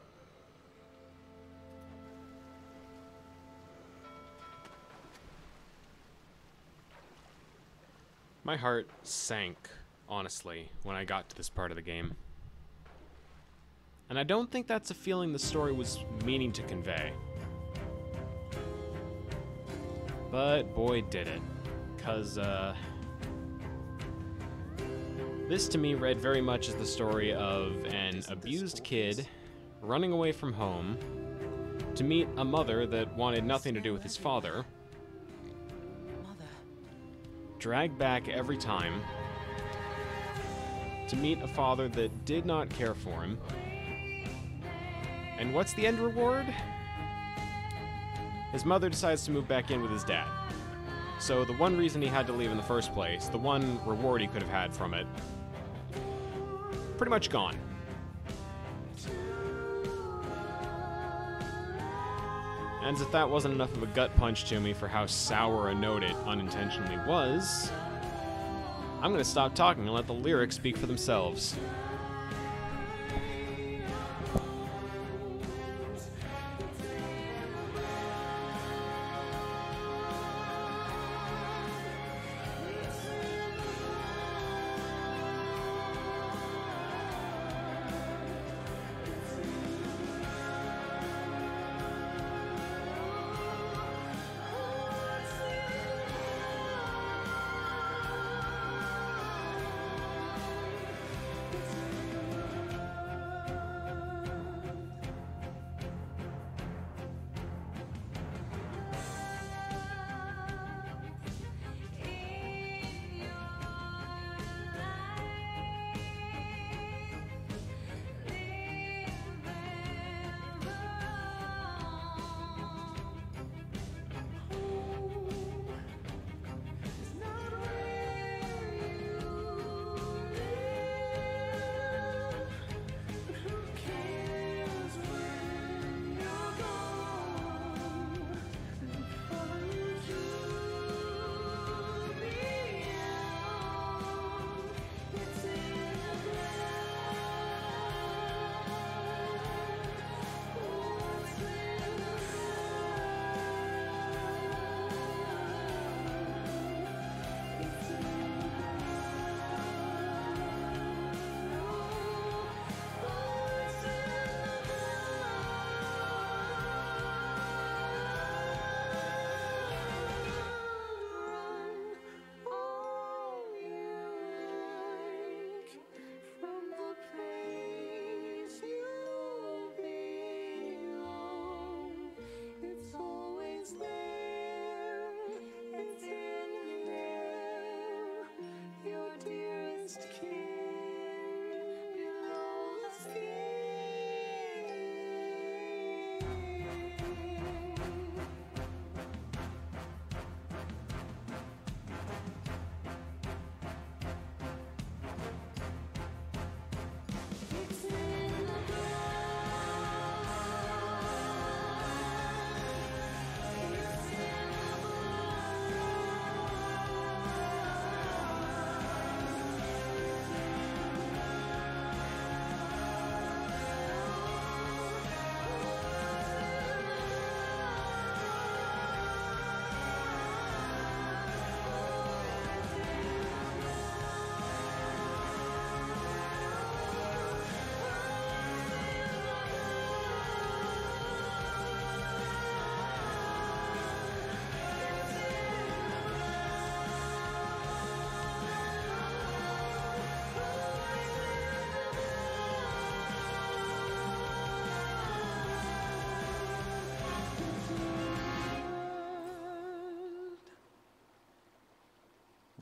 Speaker 1: My heart sank, honestly, when I got to this part of the game. And I don't think that's a feeling the story was meaning to convey. But boy did it. 'Cause, this to me read very much as the story of an abused kid running away from home to meet a mother that wanted nothing to do with his father, dragged back every time to meet a father that did not care for him. And what's the end reward? His mother decides to move back in with his dad. So the one reason he had to leave in the first place, the one reward he could have had from it, pretty much gone. And as if that wasn't enough of a gut punch to me for how sour a note it unintentionally was, I'm gonna stop talking and let the lyrics speak for themselves.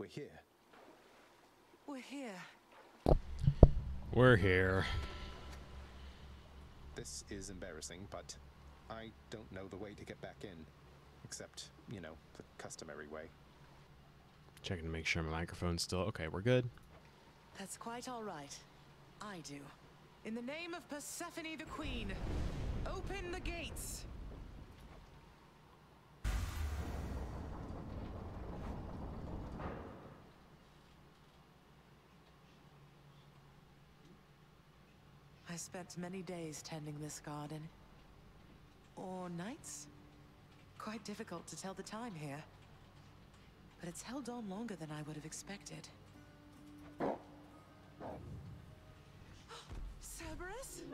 Speaker 2: We're here.
Speaker 5: We're here.
Speaker 1: We're here.
Speaker 2: This is embarrassing, but I don't know the way to get back in. Except, you know, the customary way.
Speaker 1: Checking to make sure my microphone's still okay. We're good.
Speaker 5: That's quite all right. I do. In the name of Persephone the Queen, open the gates! I spent many days tending this garden. Or nights? Quite difficult to tell the time here. But it's held on longer than I would have expected. Cerberus?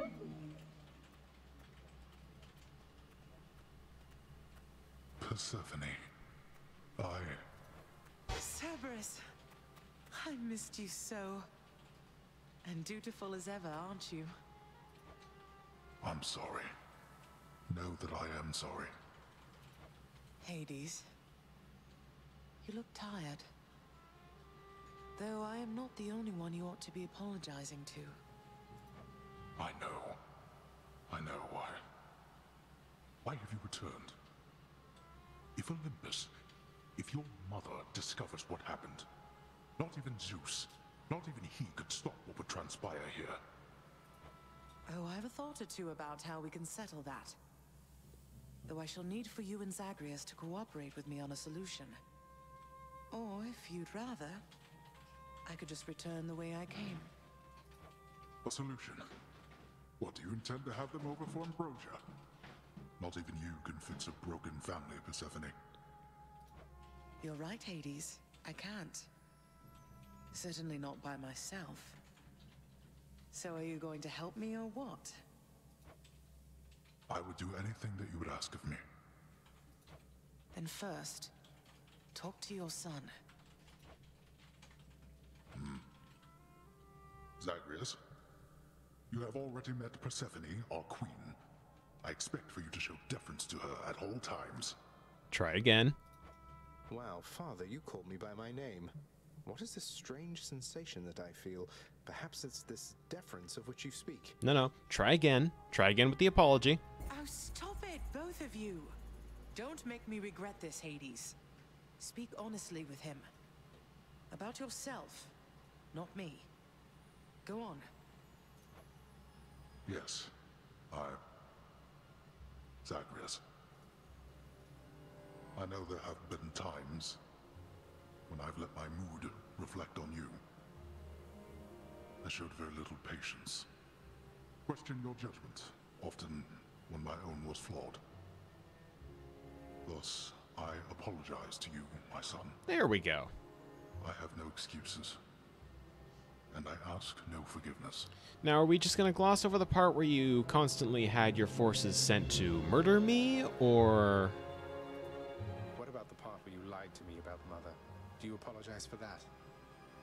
Speaker 6: Persephone.
Speaker 5: Cerberus! I missed you so. And dutiful as ever, aren't you?
Speaker 6: I'm sorry. Know that I am sorry.
Speaker 5: Hades. You look tired. Though I am not the only one you ought to be apologizing to.
Speaker 6: I know. I know why. Why have you returned? If Olympus, if your mother discovers what happened, not even Zeus, not even he could stop what would transpire here.
Speaker 5: Oh, I have a thought or two about how we can settle that. Though I shall need for you and Zagreus to cooperate with me on a solution. Or, if you'd rather, I could just return the way I came.
Speaker 6: A solution? What, do you intend to have them over for ambrosia? Not even you can fix a broken family, Persephone.
Speaker 5: You're right, Hades. I can't. Certainly not by myself. So are you going to help me or what?
Speaker 6: I would do anything that you would ask of me.
Speaker 5: Then first, talk to your son.
Speaker 6: Zagreus, you have already met Persephone, our queen. I expect for you to show deference to her at all times.
Speaker 1: Try again.
Speaker 2: Wow, Father, you called me by my name. What is this strange sensation that I feel? Perhaps it's this deference of which you speak.
Speaker 1: No. Try again. Try again with the apology.
Speaker 5: Oh, stop it, both of you. Don't make me regret this, Hades. Speak honestly with him. About yourself, not me. Go on.
Speaker 6: Yes, Zagreus. I know there have been times when I've let my mood reflect on you. I showed very little patience. Questioned your judgment, often when my own was flawed. Thus, I apologize to you, my son.
Speaker 1: There we go.
Speaker 6: I have no excuses. And I ask no forgiveness.
Speaker 1: Now, are we just going to gloss over the part where you constantly had your forces sent to murder me, or...
Speaker 2: What about the part where you lied to me about Mother? Do you apologize for that?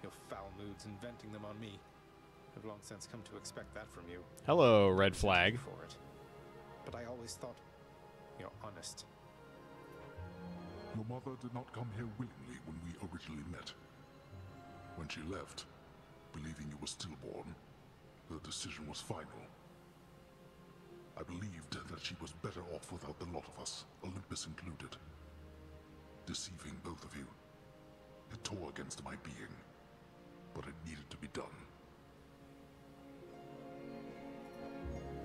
Speaker 2: Your foul moods and venting them on me. I've long since come to expect that from you.
Speaker 1: Hello, red flag.
Speaker 2: For it. But I always thought you're honest.
Speaker 6: Your mother did not come here willingly when we originally met. When she left, was stillborn, her decision was final. I believed that she was better off without the lot of us, Olympus included. Deceiving both of you. It tore against my being, but it needed to be done.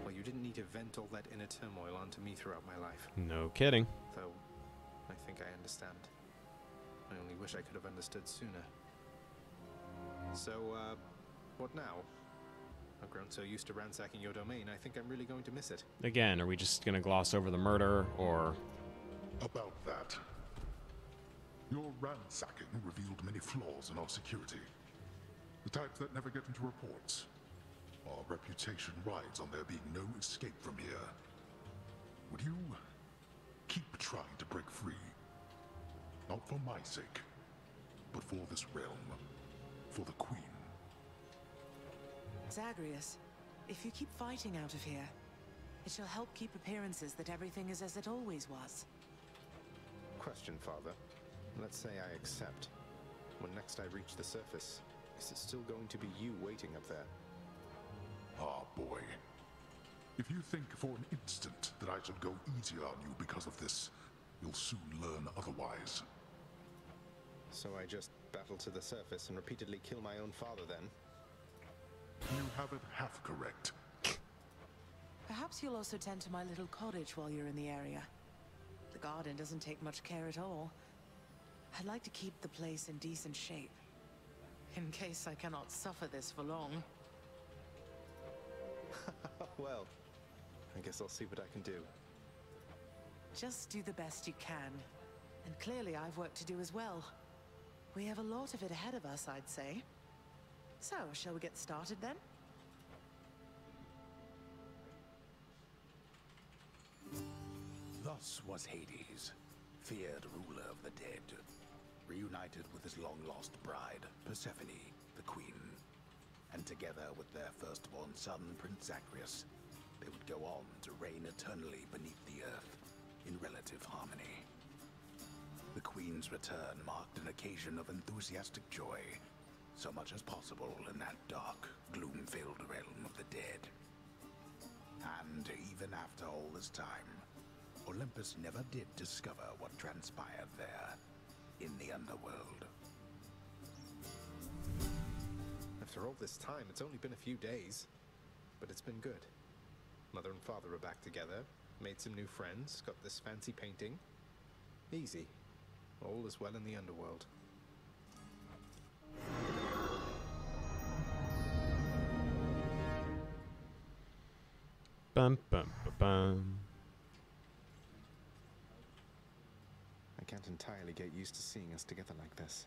Speaker 2: Well, you didn't need to vent all that inner turmoil onto me throughout my life.
Speaker 1: No kidding.
Speaker 2: Though, I think I understand. I only wish I could have understood sooner. So, what now? I've grown so used to ransacking your domain, I think I'm really going to miss it.
Speaker 1: Again, are we just gonna gloss over the murder, or...
Speaker 6: About that. Your ransacking revealed many flaws in our security. The types that never get into reports. Our reputation rides on there being no escape from here. Would you keep trying to break free? Not for my sake, but for this realm. For the Queen.
Speaker 5: Zagreus, if you keep fighting out of here, it shall help keep appearances that everything is as it always was.
Speaker 2: Question, Father. Let's say I accept. When next I reach the surface, is it still going to be you waiting up there?
Speaker 6: Ah, boy. If you think for an instant that I should go easier on you because of this, you'll soon learn otherwise.
Speaker 2: So I just battle to the surface and repeatedly kill my own father, then?
Speaker 6: You have it half correct.
Speaker 5: Perhaps you'll also tend to my little cottage while you're in the area. The garden doesn't take much care at all. I'd like to keep the place in decent shape, in case I cannot suffer this for long.
Speaker 2: Well, I guess I'll see what I can do.
Speaker 5: Just do the best you can. And clearly I've work to do as well. We have a lot of it ahead of us, I'd say. So, shall we get started then?
Speaker 12: Thus was Hades, feared ruler of the dead, reunited with his long-lost bride, Persephone, the queen. And together with their firstborn son, Prince Zagreus, they would go on to reign eternally beneath the earth, in relative harmony. The queen's return marked an occasion of enthusiastic joy, so much as possible in that dark, gloom-filled realm of the dead. And even after all this time, Olympus never did discover what transpired there, in the underworld.
Speaker 2: After all this time, it's only been a few days. But it's been good. Mother and father are back together, made some new friends, got this fancy painting. Easy. All is well in the underworld.
Speaker 1: Bum, bum, bum, bum.
Speaker 2: I can't entirely get used to seeing us together like this.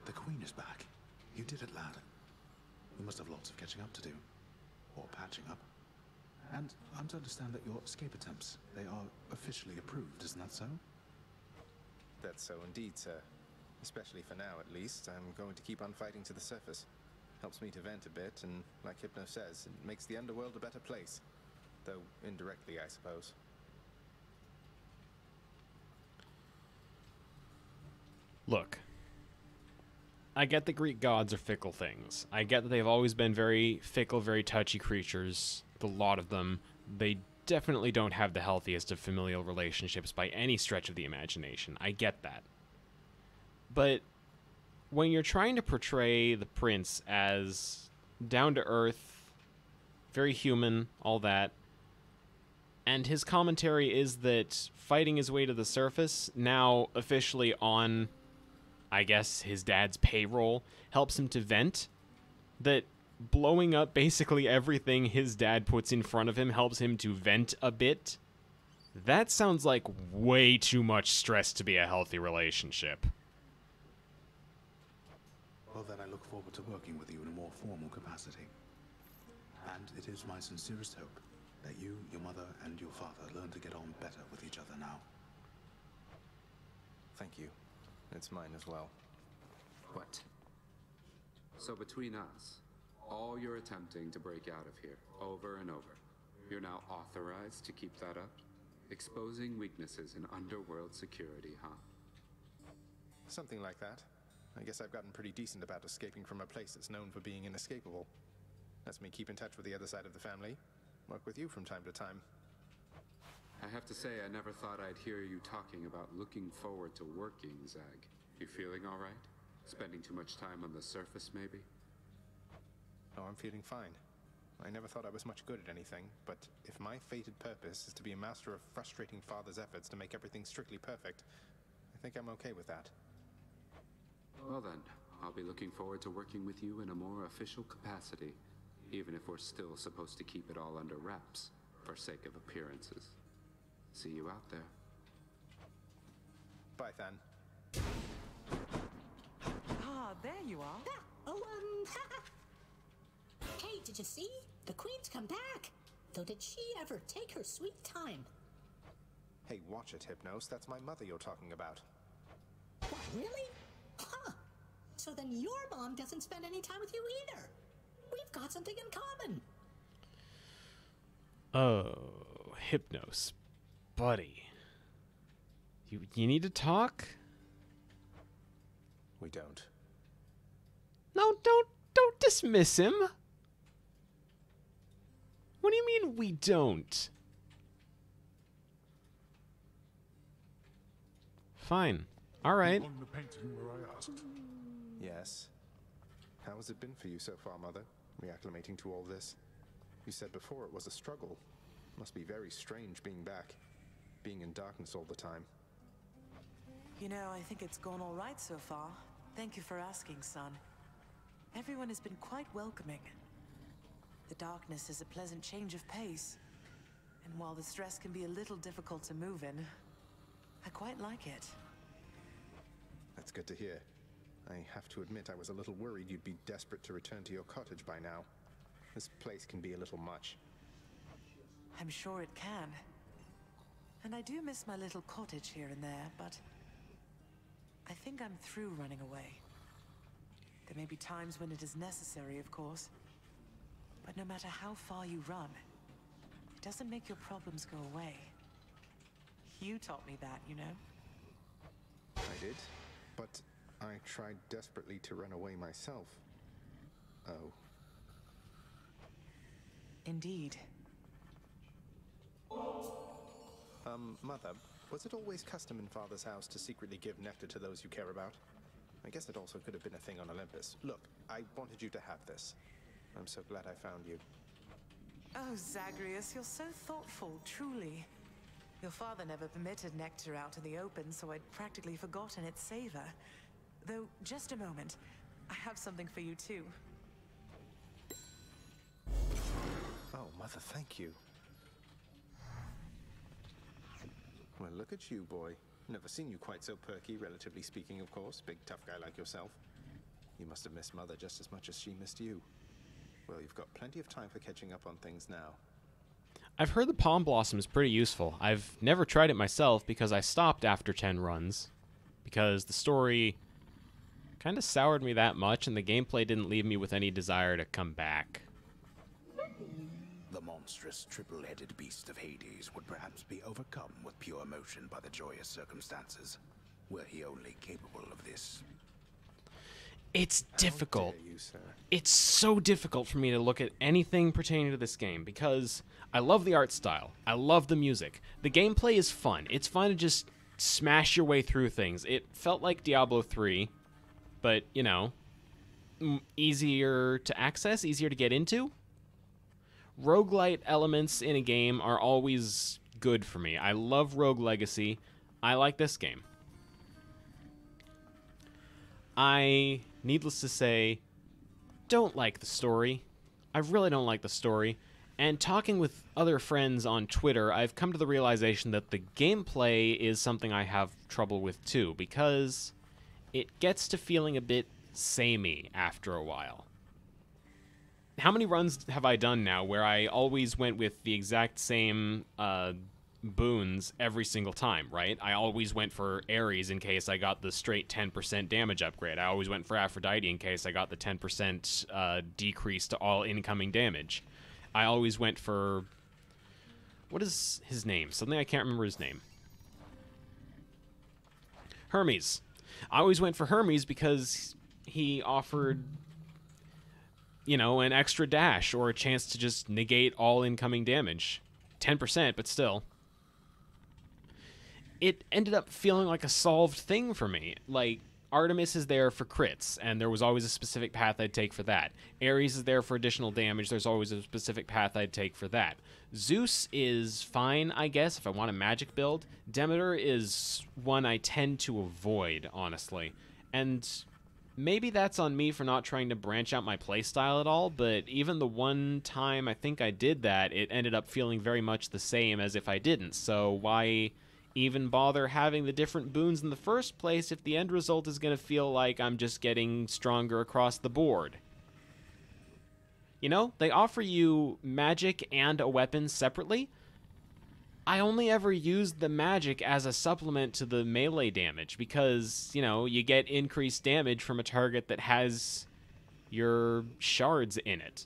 Speaker 12: The Queen is back. You did it, lad. We must have lots of catching up to do. Or patching up. And I'm to understand that your escape attempts, they are officially approved, isn't that so?
Speaker 2: That's so indeed, sir. Especially for now, at least. I'm going to keep on fighting to the surface. Helps me to vent a bit, and like Hypno says, it makes the underworld a better place. Though indirectly, I suppose.
Speaker 1: Look. I get the Greek gods are fickle things. I get that they've always been very fickle, very touchy creatures. The lot of them. They definitely don't have the healthiest of familial relationships by any stretch of the imagination. I get that. But when you're trying to portray the prince as down-to-earth, very human, all that, and his commentary is that fighting his way to the surface, now officially on, I guess, his dad's payroll, helps him to vent, that blowing up basically everything his dad puts in front of him helps him to vent a bit, that sounds like way too much stress to be a healthy relationship.
Speaker 12: Well, then I look forward to working with you in a more formal capacity. And it is my sincerest hope that you, your mother, and your father learn to get on better with each other now.
Speaker 2: thank you. It's mine as well.
Speaker 10: What? So between us, all you're attempting to break out of here, over and over, you're now authorized to keep that up? Exposing weaknesses in underworld security, huh?
Speaker 2: Something like that. I guess I've gotten pretty decent about escaping from a place that's known for being inescapable. Lets me keep in touch with the other side of the family. Work with you from time to time.
Speaker 10: I have to say, I never thought I'd hear you talking about looking forward to working, Zag. You feeling all right? Spending too much time on the surface, maybe?
Speaker 2: Oh, I'm feeling fine. I never thought I was much good at anything, but if my fated purpose is to be a master of frustrating father's efforts to make everything strictly perfect, I think I'm okay with that.
Speaker 10: Well then, I'll be looking forward to working with you in a more official capacity, even if we're still supposed to keep it all under wraps, for sake of appearances. See you out there.
Speaker 2: Bye, Than.
Speaker 5: Ah, there you are.
Speaker 17: Hey, did you see? The Queen's come back. Though did she ever take her sweet time?
Speaker 2: Hey, watch it, Hypnos. That's my mother you're talking about.
Speaker 17: What, really? Huh. So then your mom doesn't spend any time with you either. We've got something in common.
Speaker 1: Oh, Hypnos. Buddy. You need to talk?
Speaker 2: We don't.
Speaker 1: No, don't dismiss him. What do you mean we don't? Fine. All right.
Speaker 6: On the painting where I asked.
Speaker 2: Yes. How has it been for you so far, Mother? Reacclimating to all this? You said before it was a struggle. Must be very strange being back. Being in darkness all the time.
Speaker 5: You know, I think it's gone all right so far. Thank you for asking, son. Everyone has been quite welcoming. The darkness is a pleasant change of pace. And while the stress can be a little difficult to move in, I quite like it.
Speaker 2: That's good to hear. I have to admit I was a little worried you'd be desperate to return to your cottage by now. This place can be a little much.
Speaker 5: I'm sure it can. And I do miss my little cottage here and there, but I think I'm through running away. There may be times when it is necessary, of course. But no matter how far you run, it doesn't make your problems go away. You taught me that, you know?
Speaker 2: I did, but I tried desperately to run away myself. Oh.
Speaker 5: Indeed.
Speaker 2: Mother, was it always custom in Father's house to secretly give nectar to those you care about? I guess it also could have been a thing on Olympus. Look, I wanted you to have this. I'm so glad I found you.
Speaker 5: Oh, Zagreus, you're so thoughtful, truly. Your father never permitted nectar out in the open, so I'd practically forgotten its savor. Though, just a moment. I have something for you, too.
Speaker 2: Oh, Mother, thank you. Well, look at you, boy. Never seen you quite so perky, relatively speaking, of course. Big, tough guy like yourself. You must have missed Mother just as much as she missed you. Well, you've got plenty of time for catching up on things now.
Speaker 1: I've heard the Palm Blossom is pretty useful. I've never tried it myself because I stopped after 10 runs. Because the story kind of soured me that much, and the gameplay didn't leave me with any desire to come back.
Speaker 18: The monstrous triple-headed beast of Hades would perhaps be overcome with pure emotion by the joyous circumstances, were he only capable of this.
Speaker 1: It's difficult.
Speaker 2: How dare you, sir?
Speaker 1: It's so difficult for me to look at anything pertaining to this game because I love the art style. I love the music. The gameplay is fun. It's fun to just smash your way through things. It felt like Diablo 3, but, you know, easier to access, easier to get into. Roguelite elements in a game are always good for me. I love Rogue Legacy. I like this game. I, needless to say, don't like the story. I really don't like the story. And talking with other friends on Twitter, I've come to the realization that the gameplay is something I have trouble with too, because it gets to feeling a bit samey after a while. How many runs have I done now where I always went with the exact same boons every single time, right? I always went for Ares in case I got the straight 10% damage upgrade. I always went for Aphrodite in case I got the 10% decrease to all incoming damage. I always went for... what is his name? Suddenly I can't remember his name. Hermes. I always went for Hermes because he offered, you know, an extra dash or a chance to just negate all incoming damage. 10%, but still. It ended up feeling like a solved thing for me. Like, Artemis is there for crits, and there was always a specific path I'd take for that. Ares is there for additional damage, there's always a specific path I'd take for that. Zeus is fine, I guess, if I want a magic build. Demeter is one I tend to avoid, honestly. And maybe that's on me for not trying to branch out my playstyle at all, but even the one time I think I did that, it ended up feeling very much the same as if I didn't. So why even bother having the different boons in the first place if the end result is going to feel like I'm just getting stronger across the board? You know, they offer you magic and a weapon separately. I only ever used the magic as a supplement to the melee damage because, you know, you get increased damage from a target that has your shards in it.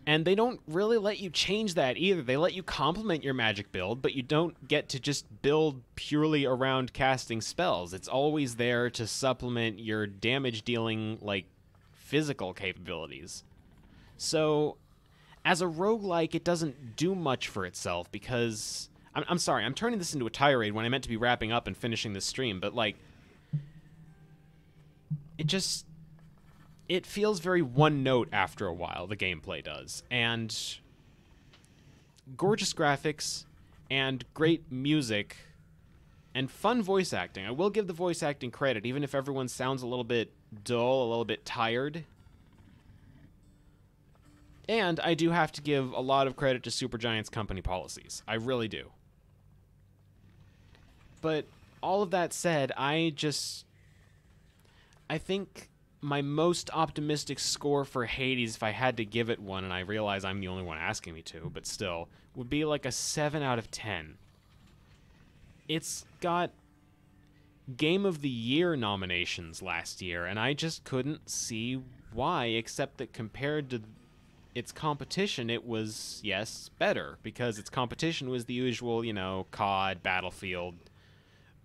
Speaker 1: And they don't really let you change that either. They let you complement your magic build, but you don't get to just build purely around casting spells. It's always there to supplement your damage dealing, like, physical capabilities. So, as a roguelike, it doesn't do much for itself because... I'm sorry, I'm turning this into a tirade when I meant to be wrapping up and finishing this stream, but, like... It feels very one-note after a while, the gameplay does. And gorgeous graphics and great music and fun voice acting. I will give the voice acting credit, even if everyone sounds a little bit dull, a little bit tired. And I do have to give a lot of credit to Supergiant's company policies. I really do. But all of that said, I think my most optimistic score for Hades, if I had to give it one, and I realize I'm the only one asking me to, but still, would be like a 7 out of 10. It's got Game of the Year nominations last year, and I just couldn't see why, except that compared to its competition, it was, yes, better, because its competition was the usual, you know, COD, Battlefield,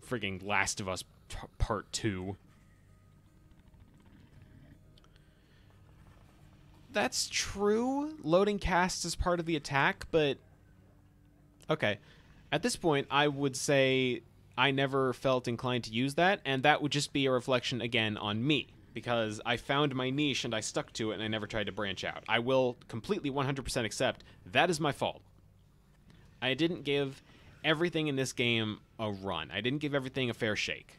Speaker 1: frigging Last of Us Part 2. That's true. Loading casts is part of the attack, but... okay. At this point, I would say I never felt inclined to use that, and that would just be a reflection, again, on me. Because I found my niche and I stuck to it and I never tried to branch out. I will completely 100% accept that is my fault. I didn't give everything in this game a run. I didn't give everything a fair shake.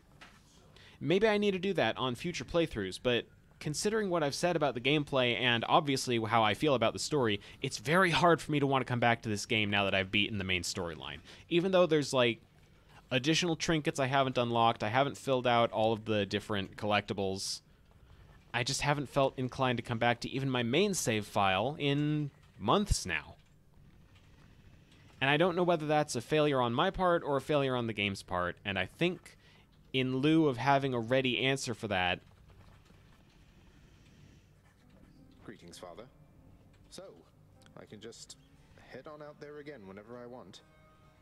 Speaker 1: Maybe I need to do that on future playthroughs, but considering what I've said about the gameplay and obviously how I feel about the story, it's very hard for me to want to come back to this game now that I've beaten the main storyline. Even though there's, like, additional trinkets I haven't unlocked, I haven't filled out all of the different collectibles, I just haven't felt inclined to come back to even my main save file in months now. And I don't know whether that's a failure on my part or a failure on the game's part, and I think in lieu of having a ready answer for that...
Speaker 2: Greetings, Father. So, I can just head on out there again whenever I want.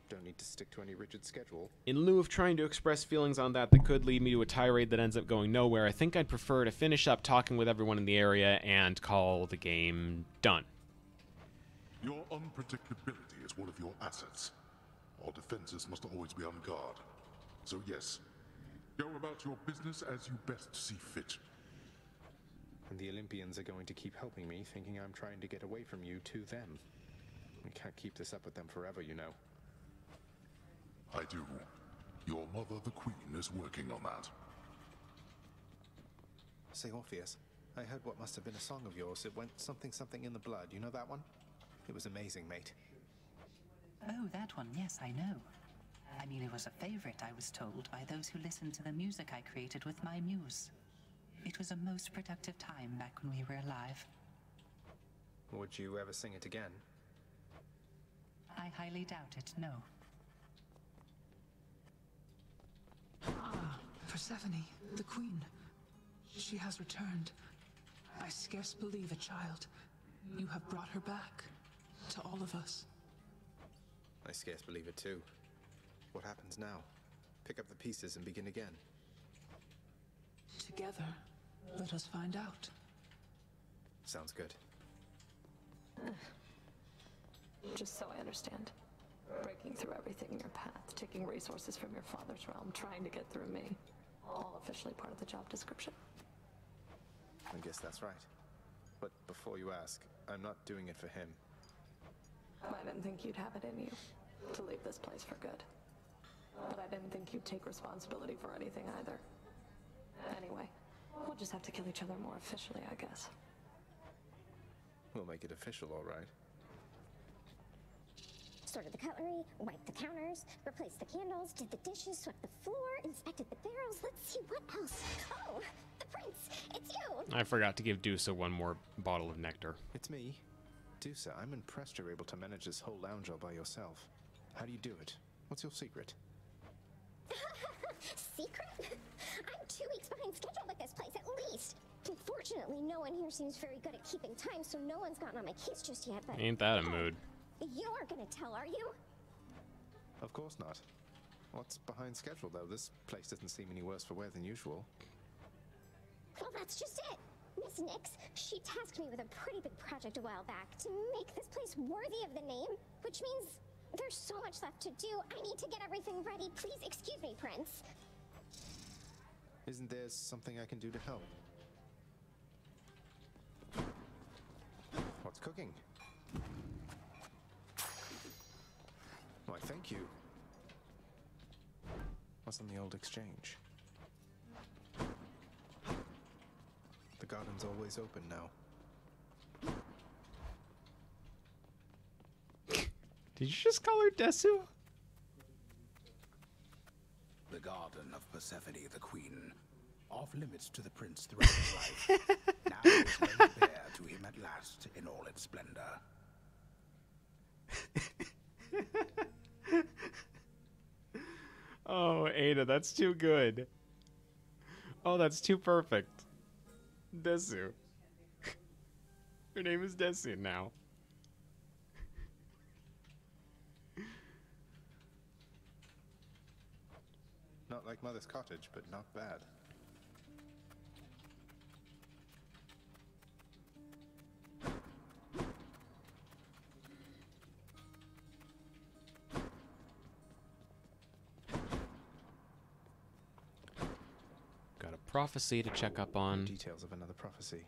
Speaker 2: Don't need to stick to any rigid schedule.
Speaker 1: In lieu of trying to express feelings on that could lead me to a tirade that ends up going nowhere, I think I'd prefer to finish up talking with everyone in the area and call the game done.
Speaker 6: Your unpredictability is one of your assets. Our defenses must always be on guard. So yes, go about your business as you best see fit.
Speaker 2: And the Olympians are going to keep helping me, thinking I'm trying to get away from you to them. We can't keep this up with them forever, you know.
Speaker 6: I do. Your mother, the Queen, is working on that.
Speaker 2: Say, Orpheus, I heard what must have been a song of yours. It went something something in the blood. You know that one? It was amazing, mate.
Speaker 5: Oh, that one, yes, I know. I mean, it was a favorite, I was told, by those who listened to the music I created with my muse. It was a most productive time back when we were alive.
Speaker 2: Would you ever sing it again?
Speaker 5: highly doubt it, no. Ah, Persephone, the queen. She has returned. I scarce believe it, child. You have brought her back to all of us.
Speaker 2: I scarce believe it too. What happens now? Pick up the pieces and begin again.
Speaker 5: Together, let us find out.
Speaker 2: Sounds good.
Speaker 7: Just so I understand. Breaking through everything in your path, taking resources from your father's realm, trying to get through me. All officially part of the job description.
Speaker 2: I guess that's right. But before you ask, I'm not doing it for him.
Speaker 7: I didn't think you'd have it in you to leave this place for good. But I didn't think you'd take responsibility for anything either. Anyway, we'll just have to kill each other more officially, I guess.
Speaker 2: We'll make it official, all right.
Speaker 13: Sorted the cutlery, wiped the counters, replaced the candles, did the dishes, swept the floor, inspected the barrels. Let's see what else. Oh, the prince! It's you!
Speaker 1: I forgot to give Dusa one more bottle of nectar.
Speaker 2: It's me. Dusa, I'm impressed you're able to manage this whole lounge all by yourself. How do you do it? What's your secret?
Speaker 13: Secret? I'm 2 weeks behind schedule with this place, at least. Unfortunately, no one here seems very good at keeping time, so no one's gotten on my case just yet, but...
Speaker 1: Ain't that a mood?
Speaker 13: You aren't gonna tell, are you?
Speaker 2: Of course not. What's behind schedule, though? This place doesn't seem any worse for wear than usual.
Speaker 13: Well, that's just it. Miss Nix, she tasked me with a pretty big project a while back to make this place worthy of the name, which means there's so much left to do. I need to get everything ready. Please excuse me, Prince.
Speaker 2: Isn't there something I can do to help? What's cooking? Why, thank you. What's on the old exchange? The garden's always open now.
Speaker 1: Did you just call her Desu?
Speaker 18: The garden of Persephone the queen, off limits to the prince throughout his life, now is laid bare to him at last in all its splendor.
Speaker 1: Oh, Ada, that's too good. Oh, that's too perfect. Desu. Her name is Desu now.
Speaker 2: Not like Mother's cottage, but not bad.
Speaker 1: Got a prophecy to check up on.
Speaker 2: Details of another prophecy.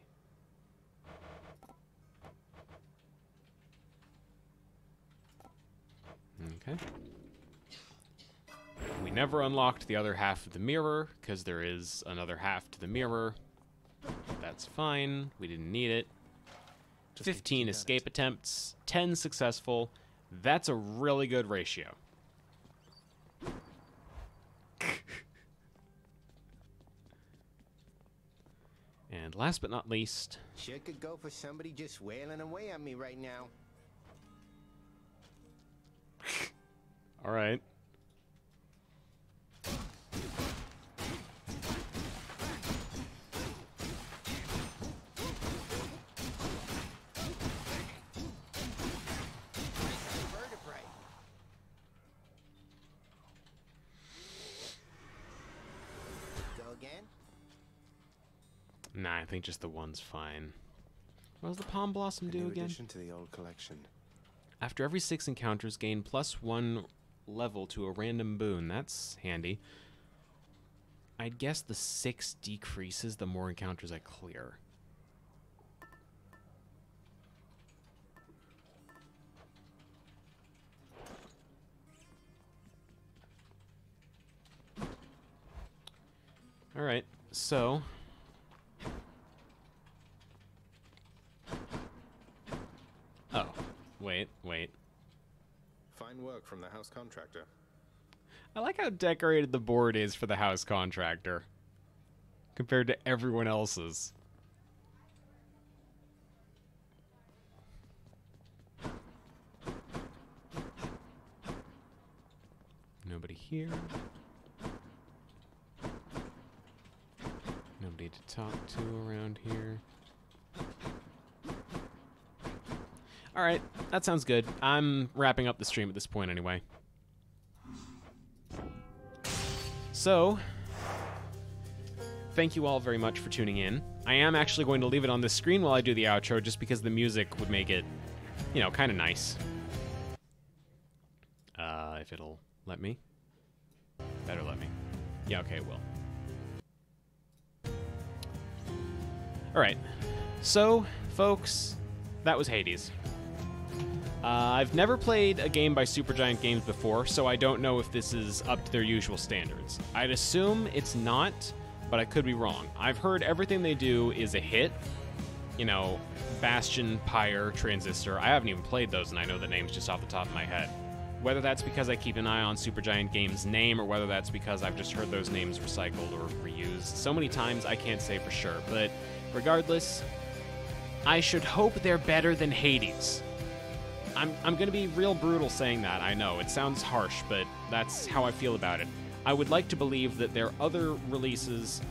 Speaker 1: Okay. We never unlocked the other half of the mirror, because there is another half to the mirror. That's fine. We didn't need it. 15 escape attempts, 10 successful. That's a really good ratio. And last but not least...
Speaker 14: Sure could go for somebody just wailing away on me right now.
Speaker 1: All right. Nah, I think just the one's fine. What does the Palm Blossom do again?
Speaker 2: Addition to the old collection.
Speaker 1: After every 6 encounters, gain +1 level to a random boon. That's handy. I'd guess the 6 decreases the more encounters I clear. Alright, so... Oh, wait.
Speaker 2: Fine work from the house contractor.
Speaker 1: I like how decorated the board is for the house contractor compared to everyone else's. nobody here. Nobody to talk to around here. Alright, that sounds good. I'm wrapping up the stream at this point anyway. So, thank you all very much for tuning in. I am actually going to leave it on this screen while I do the outro, just because the music would make it, you know, kind of nice. If it'll let me. Better let me. Yeah, okay, it will. Alright, so, folks, that was Hades. I've never played a game by Supergiant Games before, so I don't know if this is up to their usual standards. I'd assume it's not, but I could be wrong. I've heard everything they do is a hit. You know, Bastion, Pyre, Transistor. I haven't even played those, and I know the names just off the top of my head. Whether that's because I keep an eye on Supergiant Games' name, or whether that's because I've just heard those names recycled or reused so many times, I can't say for sure. But regardless, I should hope they're better than Hades. I'm going to be real brutal saying that, I know. It sounds harsh, but that's how I feel about it. I would like to believe that their other releases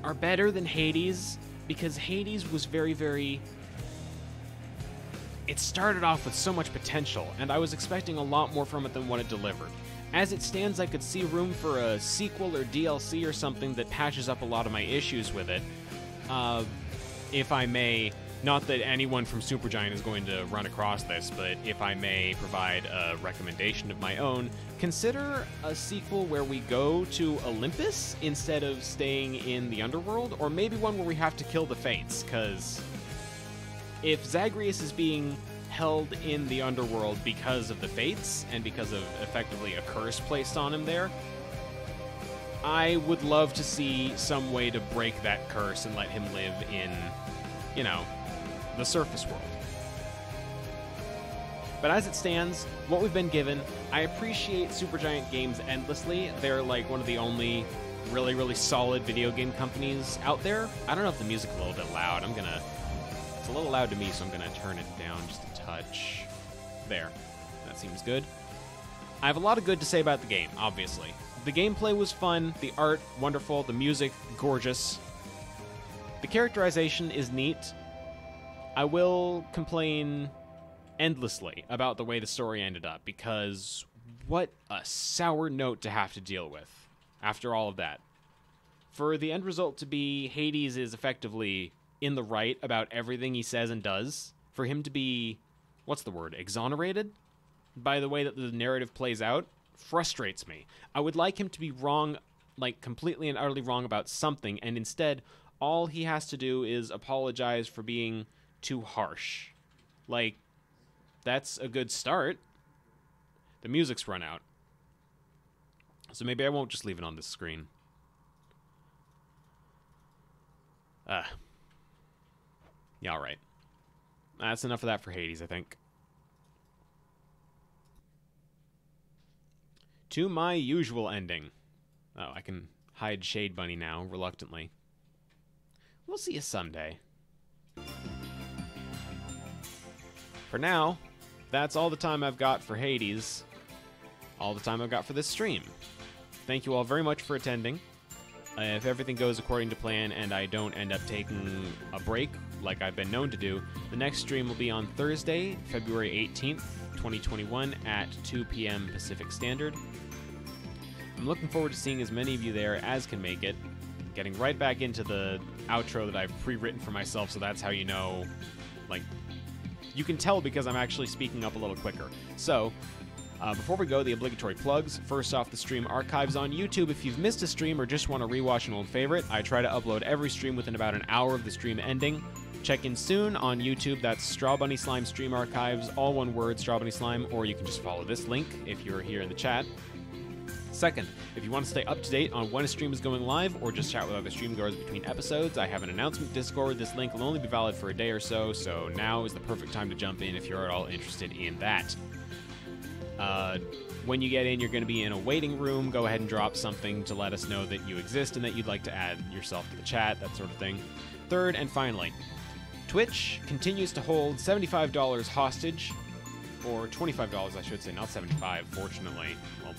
Speaker 1: are better than Hades, because Hades was very, very... It started off with so much potential, and I was expecting a lot more from it than what it delivered. As it stands, I could see room for a sequel or DLC or something that patches up a lot of my issues with it. If I may... Not that anyone from Supergiant is going to run across this, but if I may provide a recommendation of my own, consider a sequel where we go to Olympus instead of staying in the underworld, or maybe one where we have to kill the Fates, because if Zagreus is being held in the underworld because of the Fates, and because of effectively a curse placed on him there, I would love to see some way to break that curse and let him live in, you know, the surface world. But as it stands, what we've been given, I appreciate Supergiant Games endlessly. They're like one of the only really, really solid video game companies out there. I don't know if the music's a little bit loud. It's a little loud to me, so I'm gonna turn it down just a touch. There. That seems good. I have a lot of good to say about the game, obviously. The gameplay was fun, the art, wonderful, the music, gorgeous. The characterization is neat. I will complain endlessly about the way the story ended up, because what a sour note to have to deal with after all of that. For the end result to be Hades is effectively in the right about everything he says and does, for him to be, what's the word, exonerated by the way that the narrative plays out, frustrates me. I would like him to be wrong, like completely and utterly wrong about something, and instead all he has to do is apologize for being too harsh. Like, that's a good start. The music's run out, so maybe I won't just leave it on this screen. Yeah, alright. That's enough of that for Hades, I think. To my usual ending. Oh, I can hide Shade Bunny now, reluctantly. We'll see you someday. For now, that's all the time I've got for Hades. All the time I've got for this stream. Thank you all very much for attending. If everything goes according to plan and I don't end up taking a break like I've been known to do, the next stream will be on Thursday, February 18th, 2021 at 2 p.m. Pacific Standard. I'm looking forward to seeing as many of you there as can make it. Getting right back into the outro that I've pre-written for myself, so that's how you know, like, you can tell because I'm actually speaking up a little quicker. So, before we go, the obligatory plugs. First off, the stream archives on YouTube. If you've missed a stream or just want to rewatch an old favorite, I try to upload every stream within about an hour of the stream ending. Check in soon on YouTube. That's Strawbunny Slime Stream Archives, all one word, Strawbunny Slime, or you can just follow this link if you're here in the chat. Second, if you want to stay up to date on when a stream is going live or just chat with other streamgoers between episodes, I have an announcement Discord. This link will only be valid for a day or so, so now is the perfect time to jump in if you're at all interested in that. When you get in, you're going to be in a waiting room. Go ahead and drop something to let us know that you exist and that you'd like to add yourself to the chat, that sort of thing. Third, and finally, Twitch continues to hold $75 hostage, or $25, I should say, not $75, fortunately. Well,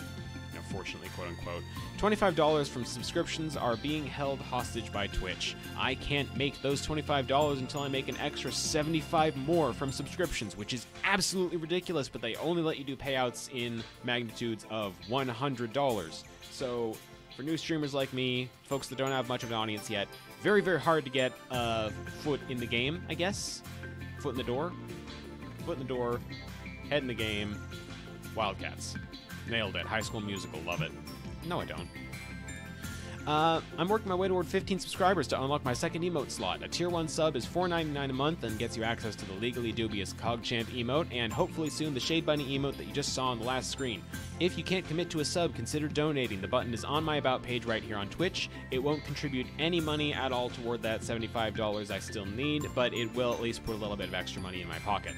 Speaker 1: fortunately, quote-unquote. $25 from subscriptions are being held hostage by Twitch. I can't make those $25 until I make an extra 75 more from subscriptions, which is absolutely ridiculous, but they only let you do payouts in magnitudes of $100. So, for new streamers like me, folks that don't have much of an audience yet, very, very hard to get a foot in the game, I guess. Foot in the door. Foot in the door. Head in the game. Wildcats. Nailed it. High School Musical. Love it. No, I don't. I'm working my way toward 15 subscribers to unlock my second emote slot. A tier 1 sub is $4.99 a month and gets you access to the legally dubious CogChamp emote and hopefully soon the Shade Bunny emote that you just saw on the last screen. If you can't commit to a sub, consider donating. The button is on my About page right here on Twitch. It won't contribute any money at all toward that $75 I still need, but it will at least put a little bit of extra money in my pocket.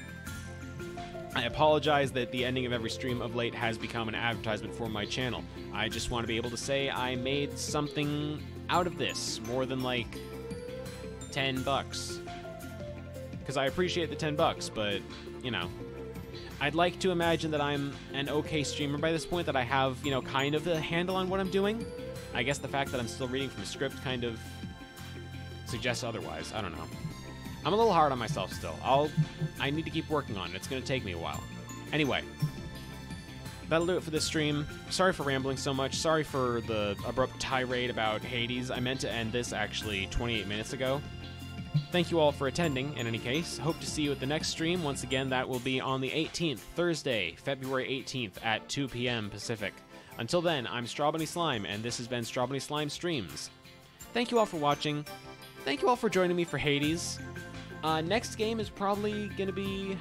Speaker 1: I apologize that the ending of every stream of late has become an advertisement for my channel. I just want to be able to say I made something out of this, more than like $10. Because I appreciate the $10, but, you know, I'd like to imagine that I'm an okay streamer by this point, that I have, you know, kind of a handle on what I'm doing. I guess the fact that I'm still reading from a script kind of suggests otherwise. I don't know. I'm a little hard on myself still. I need to keep working on it. It's going to take me a while. Anyway, that'll do it for this stream. Sorry for rambling so much. Sorry for the abrupt tirade about Hades. I meant to end this actually 28 minutes ago. Thank you all for attending, in any case. Hope to see you at the next stream. Once again, that will be on the 18th, Thursday, February 18th at 2 p.m. Pacific. Until then, I'm Strawbunny Slime, and this has been Strawbunny Slime Streams. Thank you all for watching. Thank you all for joining me for Hades. Next game is probably going to be...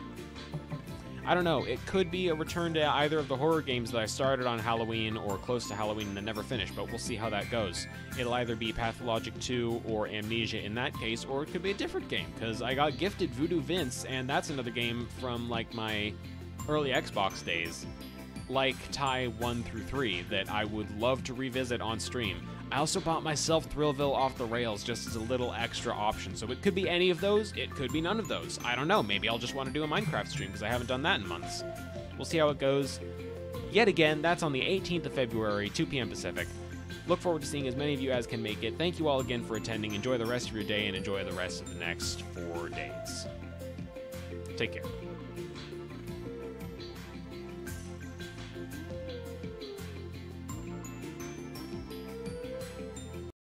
Speaker 1: I don't know. It could be a return to either of the horror games that I started on Halloween or close to Halloween and then never finished, but we'll see how that goes. It'll either be Pathologic 2 or Amnesia in that case, or it could be a different game, because I got gifted Voodoo Vince, and that's another game from, like, my early Xbox days, like Tie 1 through 3, that I would love to revisit on stream. I also bought myself Thrillville Off the Rails just as a little extra option, so it could be any of those, it could be none of those. I don't know, maybe I'll just want to do a Minecraft stream because I haven't done that in months. We'll see how it goes. Yet again, that's on the 18th of February, 2 p.m. Pacific. Look forward to seeing as many of you as can make it. Thank you all again for attending. Enjoy the rest of your day and enjoy the rest of the next 4 days. Take care.